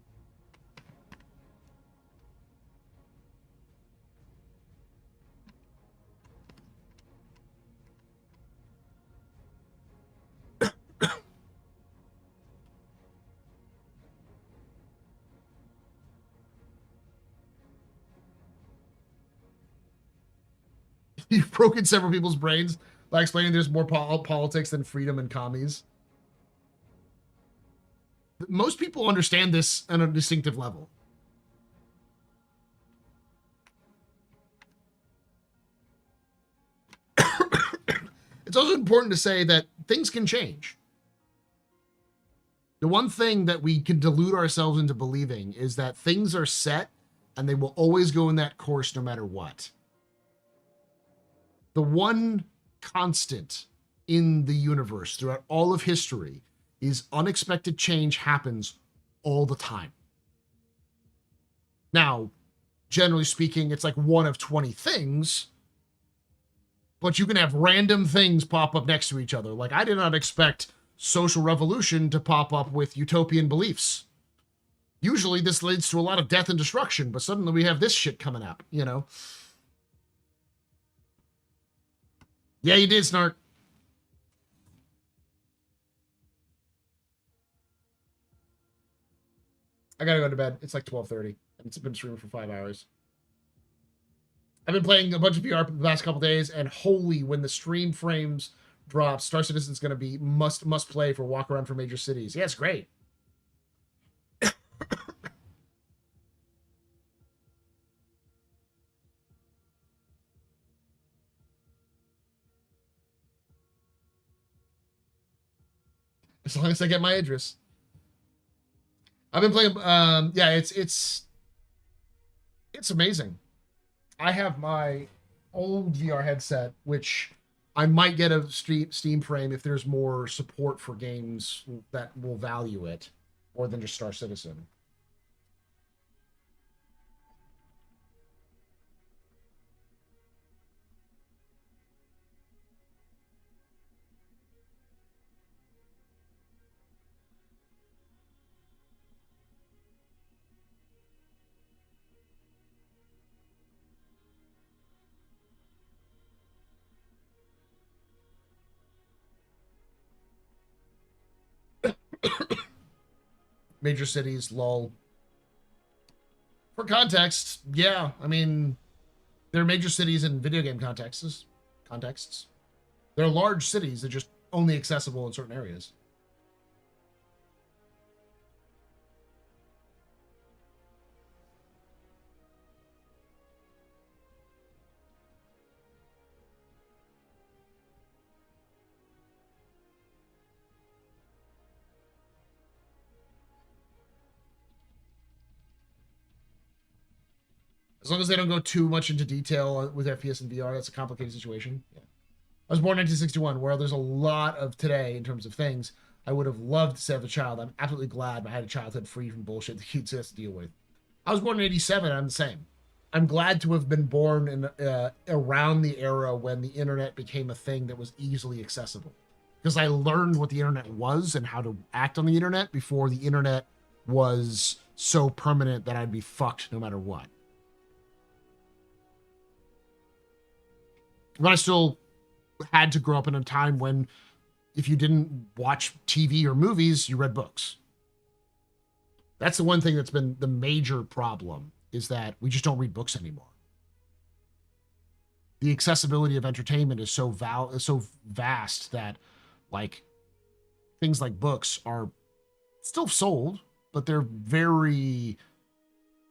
You've broken several people's brains by explaining there's more politics than freedom and commies. Most people understand this on a distinctive level. It's also important to say that things can change. The one thing that we can delude ourselves into believing is that things are set and they will always go in that course no matter what. The one constant in the universe throughout all of history is unexpected change happens all the time. Now, generally speaking, it's like one of 20 things, but you can have random things pop up next to each other. Like, I did not expect social revolution to pop up with utopian beliefs. Usually this leads to a lot of death and destruction, but suddenly we have this shit coming up, you know? Yeah, you did, Snark. I gotta go to bed. It's like 12:30, and it's been streaming for 5 hours. I've been playing a bunch of VR the last couple days, and holy, when the stream frames drop, Star Citizen's gonna be must play for walk around for major cities. Yeah, it's great. As long as I get my Idris. I've been playing, yeah, it's amazing. I have my old VR headset, which I might get a Steam frame if there's more support for games that will value it more than just Star Citizen. Major cities, lol. For context, yeah, I mean, there are major cities in video game contexts. There are large cities that are just only accessible in certain areas. As long as they don't go too much into detail with FPS and VR, that's a complicated situation. Yeah. I was born in 1961, where there's a lot of today in terms of things. I would have loved to have a child. I'm absolutely glad I had a childhood free from bullshit the kids have to deal with. I was born in 87. I'm the same. I'm glad to have been born in around the era when the internet became a thing that was easily accessible. Because I learned what the internet was and how to act on the internet before the internet was so permanent that I'd be fucked no matter what. But I still had to grow up in a time when if you didn't watch TV or movies, you read books. That's the one thing that's been the major problem, is that we just don't read books anymore. The accessibility of entertainment is so vast that, like, things like books are still sold, but they're very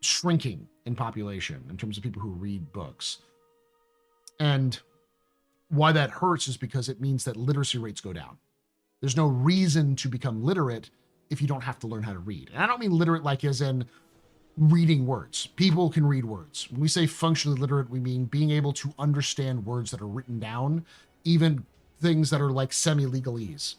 shrinking in population in terms of people who read books. And why that hurts is because it means that literacy rates go down. There's no reason to become literate if you don't have to learn how to read. And I don't mean literate like as in reading words. People can read words. When we say functionally literate, we mean being able to understand words that are written down, even things that are like semi-legalese.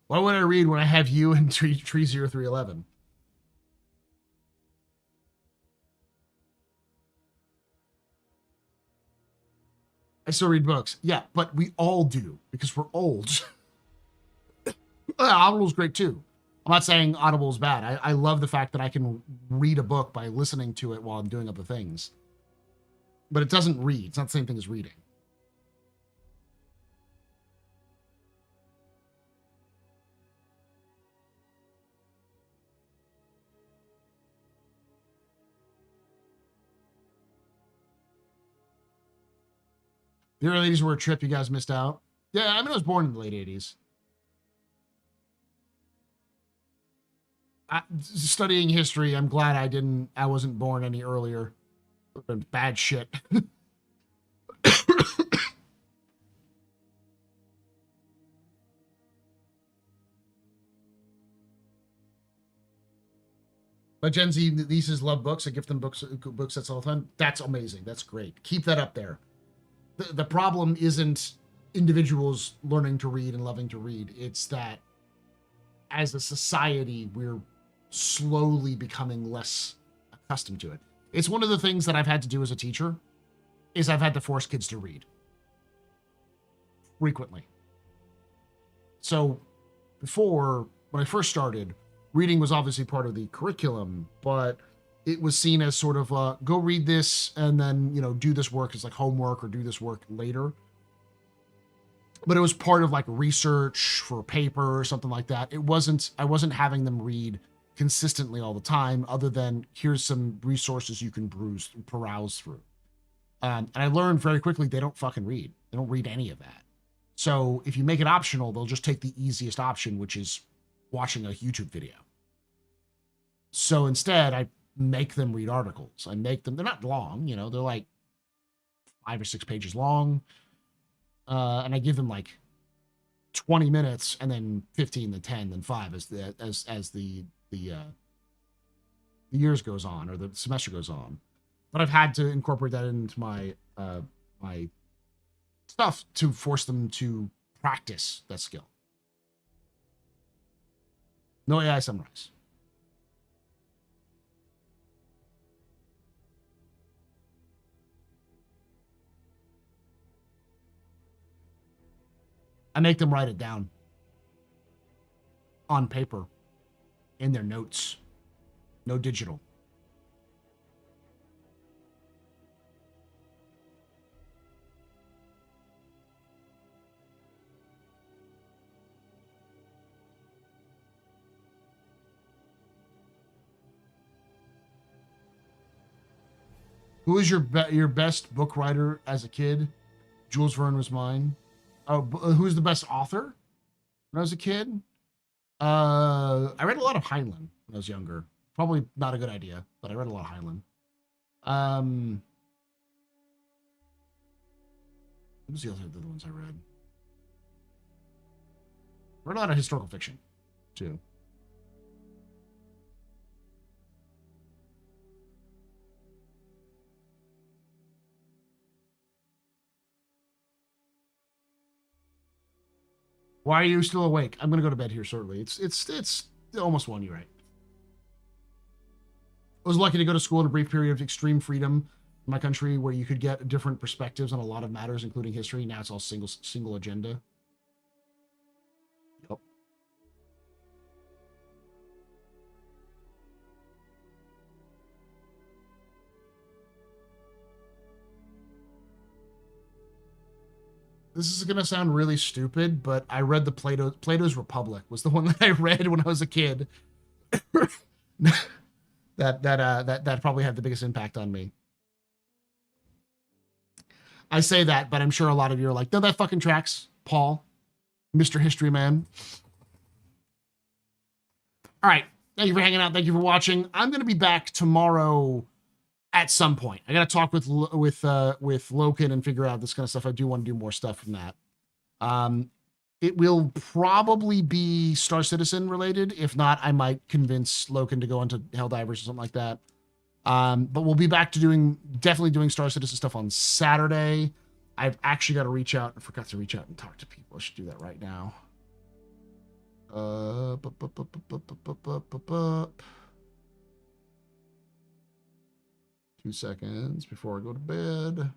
Why would I read when I have you and Tree 0311? I still read books. Yeah, but we all do because we're old. Audible's great too. I'm not saying Audible is bad. I love the fact that I can read a book by listening to it while I'm doing other things. But it doesn't read. It's not the same thing as reading. The early 80s were a trip. You guys missed out. Yeah, I mean, I was born in the late 80s. Studying history, I'm glad I wasn't born any earlier. It would have been bad shit. But Gen Z nieces love books. I gift them books that's all the time. That's amazing. That's great. Keep that up there. The problem isn't individuals learning to read and loving to read. It's that as a society, we're slowly becoming less accustomed to it. It's one of the things that I've had to do as a teacher is I've had to force kids to read frequently. So before, when I first started, reading was obviously part of the curriculum, but it was seen as sort of go read this and then, do this work as like homework or do this work later. But it was part of like research for a paper or something like that. I wasn't having them read consistently all the time, other than here's some resources you can peruse through. And I learned very quickly they don't fucking read. They don't read any of that. So if you make it optional, they'll just take the easiest option, which is watching a YouTube video. So instead, I make them read articles. They're not long, they're like 5 or 6 pages long. And I give them like 20 minutes and then 15, then 10, then 5 as the years goes on or the semester goes on. But I've had to incorporate that into my my stuff to force them to practice that skill. No AI summarize. I make them write it down on paper in their notes. No digital. Who is your best book writer as a kid? Jules Verne was mine. Oh, who's the best author when I was a kid? I read a lot of Heinlein when I was younger. Probably not a good idea, but I read a lot of Heinlein. What was the other ones I read? I read a lot of historical fiction, too. Why are you still awake? I'm gonna go to bed here shortly. It's almost 1. You're right. I was lucky to go to school in a brief period of extreme freedom in my country where you could get different perspectives on a lot of matters, including history. Now it's all single agenda. Yep. This is going to sound really stupid, but I read Plato's Republic was the one that I read when I was a kid. that probably had the biggest impact on me. I say that, but I'm sure a lot of you are like, no, that fucking tracks, Paul, Mr. History Man. All right. Thank you for hanging out. Thank you for watching. I'm going to be back tomorrow at some point. I got to talk with Loken and figure out this kind of stuff. I do want to do more stuff from that. It will probably be Star Citizen related. If not, I might convince Loken to go into Helldivers or something like that. But we'll be back to definitely doing Star Citizen stuff on Saturday. I've actually got to reach out. I forgot to reach out and talk to people. I should do that right now. 2 seconds before I go to bed.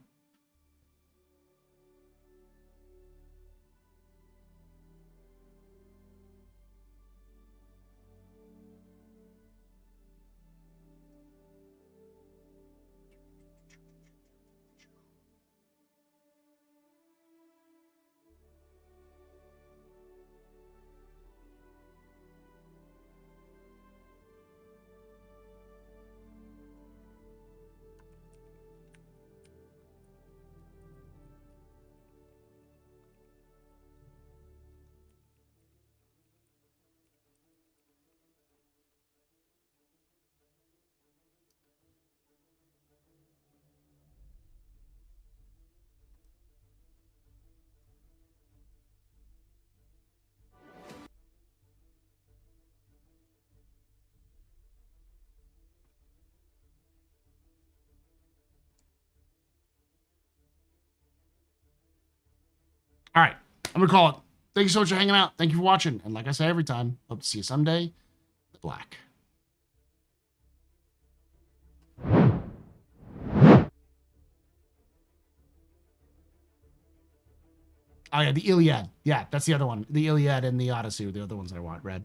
All right, I'm gonna call it. Thank you so much for hanging out. Thank you for watching. And like I say every time, hope to see you someday. The Black. Oh yeah, the Iliad. Yeah, that's the other one. The Iliad and the Odyssey are the other ones I read.